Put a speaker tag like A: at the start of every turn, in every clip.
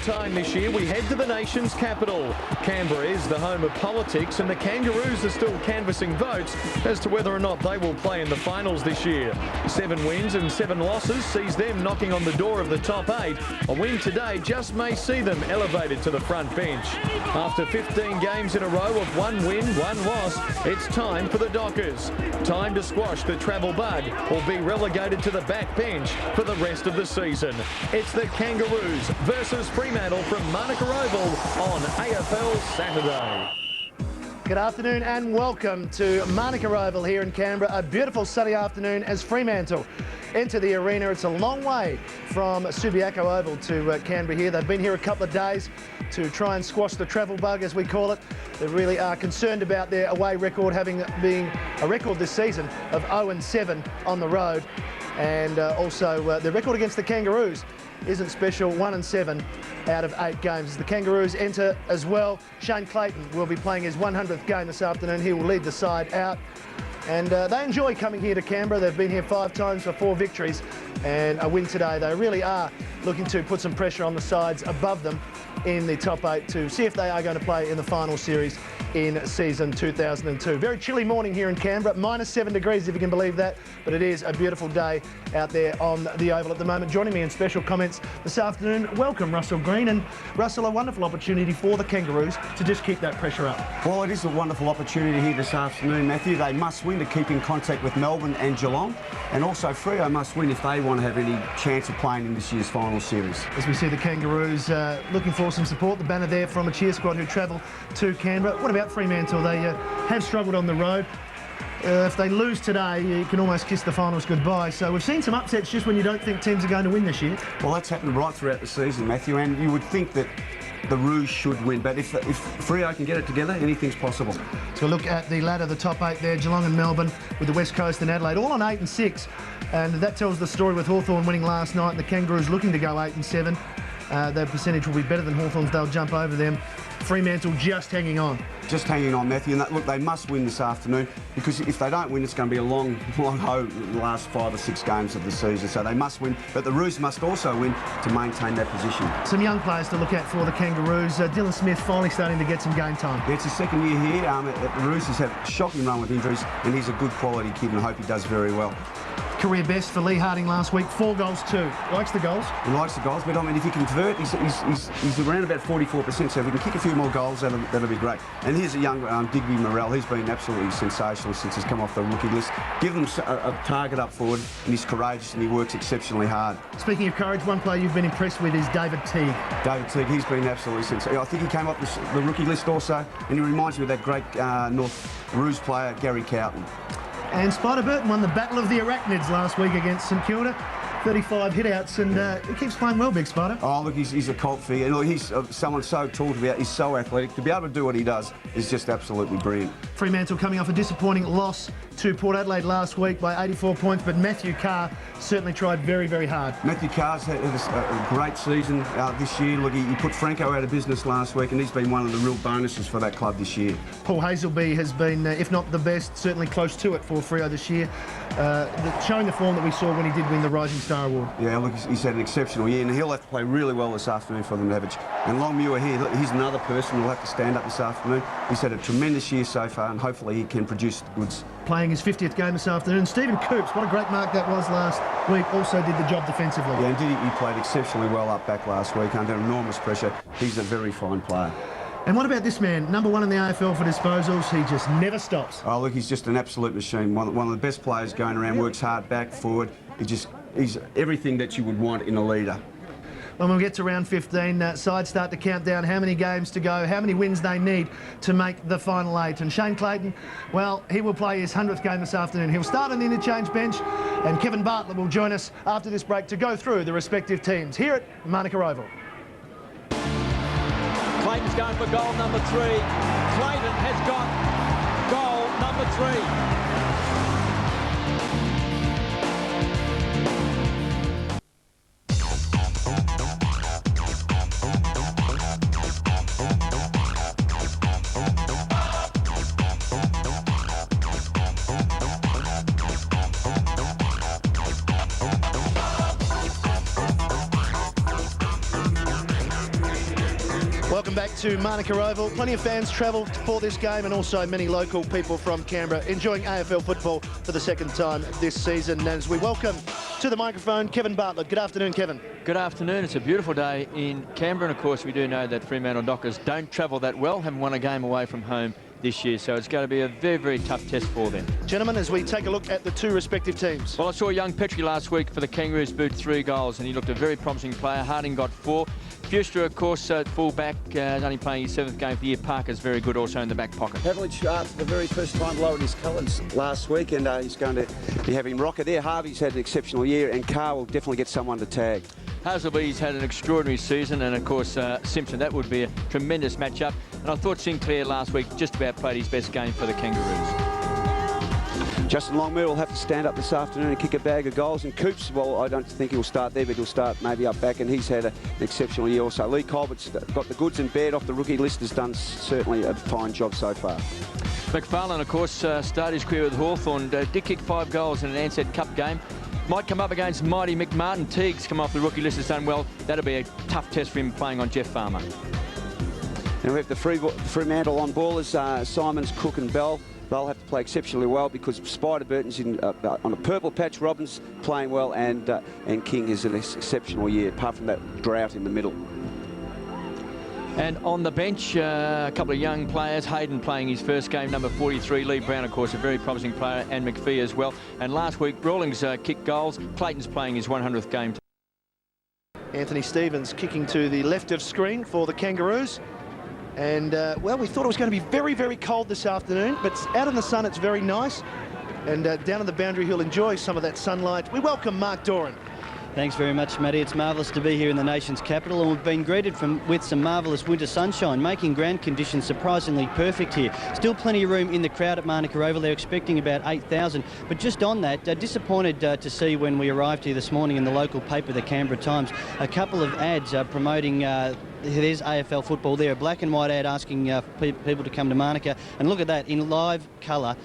A: time this year, we head to the nation's capital. Canberra is the home of politics, and the Kangaroos are still canvassing votes as to whether or not they will play in the finals this year. 7 wins and 7 losses sees them knocking on the door of the top 8. A win today just may see them elevated to the front bench. After 15 games in a row of 1 win, 1 loss, it's time for the Dockers. Time to squash the travel bug or be relegated to the back bench for the rest of the season. It's the Kangaroos versus Fremantle from Manuka Oval on AFL Saturday.
B: Good afternoon and welcome to Manuka Oval here in Canberra. A beautiful sunny afternoon as Fremantle enter the arena. It's a long way from Subiaco Oval to Canberra here. They've been here a couple of days to try and squash the travel bug, as we call it. They really are concerned about their away record, being a record this season of 0-7 on the road. And also their record against the Kangaroos isn't special, 1-7 out of 8 games. As the Kangaroos enter as well, Shane Clayton will be playing his 100th game this afternoon. He will lead the side out. And they enjoy coming here to Canberra. They've been here 5 times for 4 victories and a win today. They really are looking to put some pressure on the sides above them in the top 8 to see if they are going to play in the final series in season 2002. Very chilly morning here in Canberra, -7 degrees if you can believe that, but it is a beautiful day out there on the Oval at the moment. Joining me in special comments this afternoon, welcome Russell Green. And Russell, a wonderful opportunity for the Kangaroos to just keep that pressure up.
C: Well, it is a wonderful opportunity here this afternoon, Matthew. They must win to keep in contact with Melbourne and Geelong, and also Freo must win if they want to have any chance of playing in this year's final series.
B: As we see the Kangaroos looking for some support, the banner there from a cheer squad who travel to Canberra. What about Fremantle? They have struggled on the road. If they lose today, you can almost kiss the finals goodbye. So we've seen some upsets just when you don't think teams are going to win this year.
C: Well, that's happened right throughout the season, Matthew, and you would think that the Roos should win, but if Freo can get it together, anything's possible.
B: So look at the ladder, the top 8 there, Geelong and Melbourne with the West Coast and Adelaide, all on 8 and 6. And that tells the story with Hawthorn winning last night and the Kangaroos looking to go 8 and 7. Their percentage will be better than Hawthorn's. They'll jump over them. Fremantle just hanging on. Just hanging on, Matthew. And look, they must win this afternoon, because if they don't win, it's going to be a long hope the last 5 or 6 games of the season. So they must win, but the Roos must also win to maintain that position. Some young players to look at for the Kangaroos. Dylan Smith finally starting to get some game time. Yeah, it's his 2nd year here. The Roos has had a shocking run with injuries, and he's a good quality kid, and I hope he does very well. Career best for Lee Harding last week, 4 goals too. Likes the goals? He likes the goals, but I mean, if he can convert, he's around about 44%, so if he can kick a few more goals, that'll be great. And here's a young Digby Morrell. He's been absolutely sensational since he's come off the rookie list. Give him a target up forward, and he's courageous and he works exceptionally hard. Speaking of courage, one player you've been impressed with is David Teague. David Teague, he's been absolutely sensational. I think he came off the rookie list also, and he reminds me of that great North Roos player, Gary Cowton. And Spider Burton won the Battle of the Arachnids last week against St Kilda. 35 hitouts, and he keeps playing well, Big Spider. Oh, look, he's a cult figure. And look, he's someone so talked about. He's so athletic. To be able to do what he does is just absolutely brilliant. Fremantle coming off a disappointing loss to Port Adelaide last week by 84 points, but Matthew Carr certainly tried very, very hard. Matthew Carr's had a great season this year. Look, he put Franco out of business last week, and he's been one of the real bonuses for that club this year. Paul Hazelby has been, if not the best, certainly close to it for Freo this year, showing the form that we saw when he did win the Rising Star Award. Yeah, look, he's had an exceptional year, and he'll have to play really well this afternoon for them to have it. And Longmuir here, he's another person who'll have to stand up this afternoon. He's had a tremendous year so far, and hopefully he can produce the goods. Playing his 50th game this afternoon, Stephen Coops, what a great mark that was last week, also did the job defensively. Yeah, indeed, he played exceptionally well up back last week under enormous pressure. He's a very fine player. And what about this man, number 1 in the AFL for disposals? He just never stops. Oh, look, he's just an absolute machine. One of the best players going around, works hard, back, forward. He's everything that you would want in a leader. When we get to round 15, sides start to count down how many games to go, how many wins they need to make the final 8. And Shane Clayton, well, he will play his 100th game this afternoon. He'll start on the interchange bench, and Kevin Bartlett will join us after this break to go through the respective teams here at Manuka Oval.
D: Clayton's going for goal number 3. Clayton has got goal number 3.
B: Welcome back to Manuka Oval. Plenty of fans travelled for this game and also many local people from Canberra enjoying AFL football for the second time this season. As we welcome to the microphone Kevin Bartlett. Good afternoon, Kevin.
E: Good afternoon. It's a beautiful day in Canberra, and of course we do know that Fremantle Dockers don't travel that well, haven't won a game away from home this year, so it's going to be a very, very tough test for them.
B: Gentlemen, as we take a look at the two respective teams.
E: Well, I saw young Petrie last week for the Kangaroos boot 3 goals, and he looked a very promising player. Harding got 4. Fuster, of course, full back, only playing his 7th game of the year. Parker's very good also in the back pocket.
C: Havlich, for the very first time, lowered his colours last week, and he's going to be having rocket there. Harvey's had an exceptional year, and Carr will definitely get someone to tag.
E: Hazelby's had an extraordinary season, and of course Simpson. That would be a tremendous matchup. And I thought Sinclair last week just about played his best game for the Kangaroos.
C: Justin Longmuir will have to stand up this afternoon and kick a bag of goals. And Coops, well, I don't think he'll start there, but he'll start maybe up back, and he's had an exceptional year also. Lee Colbert's got the goods, and Baird off the rookie list has done certainly a fine job so far.
E: McFarlane, of course, started his career with Hawthorn. Did kick 5 goals in an Ansett Cup game. Might come up against mighty McMartin. Teague's come off the rookie list, has done well. That'll be a tough test for him playing on Jeff Farmer.
C: And we have the Fremantle on ballers, Simons, Cook and Bell. They'll have to play exceptionally well because Spider Burton's on a purple patch, Robbins playing well, and King has an exceptional year, apart from that drought in the middle.
E: And on the bench, a couple of young players. Hayden playing his first game, number 43. Lee Brown, of course, a very promising player, and McPhee as well. And last week, Rawlings kicked goals. Clayton's playing his 100th game.
B: Anthony Stevens kicking to the left of screen for the Kangaroos. And, well, we thought it was going to be very, very cold this afternoon, but out in the sun, it's very nice. And down on the boundary, he'll enjoy some of that sunlight. We welcome Mark Doran.
F: Thanks very much, Matty. It's marvellous to be here in the nation's capital, and we've been greeted with some marvellous winter sunshine, making ground conditions surprisingly perfect here. Still plenty of room in the crowd at Manuka Oval. They're expecting about 8,000. But just on that, disappointed to see when we arrived here this morning in the local paper, the Canberra Times, a couple of ads promoting there's AFL football there, a black and white ad asking people to come to Manuka, and look at that in live colour,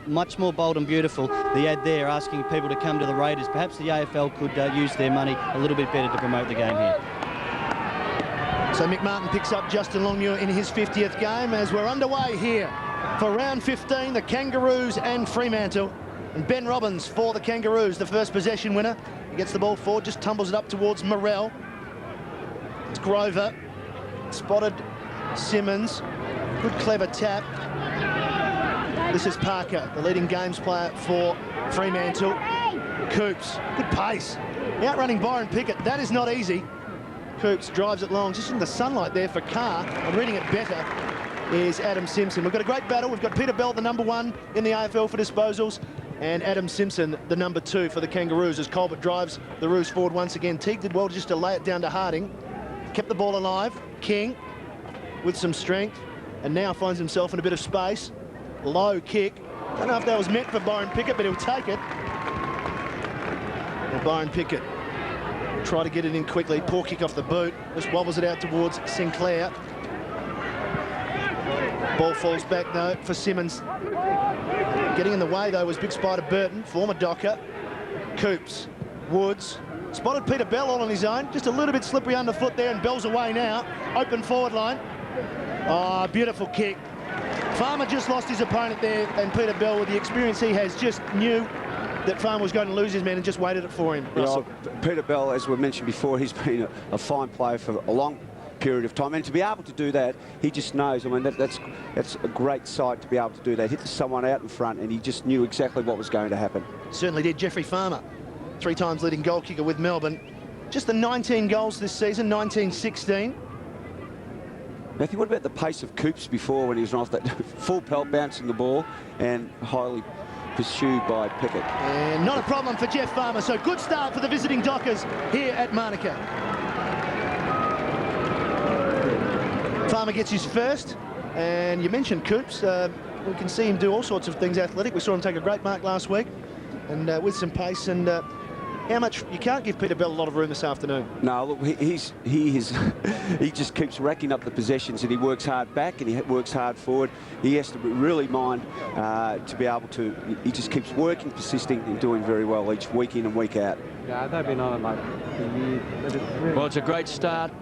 F: much more bold and beautiful. The ad there asking people to come to the Raiders. Perhaps the AFL could use their money a little bit better to promote the game here.
B: So McMartin picks up Justin Longmuir in his 50th game as we're underway here for round 15, the Kangaroos and Fremantle. And Ben Robbins for the Kangaroos, the first possession winner. He gets the ball forward, just tumbles it up towards Morrell. It's Grover, spotted Simmons, good clever tap. This is Parker, the leading games player for Fremantle. Coops, good pace, outrunning Byron Pickett, that is not easy. Coops drives it long, just in the sunlight there for Carr, and reading it better is Adam Simpson. We've got a great battle, we've got Peter Bell, the number 1 in the AFL for disposals, and Adam Simpson, the number 2 for the Kangaroos, as Colbert drives the Roos forward once again. Teague did well just to lay it down to Harding. Kept the ball alive. King with some strength, and now finds himself in a bit of space. Low kick. Don't know if that was meant for Byron Pickett, but he'll take it. And Byron Pickett try to get it in quickly. Poor kick off the boot. Just wobbles it out towards Sinclair. Ball falls back though for Simmons. Getting in the way though was Big Spider Burton, former Docker. Coops, Woods. Spotted Peter Bell all on his own, just a little bit slippery underfoot there, and Bell's away now. Open forward line. Oh, beautiful kick. Farmer just lost his opponent there, and Peter Bell, with the experience he has, just knew that Farmer was going to lose his man and just waited it for him.
C: Russell. Peter Bell, as we mentioned before, he's been a fine player for a long period of time, and to be able to do that, he just knows. I mean, that's a great sight to be able to do that. Hit someone out in front, and he just knew exactly what was going to happen.
B: Certainly did. Jeffrey Farmer, 3 times leading goal kicker with Melbourne. Just the 19 goals this season, 19-16.
C: Matthew, what about the pace of Coops before, when he was off that full pelt bouncing the ball and highly pursued by Pickett?
B: And not a problem for Jeff Farmer, so good start for the visiting Dockers here at Manuka. Farmer gets his first, and you mentioned Coops. We can see him do all sorts of things athletic. We saw him take a great mark last week, and with some pace, and how much you can't give Peter Bell a lot of room this afternoon.
C: No, look, he just keeps racking up the possessions, and he works hard back and he works hard forward. He has to really mind to be able to. He just keeps working, persisting, and doing very well each week in and week out.
G: Yeah, they've been on it like a year.
E: Well, it's a great start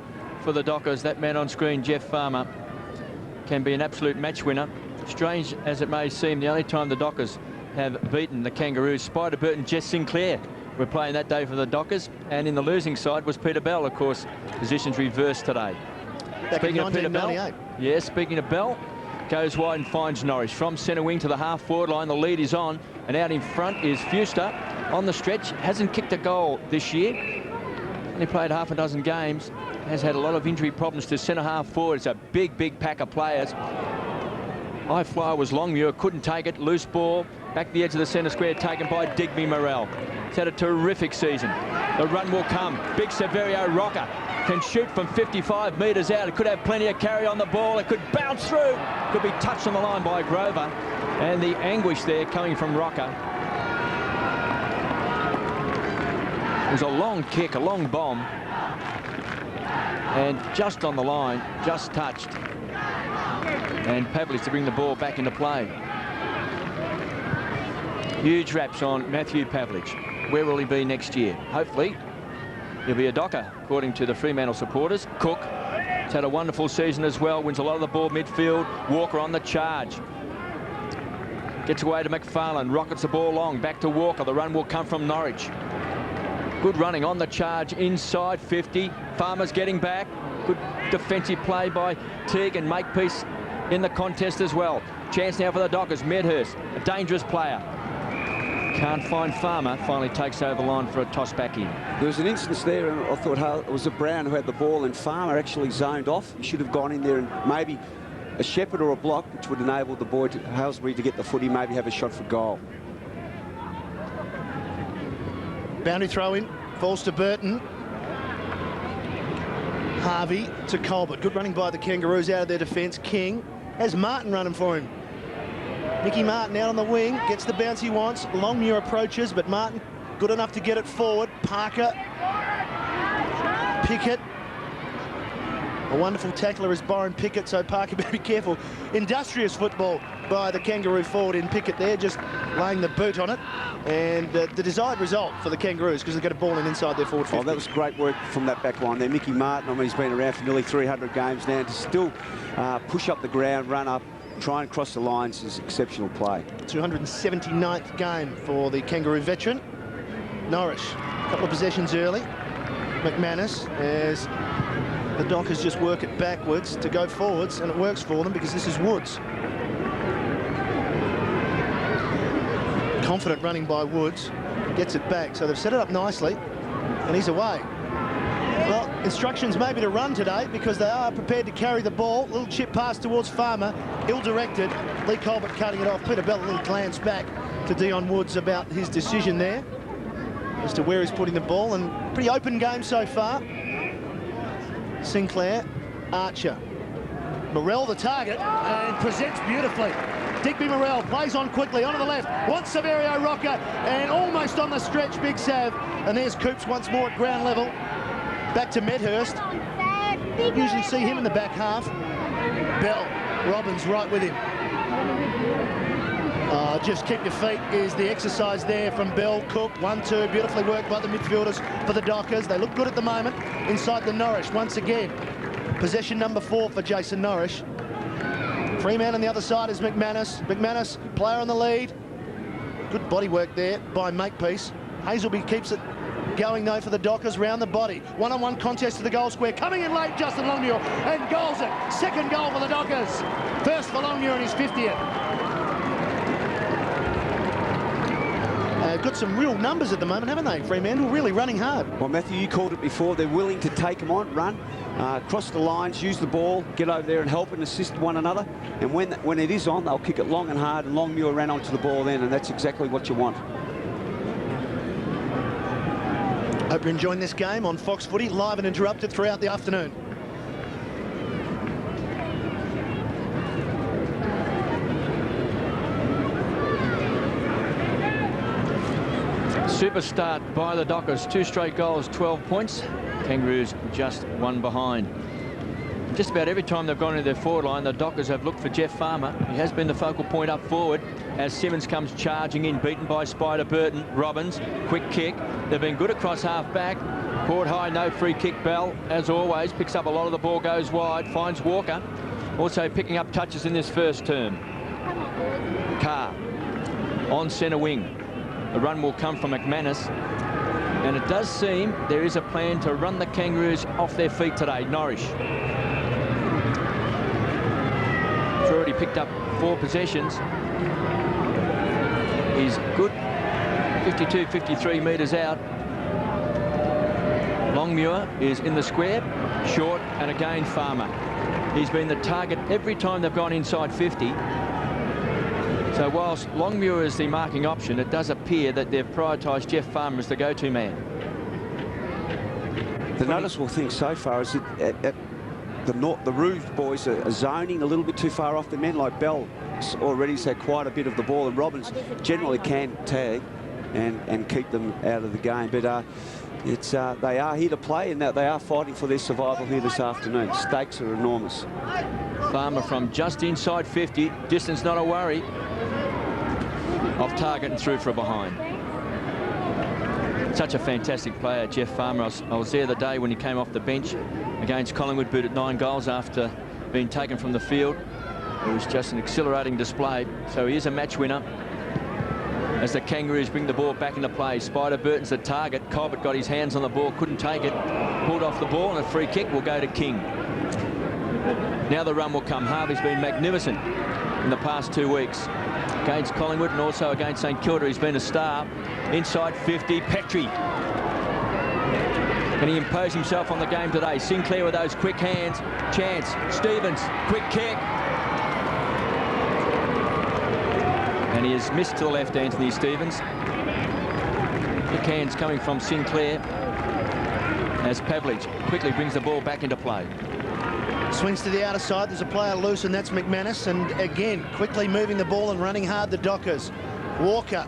E: for the Dockers. That man on screen, Jeff Farmer, can be an absolute match winner. Strange as it may seem, the only time the Dockers have beaten the Kangaroos, Spider Burton, Jess Sinclair were playing that day for the Dockers, and in the losing side was Peter Bell. Of course, positions reversed today.
B: Back
E: Speaking
B: in
E: of Peter Bell,
B: 1998.
E: yeah, speaking of Bell, goes wide and finds Norris. From centre wing to the half-forward line, the lead is on, and out in front is Fuster on the stretch. Hasn't kicked a goal this year. Only played half a dozen games. Has had a lot of injury problems to centre half-forward. It's a big, big pack of players. High flyer was Longmuir, couldn't take it. Loose ball, back the edge of the centre square, taken by Digby Morrell. He's had a terrific season. The run will come. Big Severio Rocker can shoot from 55 metres out. It could have plenty of carry on the ball. It could bounce through. Could be touched on the line by Grover. And the anguish there coming from Rocker. It was a long kick, a long bomb. And just on the line, just touched. And Pavlich to bring the ball back into play. Huge raps on Matthew Pavlich. Where will he be next year? Hopefully, he'll be a Docker, according to the Fremantle supporters. Cook has had a wonderful season as well. Wins a lot of the ball midfield. Walker on the charge. Gets away to McFarlane. Rockets the ball long. Back to Walker. The run will come from Norwich. Good running on the charge inside 50. Farmer's getting back. Good defensive play by Teague, and Makepeace in the contest as well. Chance now for the Dockers. Medhurst, a dangerous player. Can't find Farmer. Finally takes over the line for a toss back in.
C: There was an instance there, and I thought it was a Brown who had the ball, and Farmer actually zoned off. He should have gone in there and maybe a shepherd or a block, which would enable the boy, Halsbury, to get the footy, maybe have a shot for goal.
B: Boundary throw in, falls to Burton. Harvey to Colbert. Good running by the Kangaroos out of their defence. King has Martin running for him. Nicky Martin out on the wing, gets the bounce he wants. Longmuir approaches, but Martin good enough to get it forward. Parker, Pickett. A wonderful tackler is Byron Pickett, so Parker better be careful. Industrious football by the Kangaroo forward in Pickett there, just laying the boot on it. And the desired result for the Kangaroos, because they've got a ball in inside their forward 50.
C: Oh, that was great work from that back line there. Mickey Martin, I mean, he's been around for nearly 300 games now. To still push up the ground, run up, try and cross the lines is exceptional play.
B: 279th game for the Kangaroo veteran. Norwich, a couple of possessions early. McManus, as the Dockers just work it backwards to go forwards, and it works for them because this is Woods. Confident running by Woods, gets it back, so they've set it up nicely, and he's away. Well, instructions maybe to run today because they are prepared to carry the ball. Little chip pass towards Farmer, ill-directed. Lee Colbert cutting it off. Peter Bell, a little glance back to Dion Woods about his decision there as to where he's putting the ball, and pretty open game so far. Sinclair, Archer. Morrell the target, and presents beautifully. Digby Morrell plays on quickly, onto the left, wants Severio Rocker, and almost on the stretch, Big Sav. And there's Coops once more at ground level. Back to Medhurst. Usually see him in the back half. Bell, Robbins right with him. Just keep your feet is the exercise there from Bell. Cook, 1-2, beautifully worked by the midfielders for the Dockers. They look good at the moment inside the Norwich once again. Possession number 4 for Jason Norwich. Freeman on the other side is McManus. McManus, player on the lead. Good body work there by Makepeace. Hazelby keeps it going though for the Dockers, round the body. One-on-one contest to the goal square. Coming in late, Justin Longmuir, and goals it. Second goal for the Dockers. First for Longmuir in his 50th. Got some real numbers at the moment, haven't they, Fremantle? Really running hard.
C: Well, Matthew, you called it before. They're willing to take them on, run, cross the lines, use the ball, get over there and help and assist one another. And when it is on, they'll kick it long and hard, and Longmuir ran onto the ball then, and that's exactly what you want.
B: Hope you're enjoying this game on Fox Footy, live and interrupted throughout the afternoon.
E: Super start by the Dockers. 2 straight goals, 12 points. Kangaroos just 1 behind. Just about every time they've gone into their forward line, the Dockers have looked for Jeff Farmer. He has been the focal point up forward. as Simmons comes charging in, beaten by Spider Burton. Robbins, quick kick. They've been good across half-back. Port High, no free kick. Bell, as always, picks up a lot of the ball, goes wide, finds Walker. Also picking up touches in this first term. Carr on centre wing. The run will come from McManus. And it does seem there is a plan to run the Kangaroos off their feet today. Norrish. He's already picked up 4 possessions. He's good 52, 53 metres out. Longmuir is in the square, short, and again Farmer. He's been the target every time they've gone inside 50. So whilst Longmuir is the marking option, it does appear that they've prioritised Jeff Farmer as the go-to man.
C: The noticeable thing so far is that the Rouge boys are zoning a little bit too far off the men. Like Bell already had quite a bit of the ball, and Robbins generally can tag and keep them out of the game. But they are here to play, and they are fighting for their survival here this afternoon. Stakes are enormous.
E: Farmer from just inside 50, distance not a worry. Off target and through for a behind. Such a fantastic player, Jeff Farmer. I was there the day when he came off the bench against Collingwood, booted 9 goals after being taken from the field. It was just an exhilarating display. So he is a match winner. As the Kangaroos bring the ball back into play, Spider Burton's the target. Colbert got his hands on the ball, couldn't take it. Pulled off the ball, and a free kick will go to King. Now the run will come. Harvey's been magnificent in the past 2 weeks. Against Collingwood and also against St Kilda, he's been a star. Inside 50, Petrie. Can he impose himself on the game today? Sinclair with those quick hands. Chance. Stevens, quick kick. And he has missed to the left, Anthony Stevens. Quick hands coming from Sinclair as Pavlich quickly brings the ball back into play.
B: Swings to the outer side. There's a player loose, and that's McManus. And again, quickly moving the ball and running hard, the Dockers. Walker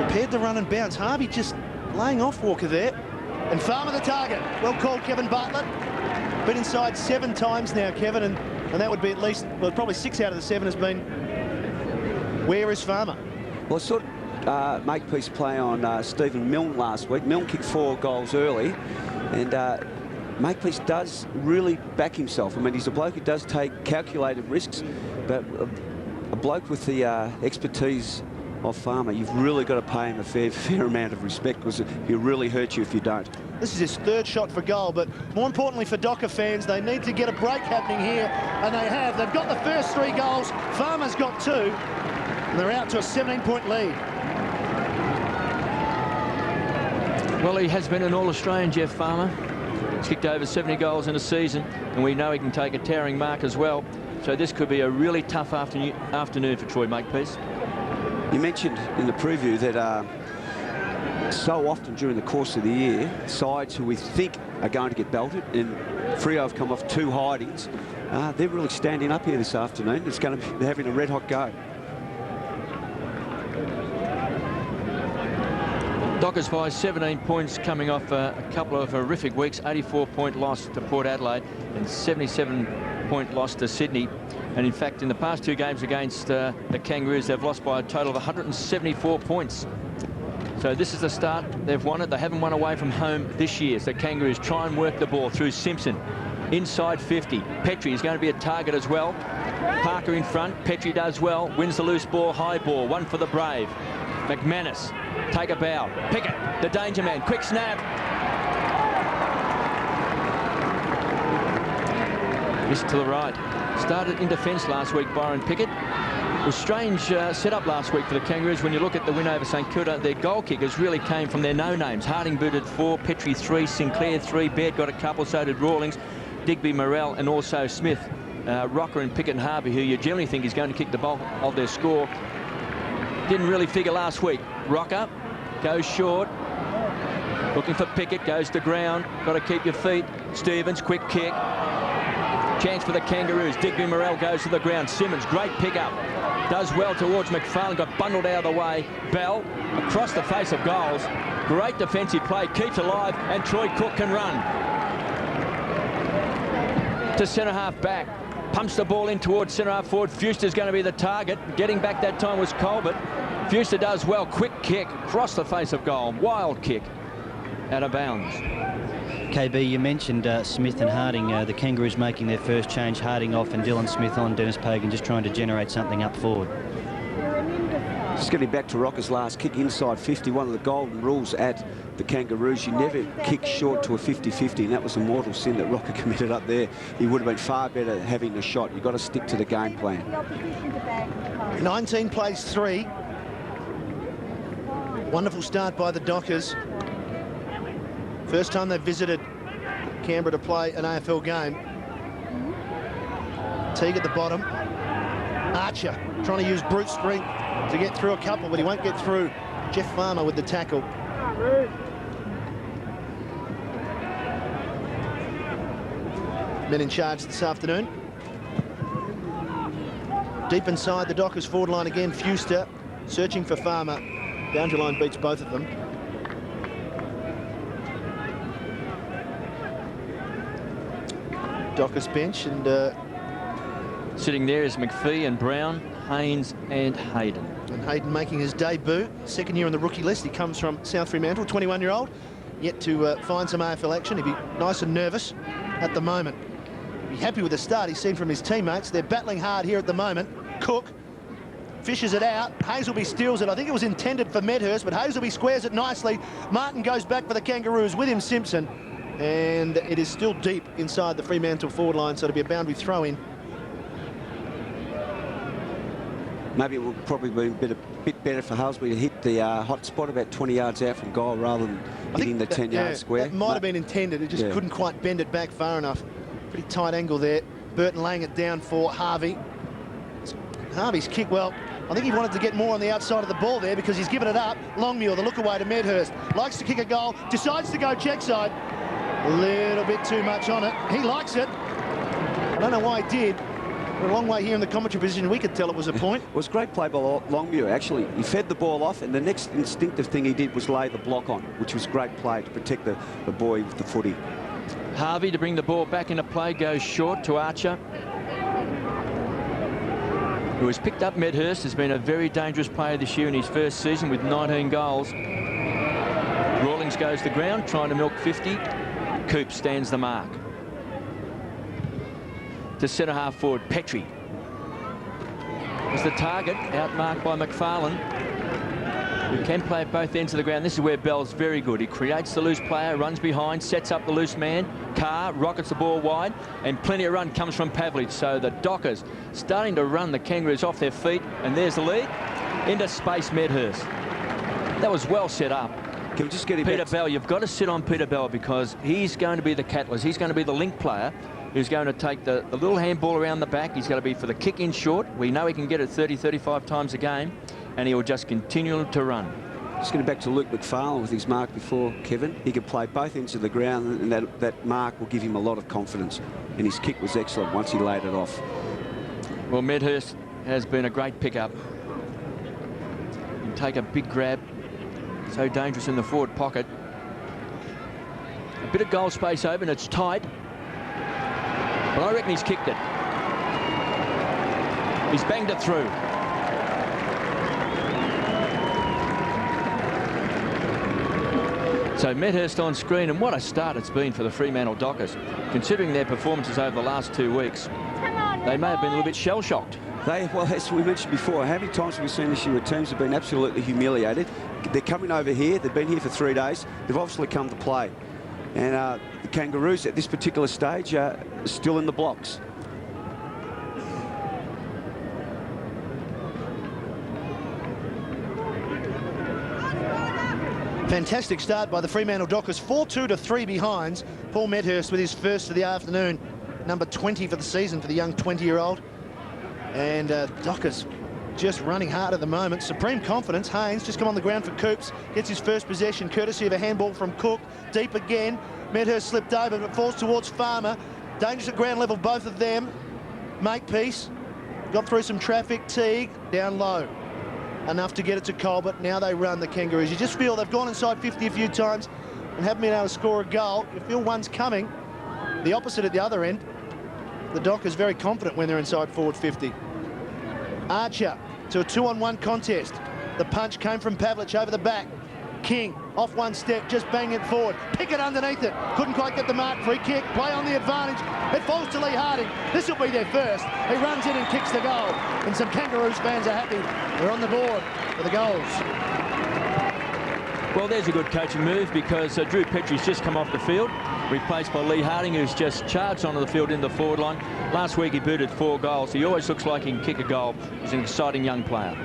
B: prepared to run and bounce. Harvey just laying off Walker there. And Farmer the target. Well called, Kevin Bartlett. Been inside 7 times now, Kevin, and that would be at least, well, probably 6 out of the 7 has been. Where is Farmer?
C: Well, I saw Makepeace play on Stephen Milne last week. Milne kicked 4 goals early, and Makepeace does really back himself. I mean, he's a bloke who does take calculated risks, but a bloke with the expertise of Farmer, you've really got to pay him a fair amount of respect, because he'll really hurt you if you don't.
B: This is his 3rd shot for goal, but more importantly for Docker fans, they need to get a break happening here, and they have. They've got the first 3 goals. Farmer's got 2, and they're out to a 17-point lead.
E: Well, he has been an All-Australian, Jeff Farmer. He's kicked over 70 goals in a season, and we know he can take a towering mark as well. So this could be a really tough afternoon for Troy Makepeace.
C: You mentioned in the preview that so often during the course of the year, sides who we think are going to get belted, and Freo have come off 2 hidings, they're really standing up here this afternoon. It's going to be having a red-hot go.
E: Dockers by 17 points, coming off a couple of horrific weeks. 84-point loss to Port Adelaide and 77-point loss to Sydney. And in fact, in the past 2 games against the Kangaroos, they've lost by a total of 174 points. So this is the start they've wanted. They haven't won away from home this year. So Kangaroos try and work the ball through Simpson. Inside 50. Petrie is going to be a target as well. Parker in front. Petrie does well. Wins the loose ball, high ball. One for the Brave. McManus, take a bow. Pickett, the danger man. Quick snap. Missed to the right. Started in defence last week, Byron Pickett. It was strange setup last week for the Kangaroos. When you look at the win over St Kilda, their goal kickers really came from their no-names. Harding booted 4, Petrie 3, Sinclair 3, Baird got a couple, so did Rawlings, Digby, Morrell, and also Smith. Rocker and Pickett and Harvey, who you generally think is going to kick the bulk of their score, didn't really figure last week. Rocker goes short, looking for Pickett, goes to ground. Got to keep your feet. Stevens, quick kick. Chance for the Kangaroos. Digby Morrell goes to the ground. Simmons, great pick-up. Does well towards McFarlane, got bundled out of the way. Bell, across the face of goals. Great defensive play, keeps alive, and Troy Cook can run. To centre-half back. Pumps the ball in towards centre half forward. Fuster's going to be the target. Getting back that time was Colbert. Fuster does well. Quick kick across the face of goal. Wild kick out of bounds.
F: KB, you mentioned Smith and Harding, the Kangaroos making their first change. Harding off and Dylan Smith on. Dennis Pagan just trying to generate something up forward.
C: Just getting back to Rocker's last kick inside 50, one of the golden rules at the Kangaroos, you never kick short to a 50-50, and that was a mortal sin that Rocker committed up there. He would have been far better having the shot. You've got to stick to the game plan.
B: 19 plays 3. Wonderful start by the Dockers. First time they've visited Canberra to play an AFL game. Teague at the bottom. Archer trying to use brute strength to get through a couple, but he won't get through. Jeff Farmer with the tackle. Men in charge this afternoon. Deep inside the Dockers forward line again, Fuster searching for Farmer. Boundary line beats both of them. Dockers bench, and
E: sitting there is McPhee and Brown, Haynes and Hayden.
B: And Hayden making his debut, second year on the rookie list. He comes from South Fremantle, 21-year-old, yet to find some AFL action. He'd be nice and nervous at the moment. He'd be happy with the start he's seen from his teammates. They're battling hard here at the moment. Cook fishes it out. Hazelby steals it. I think it was intended for Medhurst, but Hazelby squares it nicely. Martin goes back for the Kangaroos with him, Simpson. And it is still deep inside the Fremantle forward line, so it'll be a boundary throw-in.
C: Maybe it would probably be a bit better for Hazelby to hit the hot spot about 20 yards out from goal rather than hitting the 10-yard square.
B: That might have been intended. It just couldn't quite bend it back far enough. Pretty tight angle there. Burton laying it down for Harvey. Harvey's kick, well, I think he wanted to get more on the outside of the ball there because he's given it up. Longmuir, the look away to Medhurst. Likes to kick a goal, decides to go check side. A little bit too much on it. He likes it. I don't know why he did. We're a long way here in the commentary position. We could tell it was a point.
C: It was great play by Longmuir, actually. He fed the ball off, and the next instinctive thing he did was lay the block on, which was great play to protect the boy with the footy.
E: Harvey to bring the ball back into play, goes short to Archer, who has picked up Medhurst, has been a very dangerous player this year in his first season with 19 goals. Rawlings goes to the ground, trying to milk 50. Coop stands the mark. To centre half forward, Petrie was the target, outmarked by McFarlane, who can play at both ends of the ground. This is where Bell's very good. He creates the loose player, runs behind, sets up the loose man. Carr rockets the ball wide, and plenty of run comes from Pavlich. So the Dockers starting to run the Kangaroos off their feet, and there's the lead. Into space, Medhurst. That was well set up.
C: Can we just get him
E: Peter Bell, you've got to sit on Peter Bell because he's going to be the catalyst. He's going to be the link player who's going to take the little handball around the back. He's going to be for the kick in short. We know he can get it 30, 35 times a game, and he will just continue to run.
C: Just getting back to Luke McFarlane with his mark before, Kevin. He can play both ends of the ground, and that mark will give him a lot of confidence. And his kick was excellent once he laid it off.
E: Well, Medhurst has been a great pickup. He can take a big grab. So dangerous in the forward pocket. A bit of goal space open. It's tight. But I reckon he's kicked it. He's banged it through. So Medhurst on screen, and what a start it's been for the Fremantle Dockers. Considering their performances over the last 2 weeks, they may have been a little bit shell-shocked.
C: Well, as we mentioned before, how many times have we seen this year where teams have been absolutely humiliated? They're coming over here. They've been here for 3 days. They've obviously come to play. And the Kangaroos at this particular stage are still in the blocks.
B: Fantastic start by the Fremantle Dockers. 4-2 to 3 behinds. Paul Medhurst with his first of the afternoon. Number 20 for the season for the young 20-year-old. And Dockers just running hard at the moment. Supreme confidence. Haynes just come on the ground for Coops. Gets his first possession courtesy of a handball from Cook. Deep again. Medhurst slipped over, but falls towards Farmer. Dangerous at ground level, both of them. Makepeace. Got through some traffic. Teague down low. Enough to get it to Colbert. Now they run the Kangaroos. You just feel they've gone inside 50 a few times and haven't been able to score a goal. You feel one's coming. The opposite at the other end. the Dockers very confident when they're inside forward 50. Archer to a 2-on-1 contest. The punch came from Pavlich over the back. King off one step, just bang it forward. Pickett underneath it. Couldn't quite get the mark. Free kick, play on the advantage. It falls to Lee Harding. This will be their first. He runs in and kicks the goal. And some Kangaroos fans are happy. They're on the board for the goals.
E: Well, there's a good coaching move because Drew Petrie's just come off the field, replaced by Lee Harding, who's just charged onto the field in the forward line. Last week he booted 4 goals. He always looks like he can kick a goal. He's an exciting young player.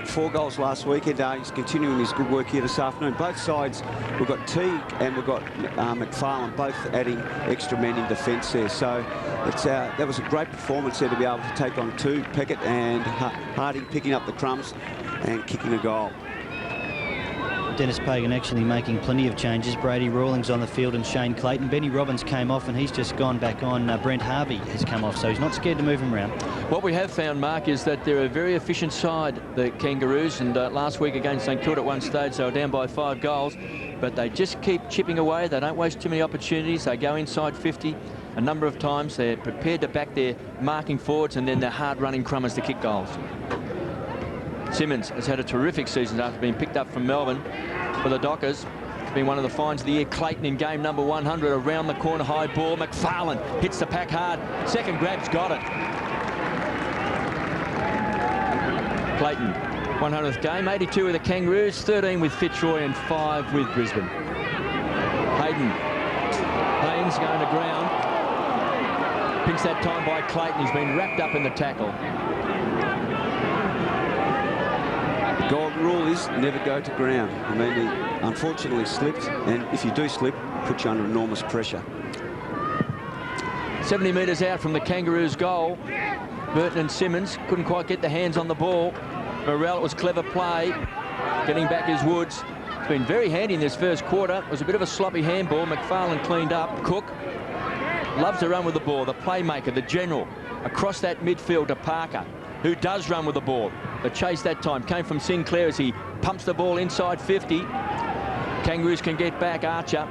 C: 4 goals last weekend. He's continuing his good work here this afternoon. Both sides, we've got Teague and we've got McFarlane, both adding extra men in defence there. So it's, that was a great performance there to be able to take on 2. Pickett and Harding picking up the crumbs and kicking a goal.
F: Dennis Pagan actually making plenty of changes. Brady Rawlings on the field and Shane Clayton. Benny Robbins came off and he's just gone back on. Brent Harvey has come off, so he's not scared to move him around. What we have found, Mark, is that they're a very efficient side, the Kangaroos, and last week against St Kilda at one stage they were down by 5 goals, but they just keep chipping away. They don't waste too many opportunities. They go inside 50 a number of times. They're prepared to back their marking forwards, and then they're hard-running crummers to kick goals. Simmons has had a terrific season after being picked up from Melbourne for the Dockers. It's been one of the finds of the year. Clayton in game number 100, around the corner, high ball. McFarlane hits the pack hard. Second grab's got it. Clayton, 100th game, 82 with the Kangaroos, 13 with Fitzroy and 5 with Brisbane. Haynes going to ground. Picks that time by Clayton. He's been wrapped up in the tackle.
C: Golden rule is never go to ground. I mean, he unfortunately slipped, and if you do slip, puts you under enormous pressure.
E: 70 metres out from the Kangaroos' goal. Burton and Simmons couldn't quite get the hands on the ball. Morrell, it was clever play. Getting back his Woods. It's been very handy in this first quarter. It was a bit of a sloppy handball. McFarlane cleaned up. Cook loves to run with the ball. The playmaker, the general, across that midfield to Parker, who does run with the ball. The chase that time came from Sinclair as he pumps the ball inside 50. Kangaroos can get back. Archer.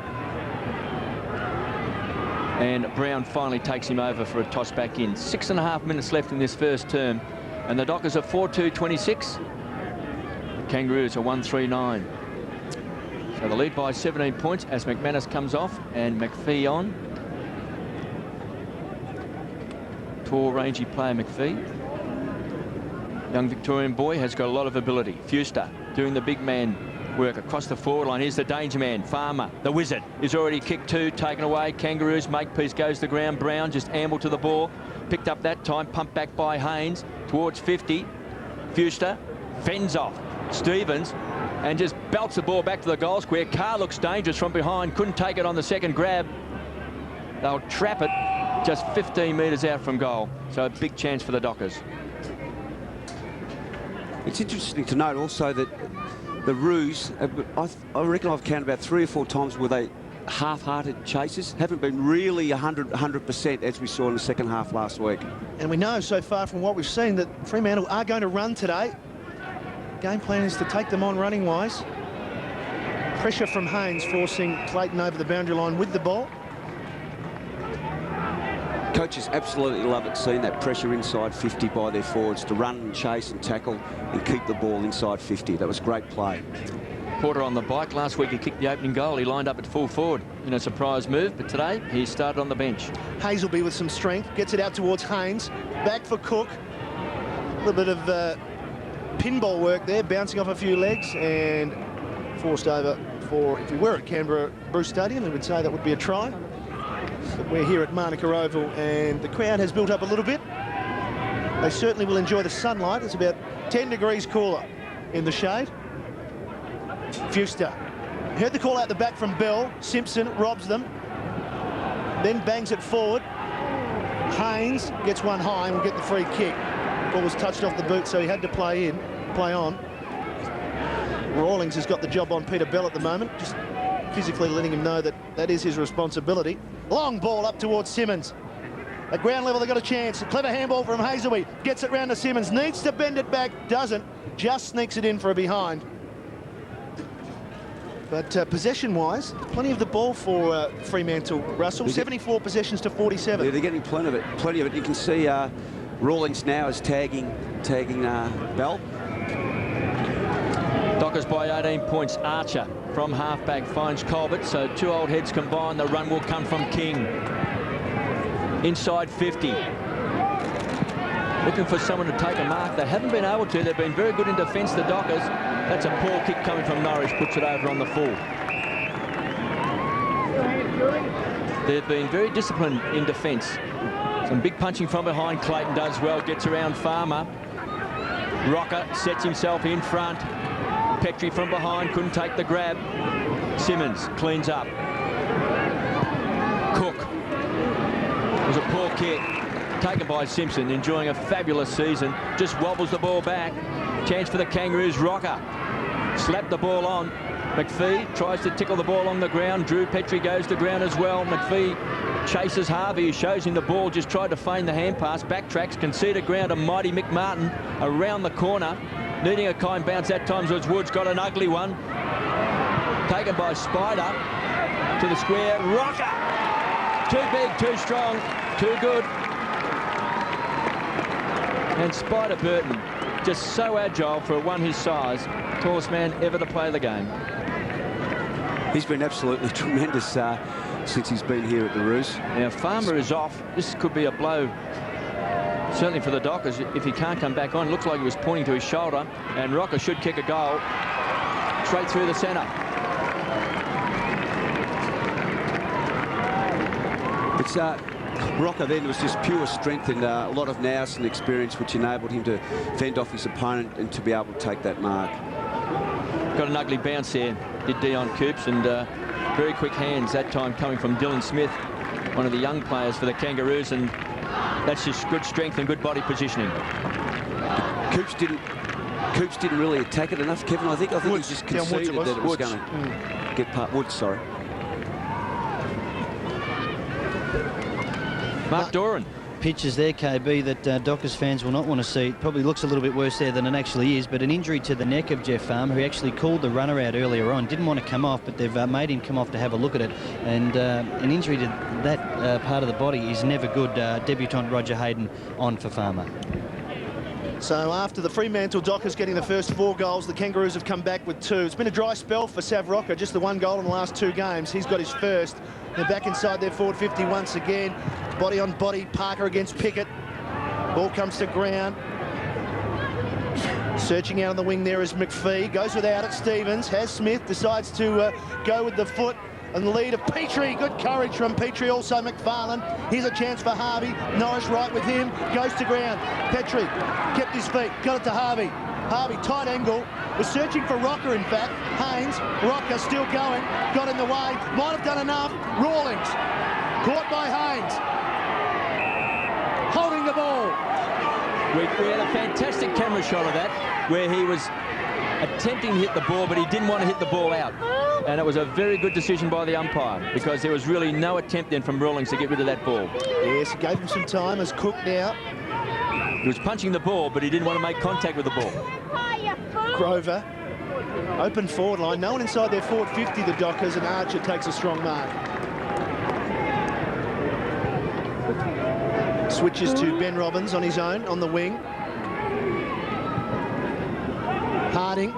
E: And Brown finally takes him over for a toss back in. 6.5 minutes left in this first term. And the Dockers are 4-2-26. The Kangaroos are 1-3-9. So the lead by 17 points as McManus comes off and McPhee on. Tall, rangy player McPhee. Young Victorian boy has got a lot of ability. Fuster doing the big man work across the forward line. Here's the danger man, Farmer, the wizard. He's already kicked 2, taken away. Kangaroos, Makepeace goes to the ground. Brown just ambled to the ball. Picked up that time, pumped back by Haynes towards 50. Fuster fends off Stevens and just belts the ball back to the goal square. Carr looks dangerous from behind. Couldn't take it on the second grab. They'll trap it just 15 metres out from goal. So a big chance for the Dockers.
C: It's interesting to note also that the Roos, I reckon I've counted about 3 or 4 times where they half-hearted chases, haven't been really 100% as we saw in the second half last week.
B: And we know so far from what we've seen that Fremantle are going to run today. Game plan is to take them on running-wise. Pressure from Haynes forcing Clayton over the boundary line with the ball.
C: Coaches absolutely love it, seeing that pressure inside 50 by their forwards to run and chase and tackle and keep the ball inside 50. That was great play.
E: Porter on the bike. Last week he kicked the opening goal. He lined up at full forward in a surprise move, but today he started on the bench.
B: Hazelby with some strength, gets it out towards Haynes. Back for Cook. A little bit of pinball work there, bouncing off a few legs and forced over for, if we were at Canberra Bruce Stadium, we would say that would be a try. But we're here at Manuka Oval and the crowd has built up a little bit. They certainly will enjoy the sunlight. It's about 10 degrees cooler in the shade. Fuster. Heard the call out the back from Bell. Simpson robs them. Then bangs it forward. Haynes gets one high and will get the free kick. Ball was touched off the boot, so he had to play on. Rawlings has got the job on Peter Bell at the moment, just physically letting him know that that is his responsibility. Long ball up towards Simmons. At ground level, they've got a chance. A clever handball from Hazelby. Gets it round to Simmons. Needs to bend it back. Doesn't. Just sneaks it in for a behind. But possession-wise, plenty of the ball for Fremantle. Russell, 74 possessions to 47.
C: Yeah, they're getting plenty of it. You can see Rawlings now is tagging Bell.
E: Dockers by 18 points. Archer from halfback finds Colbert, so 2 old heads combined. The run will come from King. Inside 50. Looking for someone to take a mark. They haven't been able to. They've been very good in defence, the Dockers. That's a poor kick coming from Norwich, puts it over on the full. They've been very disciplined in defence. Some big punching from behind. Clayton does well, gets around Farmer. Rocker sets himself in front. Petrie from behind, couldn't take the grab. Simmons cleans up. Cook. It was a poor kick. Taken by Simpson, enjoying a fabulous season. Just wobbles the ball back. Chance for the Kangaroos. Rocker slapped the ball on. McPhee tries to tickle the ball along the ground. Drew Petrie goes to ground as well. McPhee chases Harvey, who shows him the ball. Just tried to feign the hand pass. Backtracks, conceded ground. A mighty Mick Martin around the corner. Needing a kind bounce that time as Woods got an ugly one. Taken by Spider to the square. Rocker! Too big, too strong, too good. And Spider Burton, just so agile for a one his size, tallest man ever to play the game.
C: He's been absolutely tremendous since he's been here at the Roos.
E: Now Farmer is off. This could be a blow, certainly for the Dockers, if he can't come back on. Looks like he was pointing to his shoulder, and Rocker should kick a goal straight through the centre.
C: It's Rocker then was just pure strength and a lot of nous and experience, which enabled him to fend off his opponent and to be able to take that mark.
E: Got an ugly bounce there, did Dion Coops, and very quick hands that time coming from Dylan Smith, one of the young players for the Kangaroos, and that's just good strength and good body positioning.
C: Coops didn't really attack it enough, Kevin. I think he just conceded that it was going to get past Woods. Sorry.
E: Mark Doran.
F: Pictures there, KB, that Dockers fans will not want to see. It probably looks a little bit worse there than it actually is, but an injury to the neck of Jeff Farmer, who actually called the runner out earlier on. Didn't want to come off, but they've made him come off to have a look at it. And an injury to that part of the body is never good. Debutant Roger Hayden on for Farmer.
B: So after the Fremantle Dockers getting the first 4 goals, the Kangaroos have come back with 2. It's been a dry spell for Sav Rocker, just the 1 goal in the last 2 games. He's got his first. They're back inside their forward 50 once again. Body on body, Parker against Pickett. Ball comes to ground. Searching out on the wing there is McPhee. Goes without it, Stevens. Has Smith, decides to go with the foot. And the lead of Petrie. Good courage from Petrie, also McFarlane. Here's a chance for Harvey. Norris right with him. Goes to ground. Petrie kept his feet. Got it to Harvey. Harvey, tight angle. Was searching for Rocker, in fact. Haynes, Rocker still going. Got in the way. Might have done enough. Rawlings. Caught by Haynes. Holding the ball.
E: We had a fantastic camera shot of that, where he was attempting to hit the ball, but he didn't want to hit the ball out. And it was a very good decision by the umpire, because there was really no attempt then from Rawlings to get rid of that ball.
B: Yes, he gave him some time as Cook now.
E: He was punching the ball, but he didn't want to make contact with the ball.
B: Grover, open forward line. No one inside their forward 50, the Dockers, and Archer takes a strong mark. Switches to Ben Robbins on his own, on the wing. Harding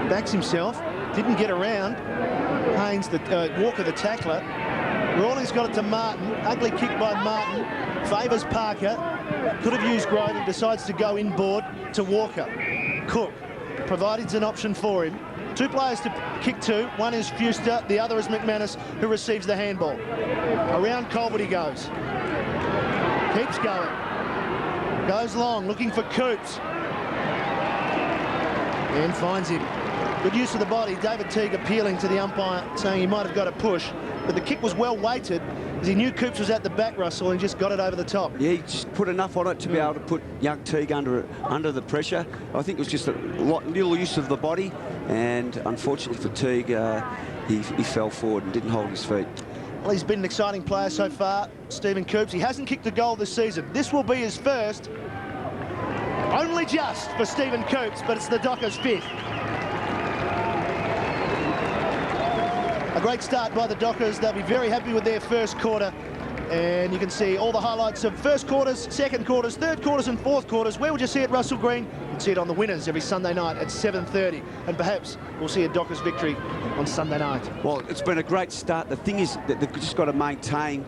B: backs himself, didn't get around. Haynes, Walker, the tackler. Rawlings got it to Martin. Ugly kick by Martin. Favours Parker. Could have used Grover, decides to go inboard to Walker. Cook provided an option for him. 2 players to kick to. One is Fuster, the other is McManus, who receives the handball. Around Colbert he goes. Keeps going. Goes long, looking for Coops. And finds him. Good use of the body. David Teague appealing to the umpire, saying he might have got a push. But the kick was well weighted, as he knew Coops was at the back, Russell, and just got it over the top. Yeah,
C: he just put enough on it to be able to put young Teague under the pressure. I think it was just a little use of the body, and unfortunately for Teague, he fell forward and didn't hold his feet.
B: Well, he's been an exciting player so far, Stephen Coops. He hasn't kicked a goal this season. This will be his first. Only just for Stephen Coops, but it's the Dockers' 5th. great start by the Dockers. They'll be very happy with their first quarter. And you can see all the highlights of first quarters, second quarters, third quarters and fourth quarters. Where would you see it, Russell Green? You can see it on the Winners every Sunday night at 7:30. And perhaps we'll see a Dockers victory on Sunday night.
C: Well, it's been a great start. The thing is that they've just got to maintain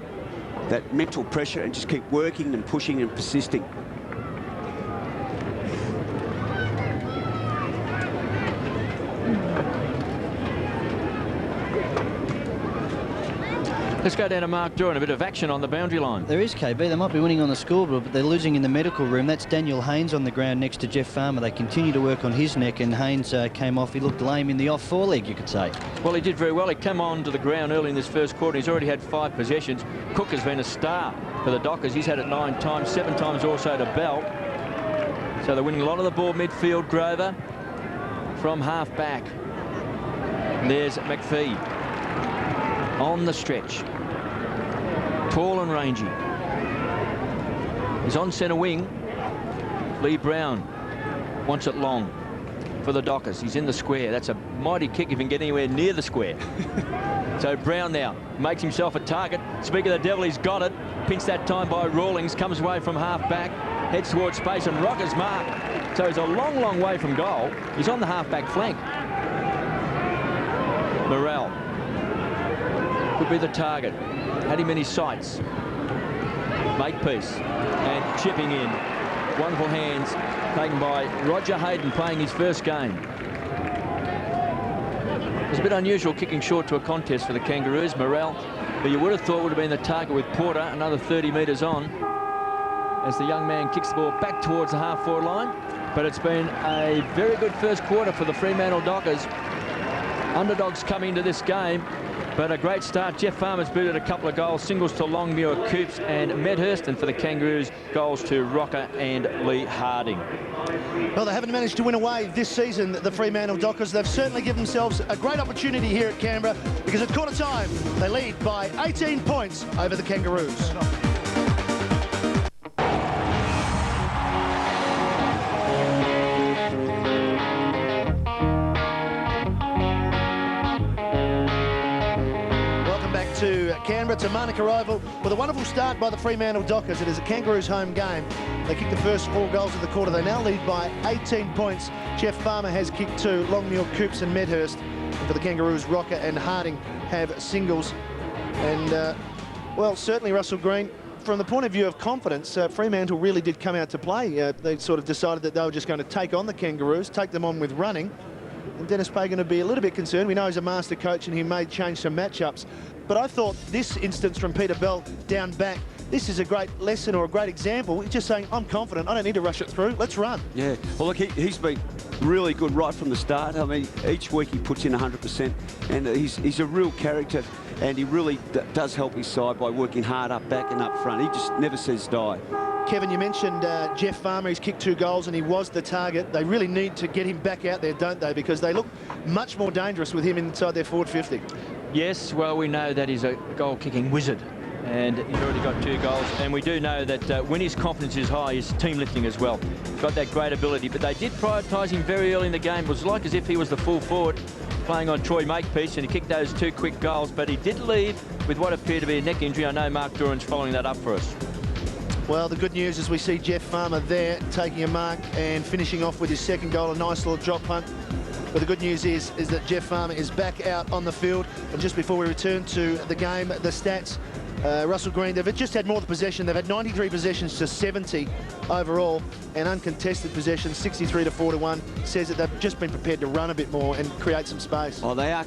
C: that mental pressure and just keep working and pushing and persisting.
E: Let's go down to Mark Doran, a bit of action on the boundary line.
F: There is, KB. They might be winning on the scoreboard, but they're losing in the medical room. That's Daniel Haynes on the ground next to Jeff Farmer. They continue to work on his neck, and Haynes came off. He looked lame in the off foreleg, you could say.
E: Well, he did very well. He came on to the ground early in this first quarter. He's already had 5 possessions. Cook has been a star for the Dockers. He's had it 9 times, 7 times also to Bell. So they're winning a lot of the ball midfield. Grover from half back. There's McPhee on the stretch. Tall and rangy. He's on centre wing. Lee Brown wants it long for the Dockers. He's in the square. That's a mighty kick if he can get anywhere near the square. So Brown now makes himself a target. Speak of the devil, he's got it. Pinched that time by Rawlings. Comes away from half back. Heads towards space and Rocker's mark. So he's a long, long way from goal. He's on the half back flank. Morrell could be the target. Had him in his sights. Makepeace and chipping in. Wonderful hands taken by Roger Hayden, playing his first game. It was a bit unusual kicking short to a contest for the Kangaroos. Morrell, who you would have thought would have been the target with Porter, another 30 metres on, as the young man kicks the ball back towards the half-forward line. But it's been a very good first quarter for the Fremantle Dockers. Underdogs coming into this game. But a great start. Jeff Farmer's booted a couple of goals, singles to Longmuir, Coops and Medhurst, and for the Kangaroos, goals to Rocker and Lee Harding.
B: Well, they haven't managed to win away this season, the Fremantle Dockers. They've certainly given themselves a great opportunity here at Canberra, because at quarter time, they lead by 18 points over the Kangaroos. To Canberra, to Manuka Oval, with a wonderful start by the Fremantle Dockers. It is a Kangaroos home game. They kicked the first 4 goals of the quarter. They now lead by 18 points. Jeff Farmer has kicked 2. Longmuir, Coops and Medhurst. And for the Kangaroos, Rocker and Harding have singles. And, well, certainly Russell Green, from the point of view of confidence, Fremantle really did come out to play. They sort of decided that they were just going to take on the Kangaroos, take them on with running. And Dennis Pagan to be a little bit concerned. We know he's a master coach and he may change some matchups. But I thought this instance from Peter Bell down back, this is a great lesson or a great example. He's just saying, I'm confident, I don't need to rush it through, let's run.
C: Yeah, well, look, he's been really good right from the start. I mean, each week he puts in 100%, and he's a real character, and he really does help his side by working hard up back and up front. He just never says die.
B: Kevin, you mentioned Jeff Farmer. He's kicked 2 goals and he was the target. They really need to get him back out there, don't they? Because they look much more dangerous with him inside their forward 50.
E: Yes, well, we know that he's a goal-kicking wizard, and he's already got 2 goals. And we do know that when his confidence is high, he's team lifting as well. Got that great ability. But they did prioritise him very early in the game. It was like as if he was the full forward playing on Troy Makepeace, and he kicked those 2 quick goals. But he did leave with what appeared to be a neck injury. I know Mark Duran's following that up for us.
B: Well, the good news is we see Jeff Farmer there taking a mark and finishing off with his second goal, a nice little drop punt. But the good news is that Jeff Farmer is back out on the field. And just before we return to the game, the stats, Russell Green, they've just had more of the possession. They've had 93 possessions to 70 overall, and uncontested possessions 63 to 41, says that they've just been prepared to run a bit more and create some space.
C: Oh, they are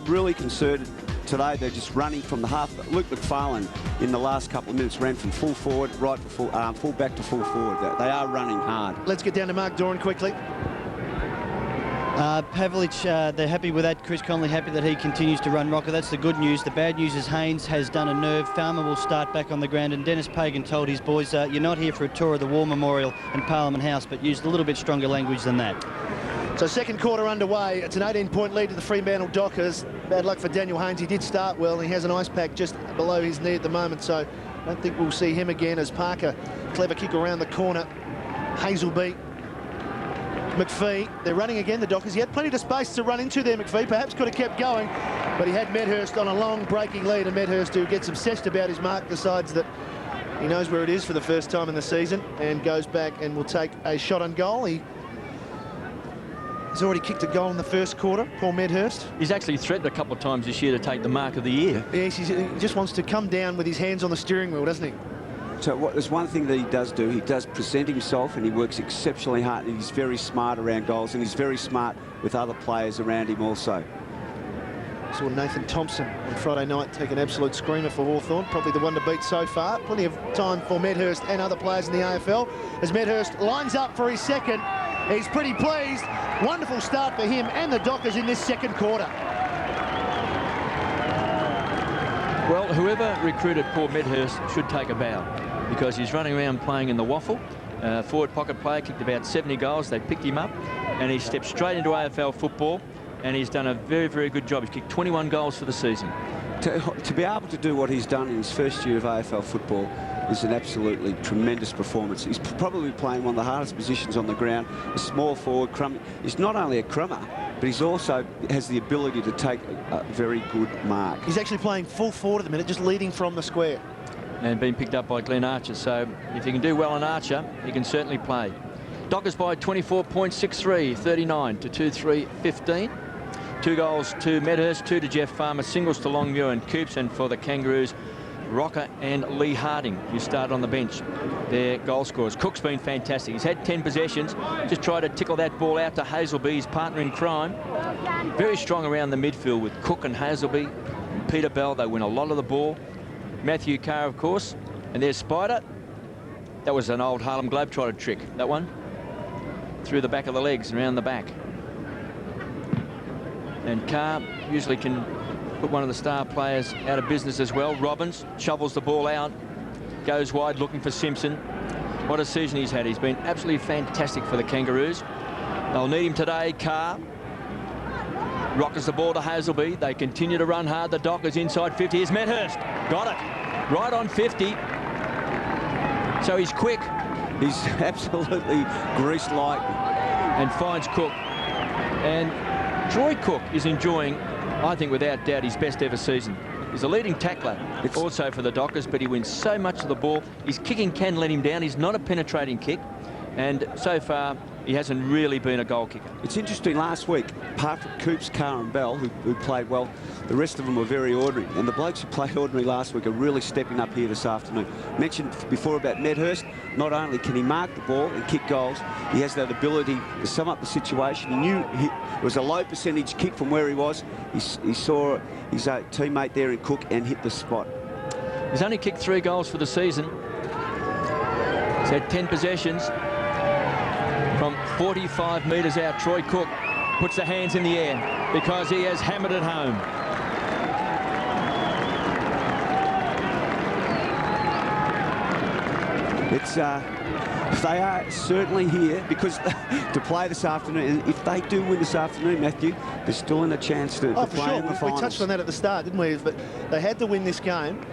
C: really concerted today. They're just running from the half. Luke McFarlane in the last couple of minutes ran from full forward, right to full back to full forward. They are running hard.
B: Let's get down to Mark Doran quickly.
F: Pavlich, they're happy with that. Chris Conley happy that he continues to run Rocker. That's the good news. The bad news is Haynes has done a nerve. Farmer will start back on the ground, and Dennis Pagan told his boys, you're not here for a tour of the War Memorial and Parliament House, but used a little bit stronger language than that.
B: So second quarter underway. It's an 18-point lead to the Fremantle Dockers. Bad luck for Daniel Haynes. He did start well, and he has an ice pack just below his knee at the moment, so I don't think we'll see him again as Parker, clever kick around the corner. Hazelby, McPhee, they're running again, the Dockers. He had plenty of space to run into there, McPhee. Perhaps could have kept going. But he had Medhurst on a long breaking lead, and Medhurst, who gets obsessed about his mark, decides that he knows where it is for the first time in the season and goes back and will take a shot on goal. He's already kicked a goal in the first quarter, Paul Medhurst.
E: He's actually threatened a couple of times this year to take the mark of the year.
B: Yes, he just wants to come down with his hands on the steering wheel, doesn't he?
C: So there's one thing that he does do. He does present himself, and he works exceptionally hard, and he's very smart around goals, and he's very smart with other players around him also.
B: Saw Nathan Thompson on Friday night take an absolute screamer for Hawthorn, probably the one to beat so far. Plenty of time for Medhurst and other players in the AFL. As Medhurst lines up for his second, he's pretty pleased. Wonderful start for him and the Dockers in this second quarter.
E: Well, whoever recruited Paul Medhurst should take a bow, because he's running around playing in the waffle. Forward pocket player, kicked about 70 goals. They picked him up, and he stepped straight into AFL football, and he's done a very, very good job. He's kicked 21 goals for the season.
C: To be able to do what he's done in his first year of AFL football is an absolutely tremendous performance. He's probably playing one of the hardest positions on the ground, a small forward crummer. He's not only a crummer, but he's also has the ability to take a very good mark.
B: He's actually playing full forward at the minute, just leading from the square.
E: And being picked up by Glenn Archer. So if he can do well on Archer, he can certainly play. Dockers by 24.63, 39 to 2-3-15. 2 goals to Medhurst, 2 to Jeff Farmer, singles to Longmuir and Coops, and for the Kangaroos, Rocker and Lee Harding, who start on the bench. Their goal scorers. Cook's been fantastic. He's had 10 possessions. Just tried to tickle that ball out to Hazelby, his partner in crime. Very strong around the midfield with Cook and Hazelby and Peter Bell. They win a lot of the ball. Matthew Carr, of course. And there's Spider. That was an old Harlem Globetrotter trick, that one. Through the back of the legs and around the back. And Carr usually can put one of the star players out of business as well. Robbins shovels the ball out, goes wide looking for Simpson. What a season he's had. He's been absolutely fantastic for the Kangaroos. They'll need him today. Carr rockets the ball to Hazelby. They continue to run hard. The Dockers inside 50. Here's Medhurst. Got it. Right on 50. So he's quick.
C: He's absolutely greased lightning.
E: And finds Cook. And Troy Cook is enjoying, I think without doubt, his best ever season. He's a leading tackler also for the Dockers, but he wins so much of the ball. His kicking can let him down. He's not a penetrating kick, and so far he hasn't really been a goal kicker.
C: It's interesting, last week, apart from Coops, Carr and Bell, who played well, the rest of them were very ordinary. And the blokes who played ordinary last week are really stepping up here this afternoon. Mentioned before about Medhurst, not only can he mark the ball and kick goals, he has that ability to sum up the situation. He knew it was a low percentage kick from where he was. He saw his teammate there in Cook and hit the spot.
E: He's only kicked 3 goals for the season. He's had 10 possessions. From 45 metres out, Troy Cook puts the hands in the air because he has hammered it home.
C: It's they are certainly here because to play this afternoon. And if they do win this afternoon, Matthew, they're still in a chance to play in the finals.
B: We touched on that at the start, didn't we? But they had to win this game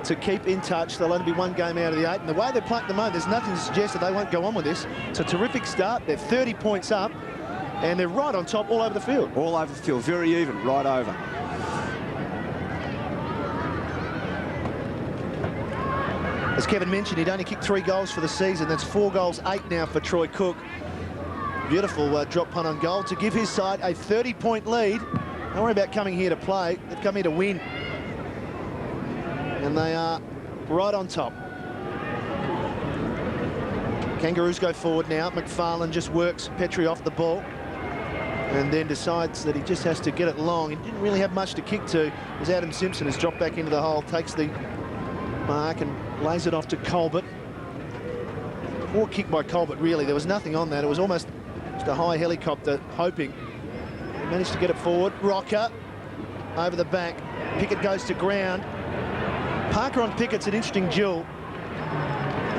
B: to keep in touch. They'll only be 1 game out of the 8. And the way they're playing at the moment, there's nothing to suggest that they won't go on with this. It's a terrific start. They're 30 points up, and they're right on top all over the field.
C: All over the field, very even, right over.
B: As Kevin mentioned, he'd only kicked 3 goals for the season. That's 4 goals, 8 now for Troy Cook. Beautiful drop punt on goal to give his side a 30-point lead. Don't worry about coming here to play. They've come here to win. And they are right on top. Kangaroos go forward now. McFarlane just works Petrie off the ball and then decides that he just has to get it long. He didn't really have much to kick to as Adam Simpson has dropped back into the hole, takes the mark and lays it off to Colbert. Poor kick by Colbert, really. There was nothing on that. It was almost just a high helicopter, hoping. He managed to get it forward. Rocker over the back. Pickett goes to ground. Parker on Pickett's an interesting duel.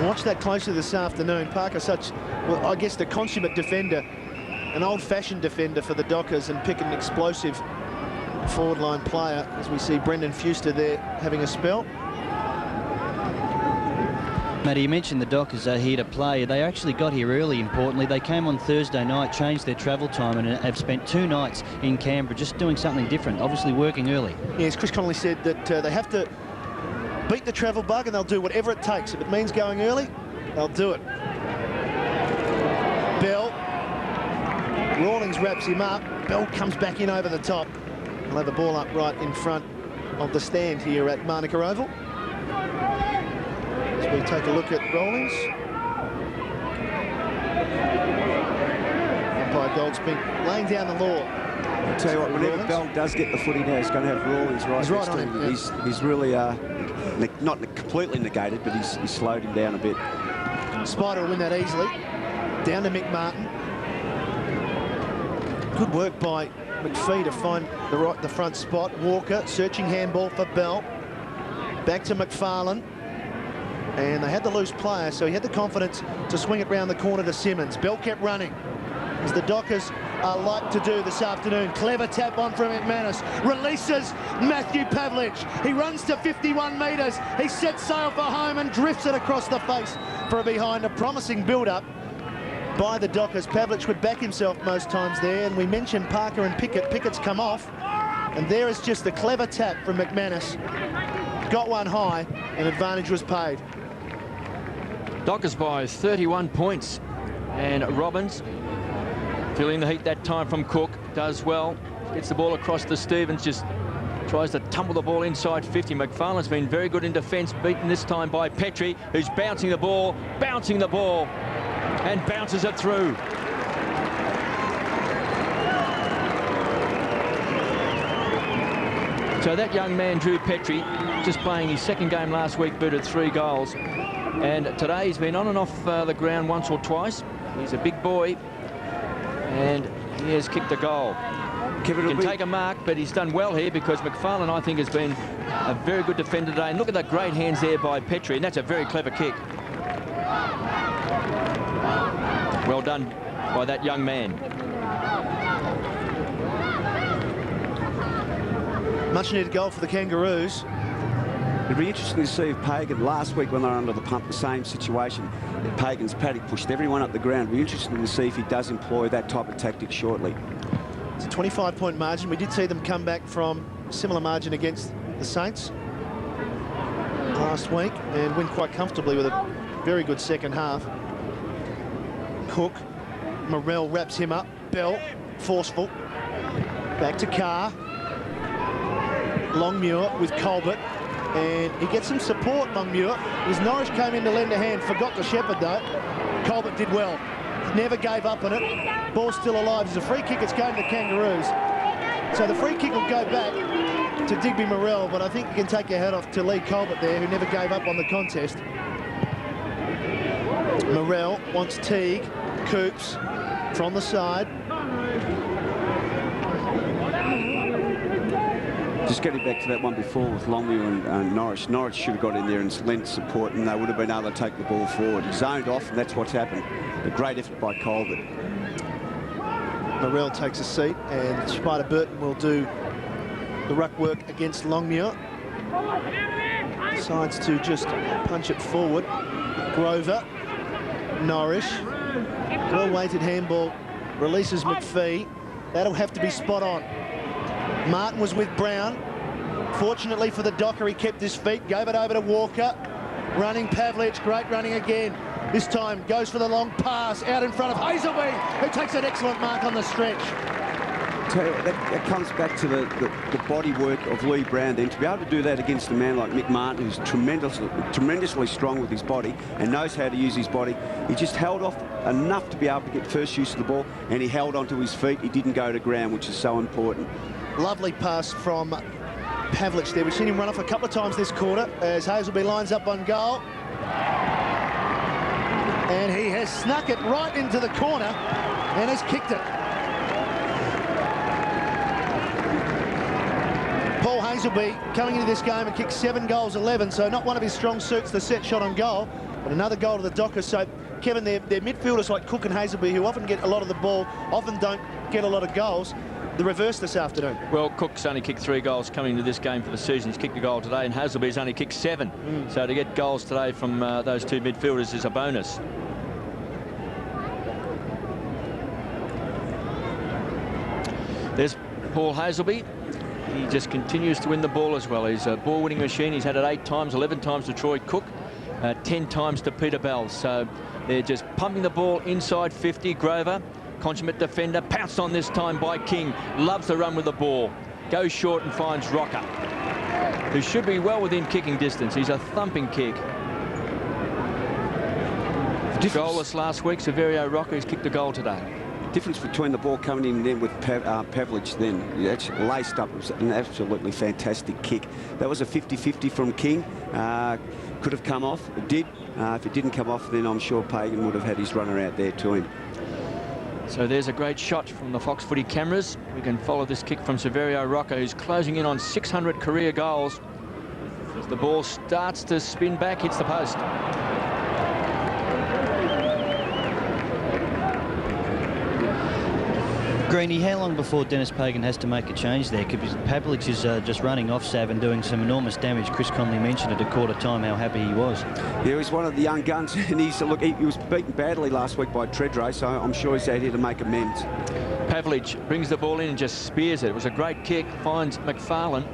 B: Watch that closely this afternoon. Parker such, well, I guess the consummate defender, an old-fashioned defender for the Dockers, and Pickett an explosive forward line player, as we see Brendan Fuster there having a spell.
F: Matty, you mentioned the Dockers are here to play. They actually got here early, importantly. They came on Thursday night, changed their travel time, and have spent 2 nights in Canberra just doing something different, obviously working early.
B: Yes, Chris Connolly said that they have to beat the travel bug and they'll do whatever it takes. If it means going early, they'll do it. Bell. Rawlings wraps him up. Bell comes back in over the top. They'll have the ball up right in front of the stand here at Manuka Oval. As we take a look at Rawlings. Umpire Goldspink laying down the law.
C: I'll tell you what, whenever Bell does get the footy now, he's going to have Rawlings right next to him. Yeah. He's really not completely negated, but he's slowed him down a bit.
B: Spider will win that easily. Down to McMartin. Good work by McPhee to find the front spot. Walker searching handball for Bell. Back to McFarlane. And they had the loose player, so he had the confidence to swing it round the corner to Simmons. Bell kept running, as the Dockers are like to do this afternoon. Clever tap on from McManus. Releases Matthew Pavlich. He runs to 51 metres. He sets sail for home and drifts it across the face for a behind. A promising build-up by the Dockers. Pavlich would back himself most times there, and we mentioned Parker and Pickett. Pickett's come off, and there is just a clever tap from McManus. Got one high, and advantage was paid.
E: Dockers by 31 points, and Robbins feeling the heat that time from Cook. Does well, gets the ball across to Stevens, just tries to tumble the ball inside 50. McFarlane's been very good in defence, beaten this time by Petrie, who's bouncing the ball, and bounces it through. So that young man, Drew Petrie, just playing his second game last week, booted 3 goals. And today he's been on and off the ground once or twice. He's a big boy, and he has kicked a goal. He can take a mark, but he's done well here because McFarlane, I think, has been a very good defender today. And look at the great hands there by Petrie, and that's a very clever kick. Well done by that young man.
B: Much needed goal for the Kangaroos.
C: It'd be interesting to see if Pagan, last week when they were under the pump, the same situation, Pagan's paddock pushed everyone up the ground. It'd be interesting to see if he does employ that type of tactic shortly.
B: It's a 25-point margin. We did see them come back from a similar margin against the Saints last week and win quite comfortably with a very good second half. Cook, Morrell wraps him up. Bell, forceful. Back to Carr. Longmuir with Colbert. And he gets some support, Longmuir, as Norris came in to lend a hand. Forgot to shepherd, though. Colbert did well. Never gave up on it. Ball's still alive. There's a free kick. It's going to the Kangaroos. So the free kick will go back to Digby Morrell, but I think you can take your hat off to Lee Colbert there, who never gave up on the contest. Morrell wants Teague. Coops from the side.
C: Just getting back to that one before with Longmuir and Norris. Norris should have got in there and lent support, and they would have been able to take the ball forward. He zoned off, and that's what's happened. A great effort by Colbert.
B: Morrell takes a seat, and Spider Burton will do the ruck work against Longmuir. Decides to just punch it forward. Grover, Norris. Well-weighted handball, releases McPhee. That'll have to be spot on. Martin was with Brown. Fortunately for the Docker, he kept his feet, gave it over to Walker. Running Pavlich, great running again. This time goes for the long pass out in front of Hazelby, who takes an excellent mark on the stretch.
C: Tell you what, that comes back to the body work of Lee Brown then. To be able to do that against a man like Mick Martin, who's tremendously strong with his body and knows how to use his body, he just held off enough to be able to get first use of the ball, and he held onto his feet. He didn't go to ground, which is so important.
B: Lovely pass from Pavlich there. We've seen him run off a couple of times this quarter as Hazelby lines up on goal. And he has snuck it right into the corner and has kicked it. Paul Hazelby coming into this game and kicked 7 goals, 11, so not one of his strong suits, the set shot on goal, but another goal to the Dockers. So, Kevin, they're midfielders like Cook and Hazelby, who often get a lot of the ball, often don't get a lot of goals. the reverse this afternoon.
E: Well, Cook's only kicked 3 goals coming into this game for the season. He's kicked a goal today, and Hazelby's only kicked 7. So to get goals today from those 2 midfielders is a bonus. There's Paul Hazelby. He just continues to win the ball as well. He's a ball-winning machine. He's had it 8 times, 11 times to Troy Cook, 10 times to Peter Bell. So they're just pumping the ball inside 50. Grover, consummate defender, pounced on this time by King. Loves to run with the ball. Goes short and finds Rocker, who should be well within kicking distance. He's a thumping kick. Goalless last week. Severio Rocker has kicked a goal today.
C: Difference between the ball coming in then with Pavlich then. He actually laced up. It was an absolutely fantastic kick. That was a 50-50 from King. Could have come off. It did. If it didn't come off, then I'm sure Pagan would have had his runner out there to him.
E: So there's a great shot from the Fox Footy cameras. We can follow this kick from Severio Rocker, who's closing in on 600 career goals. As the ball starts to spin back, hits the post.
F: Greenie, how long before Dennis Pagan has to make a change there? Because Pavlich is just running off Sav and doing some enormous damage. Chris Conley mentioned at a quarter time how happy he was.
C: Yeah, he's one of the young guns, and he was beaten badly last week by Treadray, so I'm sure he's out here to make amends.
E: Pavlich brings the ball in and just spears it. It was a great kick, finds McFarlane.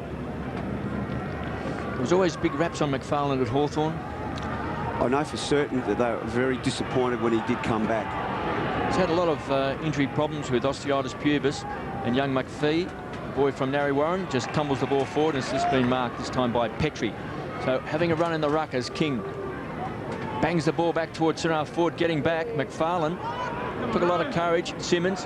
E: There was always big raps on McFarlane at Hawthorn.
C: I know for certain that they were very disappointed when he did come back.
E: He's had a lot of injury problems with osteitis pubis, and young McPhee, boy from Narre Warren, just tumbles the ball forward, and it's just been marked this time by Petrie. So having a run in the ruck as King bangs the ball back towards centre forward, getting back. McFarlane took a lot of courage. Simmons.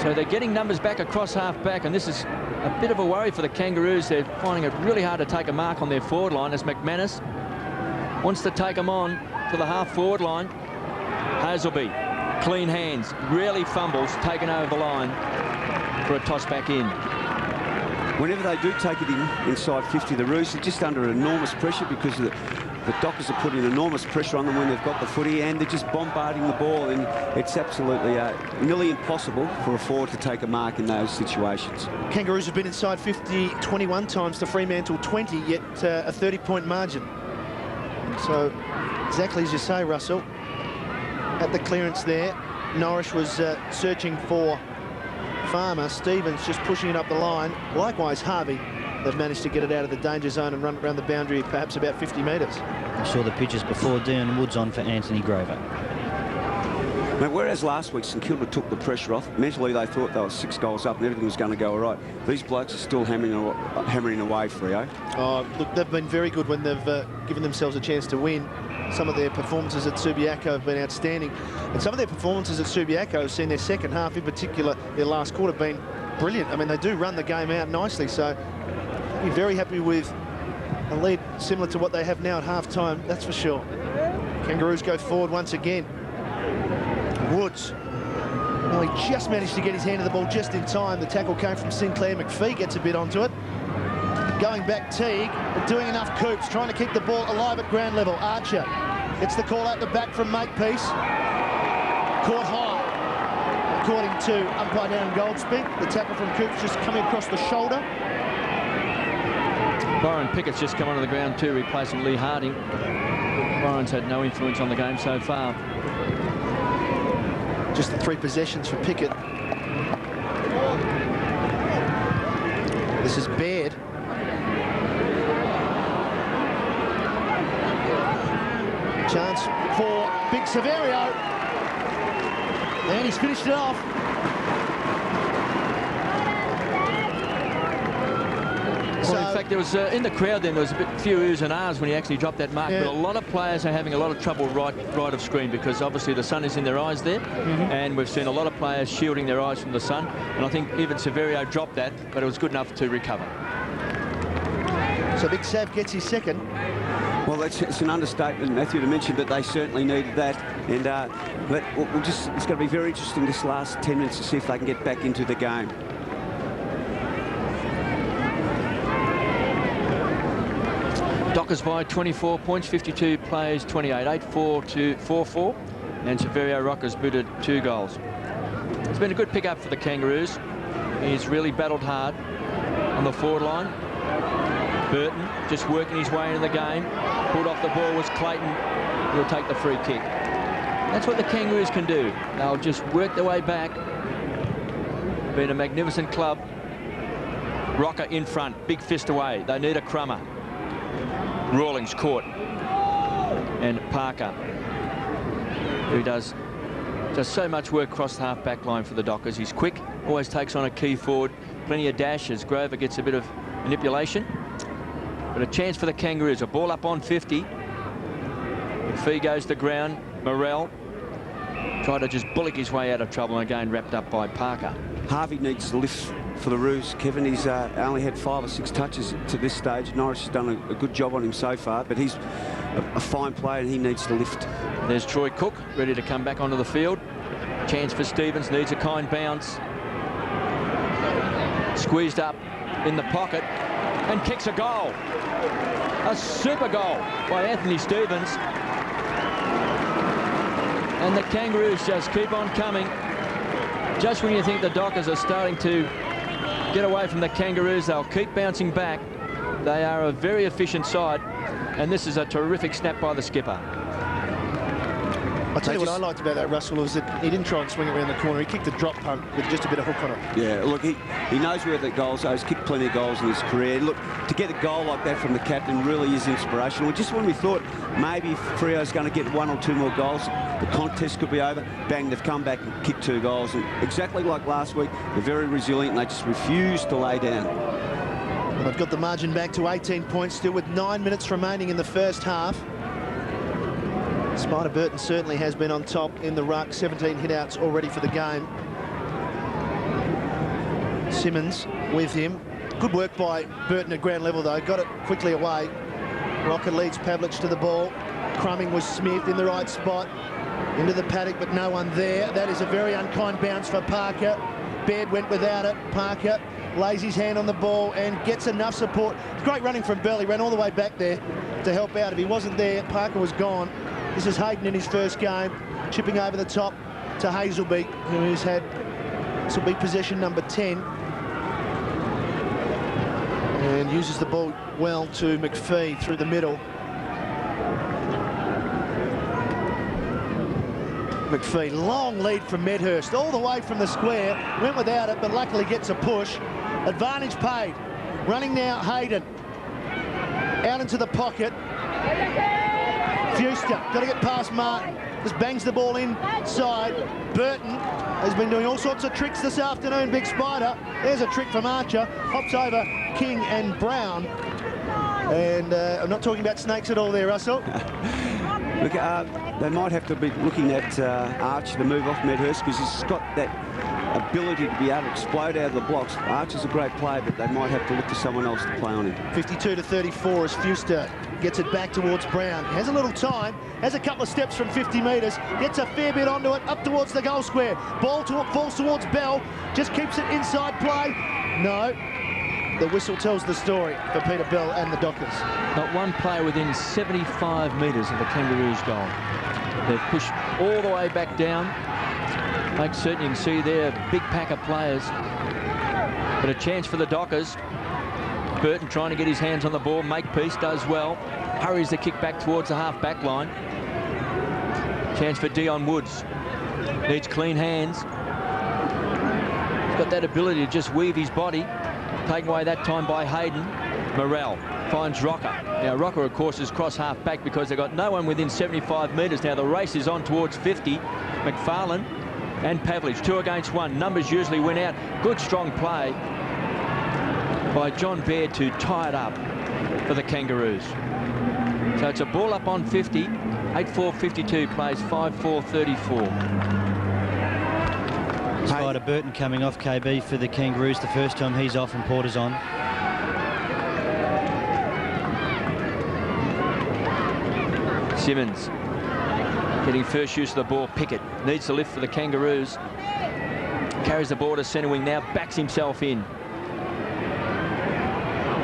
E: So they're getting numbers back across half back, and this is a bit of a worry for the Kangaroos. They're finding it really hard to take a mark on their forward line as McManus wants to take them on to the half forward line. Hazelby. Clean hands, rarely fumbles, taken over the line for a toss back in.
C: Whenever they do take it inside 50, the Roos are just under enormous pressure because the Dockers are putting enormous pressure on them when they've got the footy, and they're just bombarding the ball, and it's absolutely nearly impossible for a forward to take a mark in those situations.
B: Kangaroos have been inside 50 21 times to Fremantle 20, yet a 30-point margin. So exactly as you say, Russell. At the clearance there, Norris was searching for Farmer. Stevens just pushing it up the line. Likewise, Harvey. They've managed to get it out of the danger zone and run around the boundary, perhaps about 50 metres.
F: I saw the pictures before. Dean Woods on for Anthony Grover.
C: Now, whereas last week St Kilda took the pressure off, mentally they thought they were 6 goals up and everything was going to go all right. These blokes are still hammering away, Freo.
B: Oh, look, they've been very good when they've given themselves a chance to win. Some of their performances at Subiaco have been outstanding, and some of their performances at Subiaco have seen their second half, in particular their last quarter, been brilliant. I mean, they do run the game out nicely, so be very happy with a lead similar to what they have now at half-time, that's for sure. Kangaroos go forward once again. Woods. Well, he just managed to get his hand to the ball just in time. The tackle came from Sinclair. McPhee gets a bit onto it. Going back, Teague, but doing enough. Coops trying to keep the ball alive at ground level. Archer gets the call out the back from Makepeace. Caught high, according to umpire down Goldsby. The tackle from Coops just coming across the shoulder.
E: Byron Pickett's just come onto the ground too, replacing Lee Harding. Byron's had no influence on the game so far.
B: Just the 3 possessions for Pickett. This is Baird. Chance for Big Severio. And he's finished it off.
E: Well, in fact, there was in the crowd then there was a few oohs and ahs when he actually dropped that mark. Yeah. But a lot of players are having a lot of trouble right of screen because obviously the sun is in their eyes there, and we've seen a lot of players shielding their eyes from the sun. And I think even Severio dropped that, but it was good enough to recover.
B: So Big Sav gets his second.
C: Well, it's an understatement, Matthew, to mention that they certainly needed that. And but it's going to be very interesting this last 10 minutes to see if they can get back into the game.
E: Dockers by 24 points, 52 plays, 28, 8-4 to 4-4. And Severio Rocker's booted 2 goals. It's been a good pick-up for the Kangaroos. He's really battled hard on the forward line. Burton just working his way into the game. Pulled off the ball was Clayton, who will take the free kick. That's what the Kangaroos can do. They'll just work their way back. Been a magnificent club. Rocker in front, big fist away. They need a crummer. Rawlings caught. And Parker, who does so much work across the half-back line for the Dockers. He's quick, always takes on a key forward. Plenty of dashes. Grover gets a bit of manipulation. But a chance for the Kangaroos. A ball up on 50. McPhee goes to ground. Morrell tried to just bullock his way out of trouble, and again wrapped up by Parker.
C: Harvey needs to lift for the Roos. Kevin, he's only had 5 or 6 touches to this stage. Norris has done a good job on him so far, but he's a fine player and he needs to lift.
E: There's Troy Cook ready to come back onto the field. Chance for Stevens, needs a kind bounce. Squeezed up in the pocket and kicks a goal. A super goal by Anthony Stevens. And the Kangaroos just keep on coming. Just when you think the Dockers are starting to get away from the Kangaroos, they'll keep bouncing back. They are a very efficient side, and this is a terrific snap by the skipper.
B: I'll tell you what I liked about that, Russell, was that he didn't try and swing it around the corner. He kicked a drop punt with just a bit of hook on it.
C: Yeah, look, he knows where the goals are. He's kicked plenty of goals in his career. Look, to get a goal like that from the captain really is inspirational. Just when we thought maybe Freo's going to get 1 or 2 more goals, the contest could be over, bang, they've come back and kicked 2 goals. And exactly like last week, they're very resilient and they just refuse to lay down.
B: Well, they've got the margin back to 18 points still with 9 minutes remaining in the first half. Spider Burton certainly has been on top in the ruck. 17 hit-outs already for the game. Simmons with him. Good work by Burton at ground level, though. Got it quickly away. Rocker leads Pavlich to the ball. Crumming was Smith in the right spot. Into the paddock, but no one there. That is a very unkind bounce for Parker. Baird went without it. Parker lays his hand on the ball and gets enough support. Great running from Bell. He ran all the way back there to help out. If he wasn't there, Parker was gone. This is Hayden in his first game, chipping over the top to Hazelby, who's had, this will be possession number 10. And uses the ball well to McPhee through the middle. McPhee, long lead from Medhurst, all the way from the square, went without it, but luckily gets a push. Advantage paid. Running now, Hayden. Out into the pocket. Fuster, got to get past Martin. Just bangs the ball inside. Burton has been doing all sorts of tricks this afternoon, Big Spider. There's a trick from Archer. Hops over King and Brown. And I'm not talking about snakes at all there, Russell.
C: Look, they might have to be looking at Archer to move off Medhurst because he's got that ability to be able to explode out of the blocks. Archer's a great player, but they might have to look to someone else to play on him.
B: 52-34 as Fuster gets it back towards Brown. He has a little time, has a couple of steps from 50 metres, gets a fair bit onto it, up towards the goal square. Ball falls towards Bell, just keeps it inside play. No, the whistle tells the story for Peter Bell and the Dockers.
E: Not one player within 75 metres of the Kangaroos goal. They've pushed all the way back down. Make certain you can see there, big pack of players. But a chance for the Dockers. Burton trying to get his hands on the ball. Makepeace does well. Hurries the kick back towards the half-back line. Chance for Dion Woods. Needs clean hands. He's got that ability to just weave his body. Taken away that time by Hayden. Morrell finds Rocker. Now, Rocker, of course, is cross half-back because they've got no one within 75 metres. Now, the race is on towards 50. McFarlane and Pavlich, 2 against 1. Numbers usually win out. Good, strong play by John Baird to tie it up for the Kangaroos. So it's a ball up on 50. 8-4-52 plays 5-4-34.
F: Spider Burton coming off KB for the Kangaroos. The first time he's off and Porter's on.
E: Simmons getting first use of the ball. Pickett needs to lift for the Kangaroos. Carries the ball to centre wing now, backs himself in.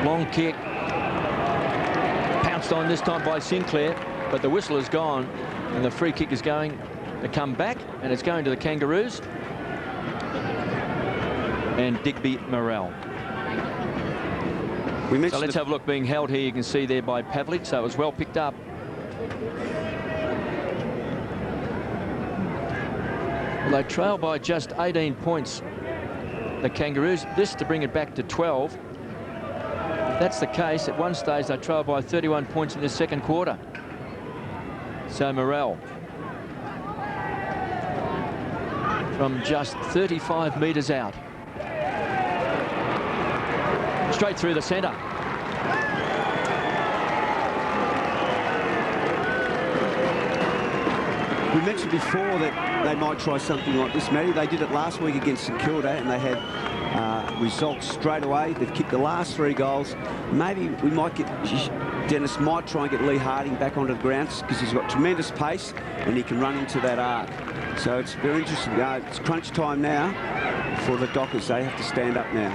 E: Long kick. Pounced on this time by Sinclair, but the whistle is gone and the free kick is going to come back, and it's going to the Kangaroos. and Digby Morrell. So let's have a look. Being held here, you can see there by Pavlich, so it was well picked up. Well, they trail by just 18 points, the Kangaroos. This to bring it back to 12. If that's the case, at one stage they trail by 31 points in the second quarter. So Morrell from just 35 metres out. Straight through the centre.
C: We mentioned before that they might try something like this, Matty. They did it last week against St Kilda and they had results straight away. They've kicked the last 3 goals. Maybe we might get... Dennis might try and get Lee Harding back onto the grounds because he's got tremendous pace and he can run into that arc. So it's very interesting. It's crunch time now for the Dockers. They have to stand up now.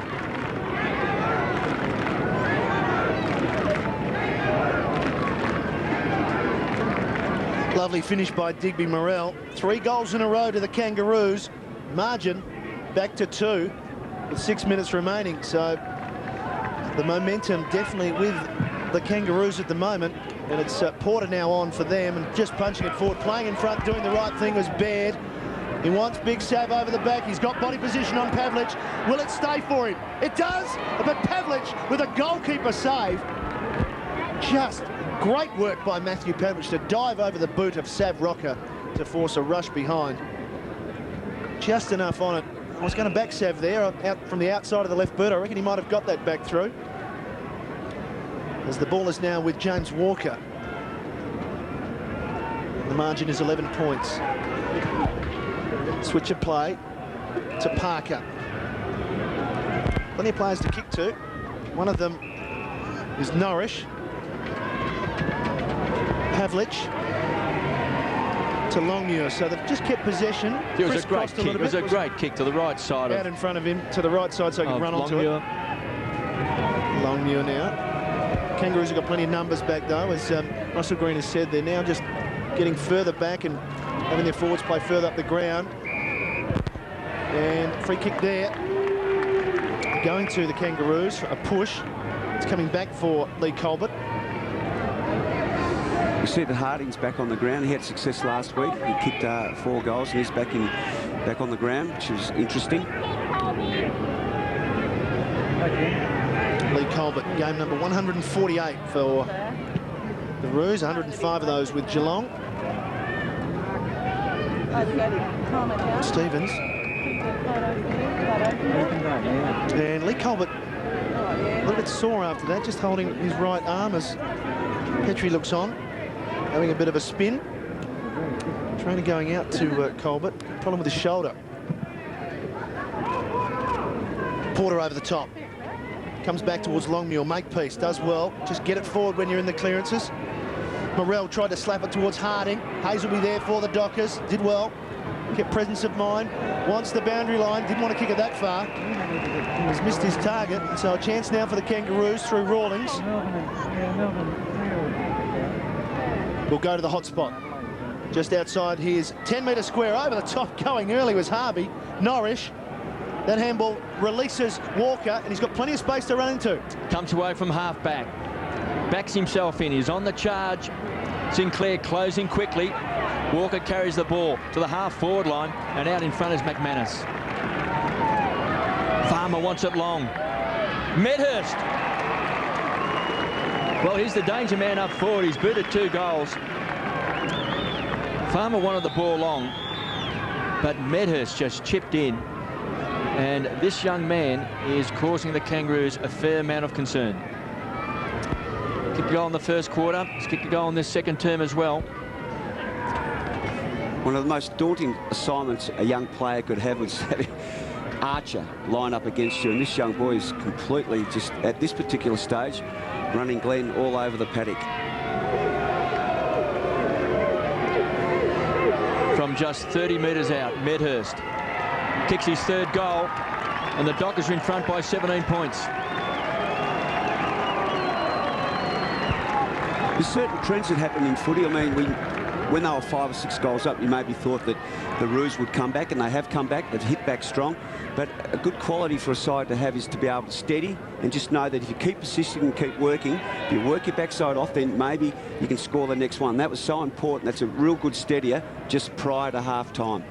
B: Lovely finish by Digby Morrell. 3 goals in a row to the Kangaroos. Margin back to 2 with 6 minutes remaining. So the momentum definitely with the Kangaroos at the moment. And it's Porter now on for them and just punching it forward. Playing in front, doing the right thing was Baird. He wants Big Sav over the back. He's got body position on Pavlich. Will it stay for him? It does, but Pavlich with a goalkeeper save. Just great work by Matthew Pavlich to dive over the boot of Sav Rocker to force a rush behind. Just enough on it. I was going to back Sav there, out from the outside of the left boot. I reckon he might have got that back through. As the ball is now with James Walker. The margin is 11 points. Switch of play to Parker. Plenty of players to kick to. One of them is Norrish. Pavlich to Longmuir. So they've just kept possession.
E: It was a great kick. It was a great kick to the right side.
B: Out in front of him, to the right side so he can run onto it. Longmuir now. Kangaroos have got plenty of numbers back though, as Russell Green has said. They're now just getting further back and having their forwards play further up the ground. And free kick there. Going to the Kangaroos, a push. It's coming back for Lee Colbert.
C: You see that Harding's back on the ground. He had success last week. He kicked 4 goals and he's back on the ground, which is interesting.
B: Lee Colbert, game number 148 for the Roos, 105 of those with Geelong. Stevens. And Lee Colbert, a little bit sore after that, just holding his right arm as Petrie looks on, having a bit of a spin. Trainer going out to Colbert, problem with his shoulder. Porter over the top. Comes back towards Longmuir, Makepeace, does well. Just get it forward when you're in the clearances. Morrell tried to slap it towards Harding. Hayes will be there for the Dockers, did well. Kept presence of mind, wants the boundary line, didn't want to kick it that far. He's missed his target, so a chance now for the Kangaroos through Rawlings. We'll go to the hot spot. Just outside his 10-metre square, over the top, going early was Harvey. Norrish. That handball releases Walker, and he's got plenty of space to run into.
E: Comes away from half-back. Backs himself in. He's on the charge. Sinclair closing quickly. Walker carries the ball to the half-forward line, and out in front is McManus. Farmer wants it long. Medhurst. Well, he's the danger man up forward. He's booted 2 goals. Farmer wanted the ball long, but Medhurst just chipped in. And this young man is causing the Kangaroos a fair amount of concern. Kicked a goal in the first quarter. He's kicked a goal in this second term as well.
C: One of the most daunting assignments a young player could have was having Archer line up against you. And this young boy is completely just, at this particular stage, running Glenn all over the paddock.
E: From just 30 metres out, Medhurst kicks his 3rd goal, and the Dockers are in front by 17 points.
C: There's certain trends that happen in footy. I mean, when they were 5 or 6 goals up, you maybe thought that the Roos would come back, and they have come back. They've hit back strong. But a good quality for a side to have is to be able to steady and just know that if you keep persisting and keep working, if you work your backside off, then maybe you can score the next one. That was so important. That's a real good steadier just prior to half-time.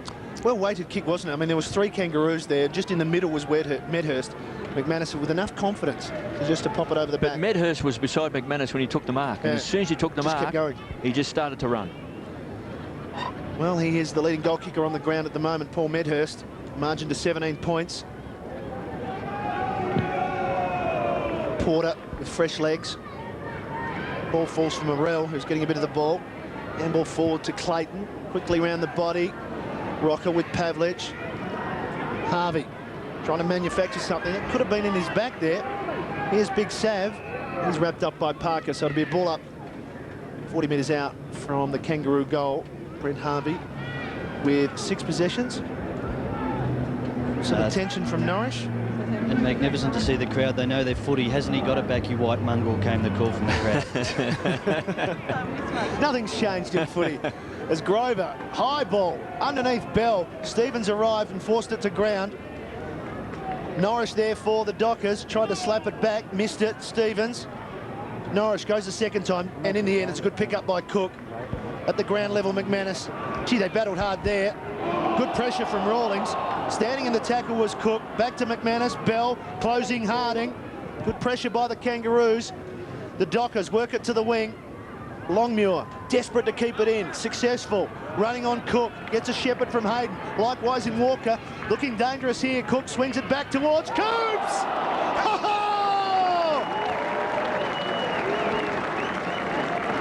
B: Well-weighted kick, wasn't it? I mean, there was 3 Kangaroos there. Just in the middle was Medhurst. McManus with enough confidence just to pop it over the back.
E: But Medhurst was beside McManus when he took the mark. And as soon as he took the mark, he just started to run.
B: Well, he is the leading goal kicker on the ground at the moment, Paul Medhurst. Margin to 17 points. Porter with fresh legs. Ball falls from Morrell, who's getting a bit of the ball. Handball forward to Clayton. Quickly round the body. Rocker with Pavlich. Harvey trying to manufacture something. It could have been in his back there. Here's Big Sav. He's wrapped up by Parker, so it'll be a ball up 40 metres out from the Kangaroo goal. Brent Harvey with 6 possessions. Some attention from Norwich.
F: And magnificent to see the crowd. They know their footy. Hasn't he got it back, you white mongrel, came the call from the crowd.
B: Nothing's changed in footy. As Grover, high ball, underneath Bell. Stevens arrived and forced it to ground. Norwich there for the Dockers. Tried to slap it back, missed it. Stevens. Norwich goes the second time, and in the end, it's a good pick up by Cook. At the ground level, McManus. Gee, they battled hard there. Good pressure from Rawlings. Standing in the tackle was Cook. Back to McManus. Bell closing Harding. Good pressure by the Kangaroos. The Dockers work it to the wing. Longmuir, desperate to keep it in. Successful. Running on Cook. Gets a shepherd from Hayden. Likewise in Walker. Looking dangerous here. Cook swings it back towards Coops.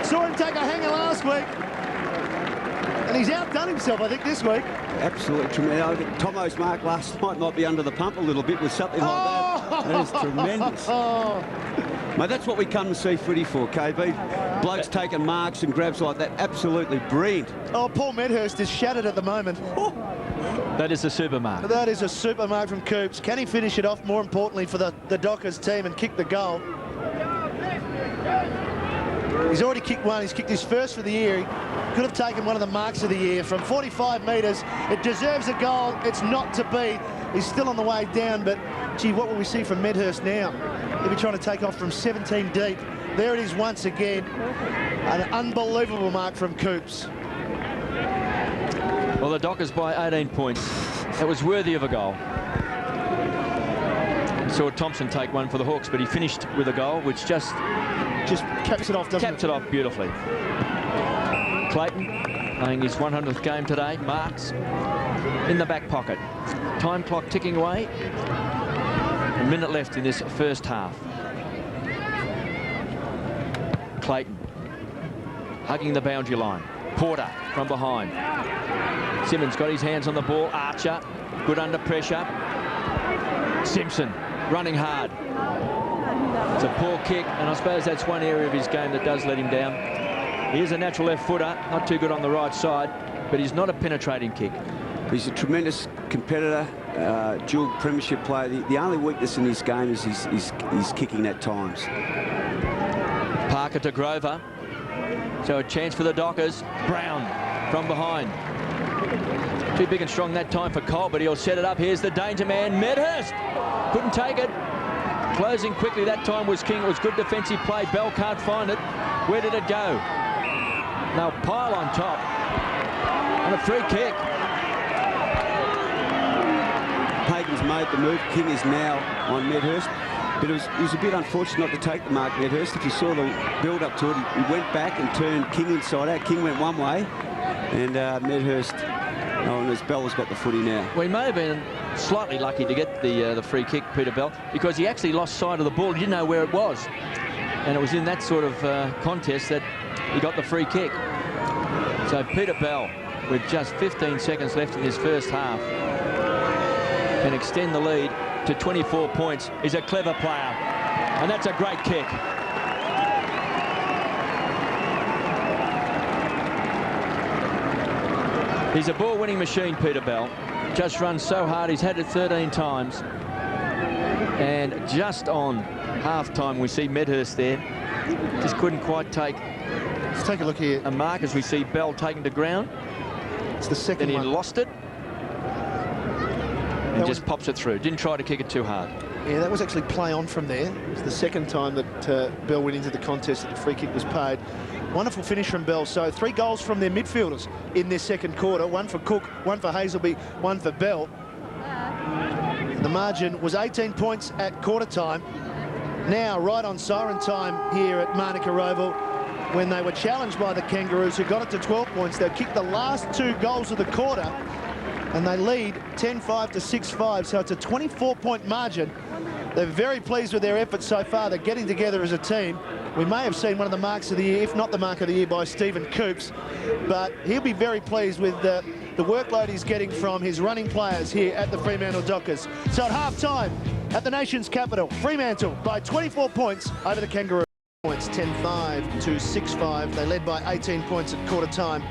B: Saw him take a hanger last week. And he's outdone himself, I think, this week.
C: Absolutely tremendous. I think Tomo's mark last night might be under the pump a little bit with something like that. That is tremendous. Mate, that's what we come to see footy for, KB. Blokes taking marks and grabs like that. Absolutely brilliant.
B: Oh, Paul Medhurst is shattered at the moment.
E: That is a super mark.
B: That is a super mark from Coops. Can he finish it off, more importantly, for the Dockers team and kick the goal? He's already kicked one. He's kicked his first for the year. He could have taken one of the marks of the year from 45 metres. It deserves a goal. It's not to be. He's still on the way down, but, gee, what will we see from Medhurst now? He'll be trying to take off from 17 deep. There it is once again. An unbelievable mark from Coops.
E: Well, the Dockers by 18 points. It was worthy of a goal. Saw Thompson take one for the Hawks, but he finished with a goal, which just
B: caps it off, doesn't it?
E: Caps it off beautifully. Clayton playing his 100th game today. Marks in the back pocket. Time clock ticking away. A minute left in this first half. Clayton hugging the boundary line. Porter from behind. Simmons got his hands on the ball. Archer good under pressure. Simpson running hard. It's a poor kick, and I suppose that's one area of his game that does let him down. He is a natural left footer, not too good on the right side, but he's not a penetrating kick.
C: He's a tremendous competitor, dual premiership player. The only weakness in his game is he's kicking at times.
E: Parker to Grover. So a chance for the Dockers. Brown from behind. Too big and strong that time for Cole, but he'll set it up. Here's the danger man, Medhurst. Couldn't take it. Closing quickly that time was King. It was good defensive play. Bell can't find it. Where did it go? Now Pyle on top. And a free kick.
C: Hagen's made the move. King is now on Medhurst. But it was a bit unfortunate not to take the mark, Medhurst. If you saw the build-up to it, he went back and turned King inside out. King went one way. And Medhurst, and as Bell has got the footy now.
E: Well, he may have been slightly lucky to get the free kick, Peter Bell, because he actually lost sight of the ball. He didn't know where it was. And it was in that sort of contest that he got the free kick. So Peter Bell, with just 15 seconds left in his first half, can extend the lead to 24 points. He's a clever player. And that's a great kick. He's a ball-winning machine, Peter Bell. Just runs so hard. He's had it 13 times. And just on half-time, we see Medhurst there. Just couldn't quite take
B: Let's take a look here.
E: A mark as we see Bell taken to ground.
B: It's the second
E: Then he
B: one.
E: lost it. And
B: That
E: just
B: was-
E: pops it through. Didn't try to kick it too hard.
B: Yeah, that was actually play on from there. It was the second time that Bell went into the contest that the free kick was paid. Wonderful finish from Bell. So 3 goals from their midfielders in this second quarter. 1 for Cook, 1 for Hazelby, 1 for Bell. The margin was 18 points at quarter time. Now, right on siren time here at Manuka Oval, when they were challenged by the Kangaroos, who got it to 12 points. They kicked the last 2 goals of the quarter, and they lead 10-5 to 6-5. So it's a 24-point margin. They're very pleased with their efforts so far. They're getting together as a team. We may have seen one of the marks of the year, if not the mark of the year, by Stephen Coops, but he'll be very pleased with the workload he's getting from his running players here at the Fremantle Dockers. So at half-time at the nation's capital, Fremantle by 24 points over the Kangaroos. Points 10-5 to 6-5. They led by 18 points at quarter time.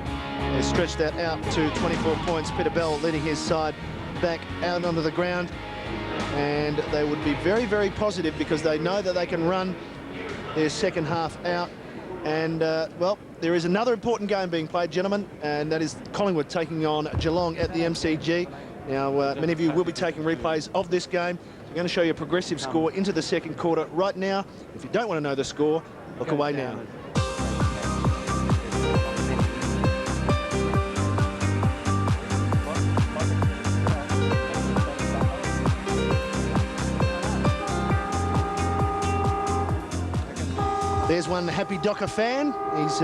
B: They stretched that out to 24 points. Peter Bell leading his side back out onto the ground. And they would be very, very positive because they know that they can run their second half out. And, well, there is another important game being played, gentlemen, and that is Collingwood taking on Geelong at the MCG. Now, many of you will be taking replays of this game. I'm going to show you a progressive score into the second quarter right now. If you don't want to know the score, look away now. There's one happy Docker fan. He's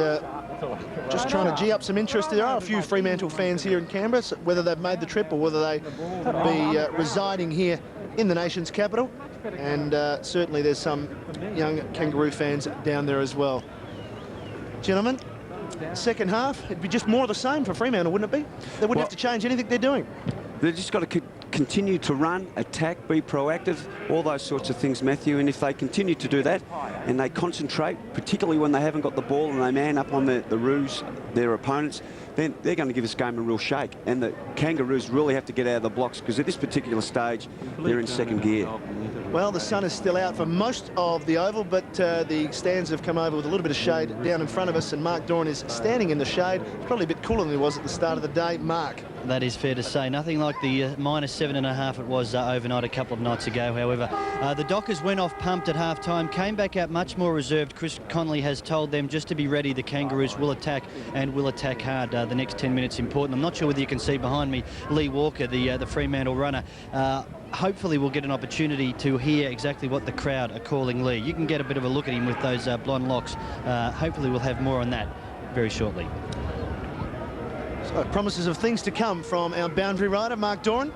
B: just trying to gee up some interest. There are a few Fremantle fans here in Canberra, so whether they've made the trip or whether they be residing here in the nation's capital. And certainly there's some young Kangaroo fans down there as well. Gentlemen, second half, it'd be just more of the same for Fremantle, wouldn't it be? They wouldn't have to change anything they're doing.
C: They've just got to continue to run, attack, be proactive, all those sorts of things, Matthew. And if they continue to do that and they concentrate, particularly when they haven't got the ball and they man up on the Roos, their opponents, then they're going to give this game a real shake. And the Kangaroos really have to get out of the blocks because at this particular stage, they're in second gear.
B: Well, the sun is still out for most of the oval, but the stands have come over with a little bit of shade down in front of us, and Mark Doran is standing in the shade. It's probably a bit cooler than he was at the start of the day. Mark.
F: That is fair to say. Nothing like the -7.5 it was overnight a couple of nights ago, however. The Dockers went off pumped at half-time, came back out much more reserved. Chris Connolly has told them just to be ready. The Kangaroos will attack and will attack hard. The next 10 minutes important. I'm not sure whether you can see behind me Lee Walker, the Fremantle runner. Hopefully we'll get an opportunity to hear exactly what the crowd are calling Lee. You can get a bit of a look at him with those blonde locks. Hopefully we'll have more on that very shortly.
B: So, promises of things to come from our boundary rider, Mark Doran.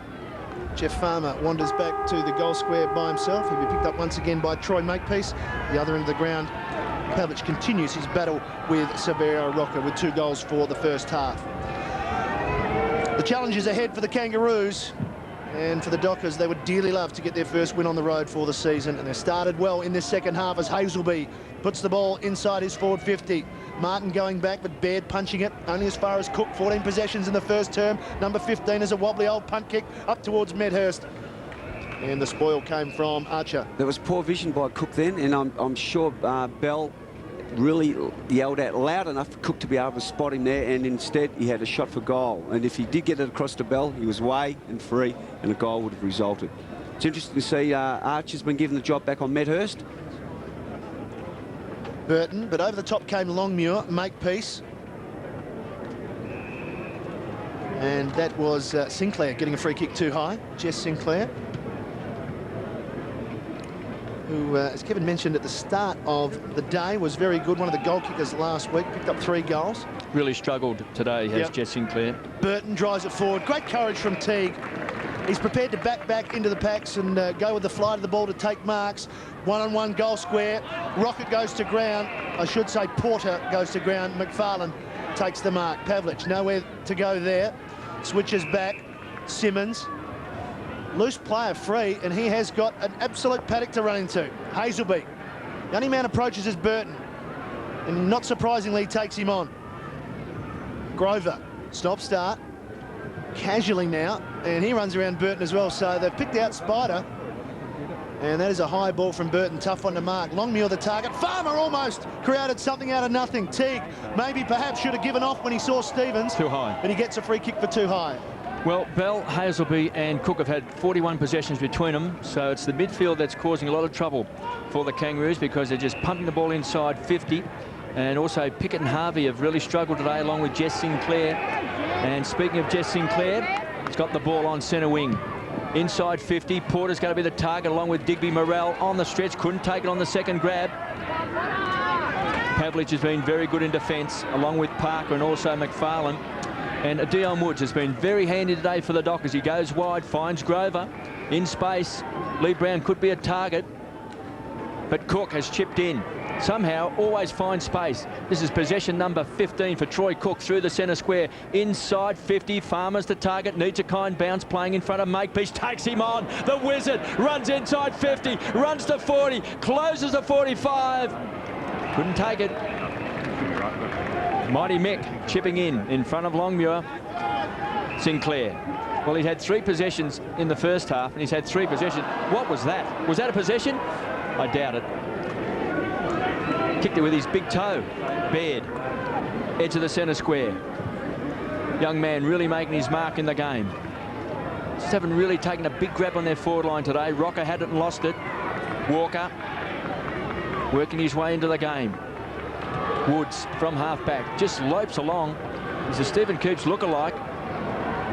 B: Jeff Farmer wanders back to the goal square by himself. He'll be picked up once again by Troy Makepeace. The other end of the ground, Pavlich continues his battle with Saverio Rocker with 2 goals for the first half. The challenge is ahead for the Kangaroos. And for the Dockers, they would dearly love to get their first win on the road for the season. And they started well in this second half as Hazelby puts the ball inside his forward 50. Martin going back, but Baird punching it only as far as Cook. 14 possessions in the first term. Number 15 is a wobbly old punt kick up towards Medhurst. And the spoil came from Archer.
C: There was poor vision by Cook then, and I'm sure Bell really yelled out loud enough for Cook to be able to spot him there, and instead he had a shot for goal. And if he did get it across to Bell, he was way and free, and a goal would have resulted. It's interesting to see Archer's been given the job back on Medhurst.
B: Burton, but over the top came Longmuir, Makepeace. And that was Sinclair getting a free kick too high. Jess Sinclair, who, as Kevin mentioned at the start of the day, was very good. One of the goal kickers last week, picked up 3 goals.
E: Really struggled today, has Jess Sinclair.
B: Burton drives it forward. Great courage from Teague. He's prepared to back into the packs and go with the flight of the ball to take marks. One-on-one goal square. Rocket goes to ground. I should say Porter goes to ground. McFarlane takes the mark. Pavlich nowhere to go there. Switches back. Simmons. Loose player free, and he has got an absolute paddock to run into. Hazelby. The only man approaches is Burton. And not surprisingly, takes him on. Grover. Stop-start. Casually now, and he runs around Burton as well. So they've picked out Spider, And that is a high ball from Burton, tough one to mark. Longmuir the target. Farmer almost created something out of nothing. Teague maybe perhaps should have given off when he saw Stevens.
E: Too high.
B: But he gets a free kick for too high.
E: Well, Bell, Hazelby and Cook have had 41 possessions between them, so it's the midfield that's causing a lot of trouble for the Kangaroos because they're just pumping the ball inside 50. And also Pickett and Harvey have really struggled today along with Jess Sinclair. And speaking of Jess Sinclair, he's got the ball on centre wing. Inside 50, Porter's going to be the target along with Digby Morrell on the stretch. Couldn't take it on the second grab. Pavlich has been very good in defence along with Parker and also McFarlane. And Dion Woods has been very handy today for the Dockers. He goes wide, finds Grover in space. Lee Brown could be a target, but Cook has chipped in. Somehow always finds space. This is possession number 15 for Troy Cook through the centre square. Inside 50, Farmer's the target, needs a kind bounce, playing in front of Makepeace, takes him on. The Wizard runs inside 50, runs to 40, closes to 45. Couldn't take it. Mighty Mick chipping in front of Longmuir. Sinclair. Well, he had 3 possessions in the first half, and he's had 3 possessions. What was that? Was that a possession? I doubt it. Kicked it with his big toe. Baird, edge of the centre square. Young man really making his mark in the game. Just haven't really taken a big grab on their forward line today. Rocker had it and lost it. Walker working his way into the game. Woods from half-back just lopes along. He's a Stephen Coops lookalike.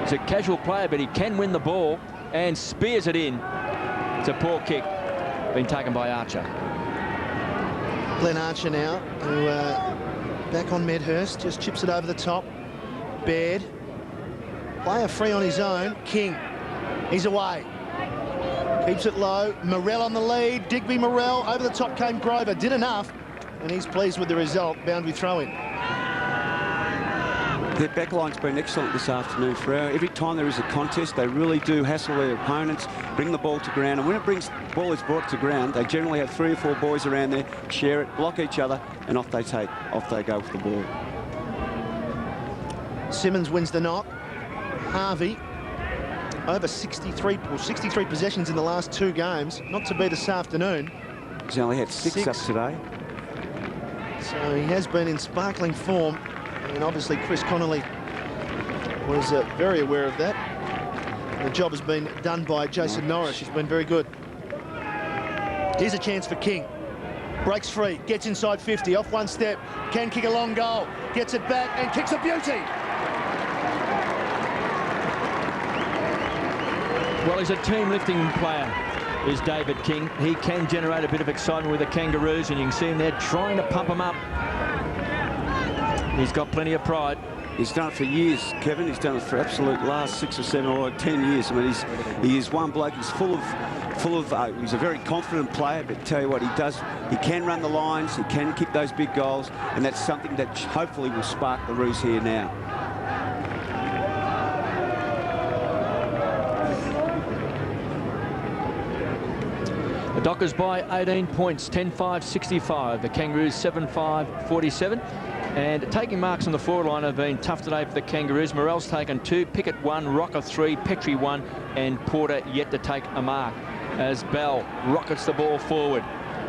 E: He's a casual player, but he can win the ball and spears it in. It's a poor kick. Been taken by Archer.
B: Glenn Archer now, who back on Medhurst, just chips it over the top. Baird, player free on his own. King, he's away. Keeps it low. Morrell on the lead. Digby Morrell, over the top came Grover, did enough, and he's pleased with the result. Boundary throw-in.
C: Their backline's been excellent this afternoon, Freo. Every time there is a contest, they really do hassle their opponents, bring the ball to ground, and when the ball is brought to ground, they generally have 3 or 4 boys around there, share it, block each other, and off they go with the ball.
B: Simmons wins the knock. Harvey, over 63 possessions in the last 2 games, not to be this afternoon.
C: He's only had 6 up today.
B: So he has been in sparkling form. And obviously Chris Connolly was very aware of that. The job has been done by Jason Norris. He's been very good. Here's a chance for King. Breaks free, gets inside 50, off one step, can kick a long goal, gets it back and kicks a beauty.
E: Well, he's a team-lifting player, is David King. He can generate a bit of excitement with the Kangaroos, and you can see him there trying to pump him up. He's got plenty of pride.
C: He's done it for years, Kevin. He's done it for absolute last 6 or 7 or 10 years. I mean, he is one bloke. He's full of. He's a very confident player. But tell you what, he does. He can run the lines. He can kick those big goals, and that's something that hopefully will spark the Roos here now.
E: The Dockers by 18 points, 10-5-65. The Kangaroos 7-5-47. And taking marks on the forward line have been tough today for the Kangaroos. Morrell's taken 2, Pickett 1, Rocker 3, Petrie 1, and Porter yet to take a mark. As Bell rockets the ball forward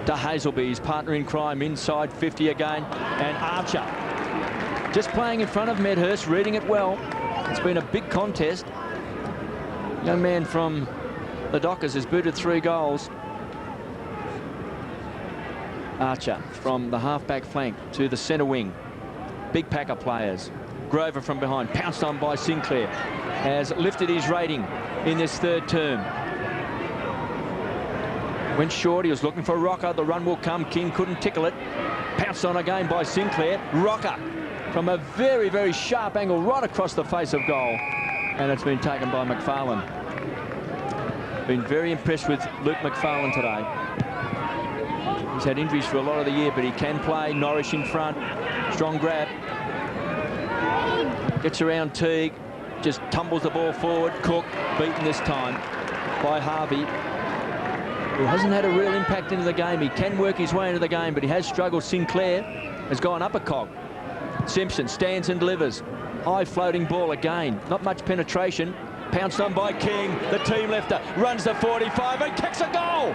E: to Hazelby, his partner in crime, inside 50 again. And Archer just playing in front of Medhurst, reading it well. It's been a big contest. Young man from the Dockers has booted 3 goals. Archer from the half-back flank to the centre wing. Big pack of players. Grover from behind, pounced on by Sinclair, has lifted his rating in this 3rd term. Went short, he was looking for Rocker. The run will come. King couldn't tickle it. Pounced on again by Sinclair. Rocker from a very, very sharp angle right across the face of goal. And it's been taken by McFarlane. Been very impressed with Luke McFarlane today. He's had injuries for a lot of the year, but he can play. Norris in front. Strong grab. Gets around Teague. Just tumbles the ball forward. Cook beaten this time by Harvey, who hasn't had a real impact into the game. He can work his way into the game, but he has struggled. Sinclair has gone up a cog. Simpson stands and delivers. High floating ball again. Not much penetration. Pounced on by King, the team lifter. Runs the 45 and kicks a goal.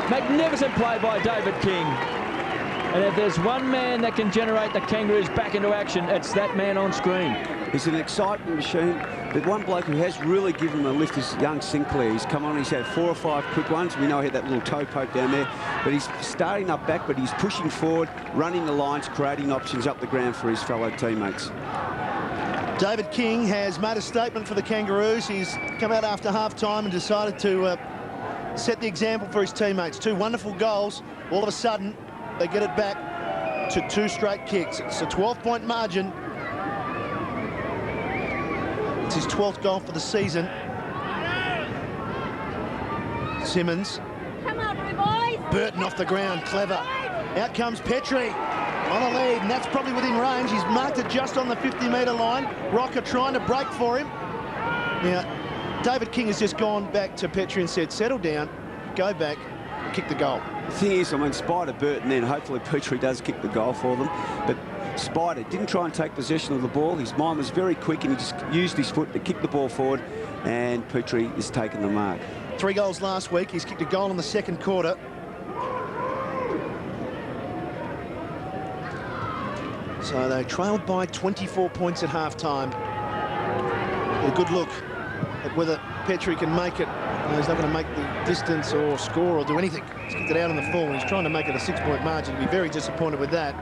E: Magnificent play by David King. And if there's one man that can generate the Kangaroos back into action, it's that man on screen.
C: He's an excitement machine. The one bloke who has really given him a lift is young Sinclair. He's come on, he's had 4 or 5 quick ones. We know he had that little toe poke down there. But he's starting up back, but he's pushing forward, running the lines, creating options up the ground for his fellow teammates.
B: David King has made a statement for the Kangaroos. He's come out after half-time and decided to set the example for his teammates. 2 wonderful goals. All of a sudden, they get it back to 2 straight kicks. It's a 12-point margin. It's his 12th goal for the season. Simmons.
G: Come on, boys.
B: Burton off the ground, clever. Out comes Petrie on a lead, and that's probably within range. He's marked it just on the 50-metre line. Rocker trying to break for him. Now, David King has just gone back to Petrie and said, settle down, go back, kick the goal.
C: The thing is, I mean, Spider Burton then, hopefully Petrie does kick the goal for them, but Spider didn't try and take possession of the ball. His mind was very quick and he just used his foot to kick the ball forward, and Petrie has taken the mark.
B: 3 goals last week. He's kicked a goal in the second quarter. So they trailed by 24 points at half-time. A good look at whether Petrie can make it. He's not going to make the distance or score or do anything. He's kicked it out on the full, and he's trying to make it a 6-point margin. He'll be very disappointed with that.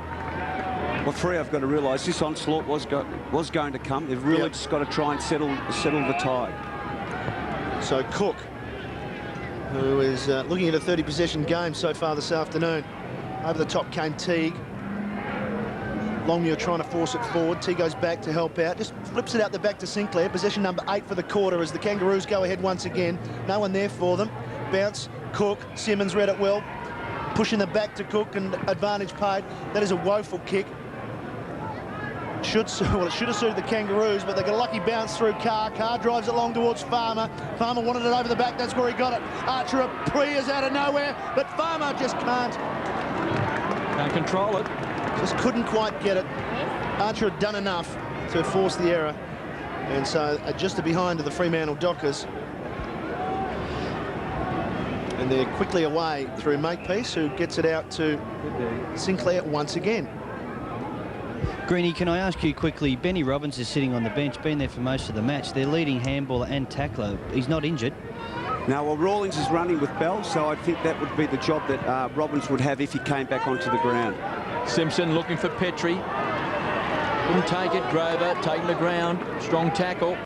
C: Well, Free, I've got to realise this onslaught was going to come. They've really just got to try and settle the tide. So Cook, who is looking at a 30-possession game so far this afternoon. Over the top came Teague. Longmuir trying to force it forward. Teague goes back to help out. Just flips it out the back to Sinclair. Possession number 8 for the quarter as the Kangaroos go ahead once again. No one there for them. Bounce, Cook, Simmons read it well. Pushing the back to Cook and advantage paid. That is a woeful kick. It should have suited the Kangaroos, but they got a lucky bounce through Carr. Carr drives it long towards Farmer. Farmer wanted it over the back. That's where he got it. Archer appears out of nowhere, but Farmer just can't
E: control it.
B: Just couldn't quite get it. Archer had done enough to force the error, and so just behind the Fremantle Dockers. And they're quickly away through Makepeace, who gets it out to Sinclair once again.
F: Greenie, can I ask you quickly, Benny Robbins is sitting on the bench, been there for most of the match. Their leading handballer and tackler. He's not injured.
C: Now, well, Rawlings is running with Bell, so I think that would be the job that Robbins would have if he came back onto the ground.
E: Simpson looking for Petrie. Couldn't take it. Grover taking the ground. Strong tackle.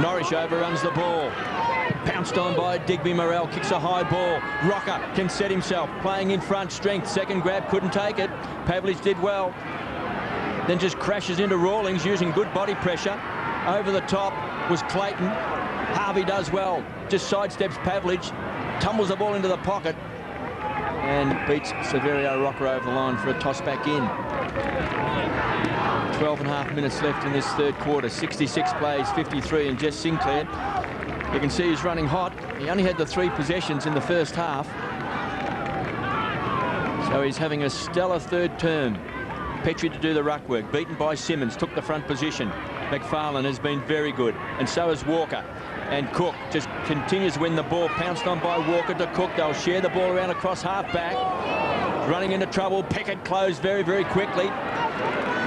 E: Norrish overruns the ball. Pounced on by Digby. Morrell kicks a high ball. Rocker can set himself. Playing in front. Strength. Second grab. Couldn't take it. Pavlich did well. Then just crashes into Rawlings using good body pressure. Over the top was Clayton. Harvey does well. Just sidesteps Pavlich. Tumbles the ball into the pocket. And beats Severio Rocker over the line for a toss back in. 12.5 minutes left in this third quarter. 66 plays, 53, and Jess Sinclair. You can see he's running hot. He only had the 3 possessions in the first half. So he's having a stellar third term. Petrie to do the ruck work. Beaten by Simmons, took the front position. McFarlane has been very good, and so has Walker. And Cook just continues to win the ball. Pounced on by Walker to Cook. They'll share the ball around across half-back. Running into trouble. Pickett closed very, very quickly.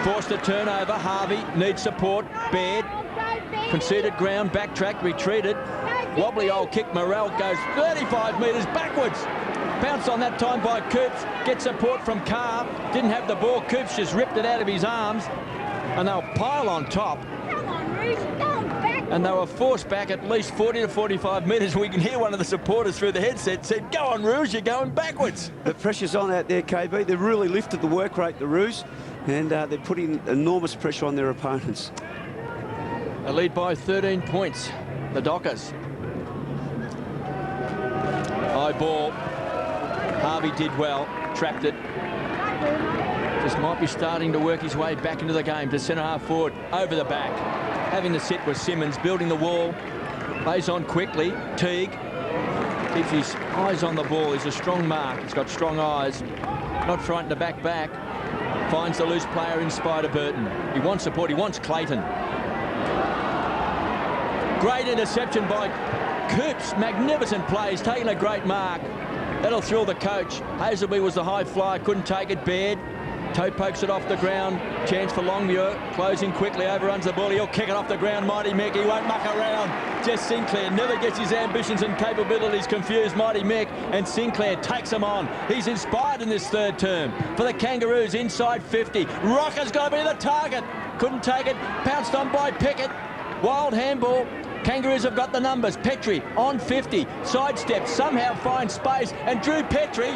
E: Forced a turnover. Harvey needs support. Baird conceded ground. Backtrack. Retreated. Wobbly old kick. Morrell goes 35 metres backwards. Pounced on that time by Coops. Gets support from Carr. Didn't have the ball. Coops just ripped it out of his arms. And they'll pile on top. And they were forced back at least 40 to 45 metres. We can hear one of the supporters through the headset said, "Go on, Roos, you're going backwards."
C: The pressure's on out there, KB. They've really lifted the work rate, the Roos, and they're putting enormous pressure on their opponents.
E: They lead by 13 points, the Dockers. High ball. Harvey did well, trapped it. Just might be starting to work his way back into the game to centre half forward, over the back. Having the sit was Simmons, building the wall. Plays on quickly. Teague keeps his eyes on the ball. He's a strong mark. He's got strong eyes. Not frightened to back. Finds the loose player in Spider Burton. He wants support. He wants Clayton. Great interception by Coops. Magnificent plays. Taking a great mark. That'll thrill the coach. Hazelby was the high flyer, couldn't take it. Baird toe pokes it off the ground. Chance for Longmuir, closing quickly, overruns the ball. He'll kick it off the ground. Mighty Mick, he won't muck around. Jess Sinclair never gets his ambitions and capabilities confused. Mighty Mick, and Sinclair takes him on. He's inspired in this third term. For the Kangaroos, inside 50. Rocker's got to be the target. Couldn't take it. Pounced on by Pickett. Wild handball. Kangaroos have got the numbers. Petrie on 50. Sidesteps, somehow finds space. And Drew Petrie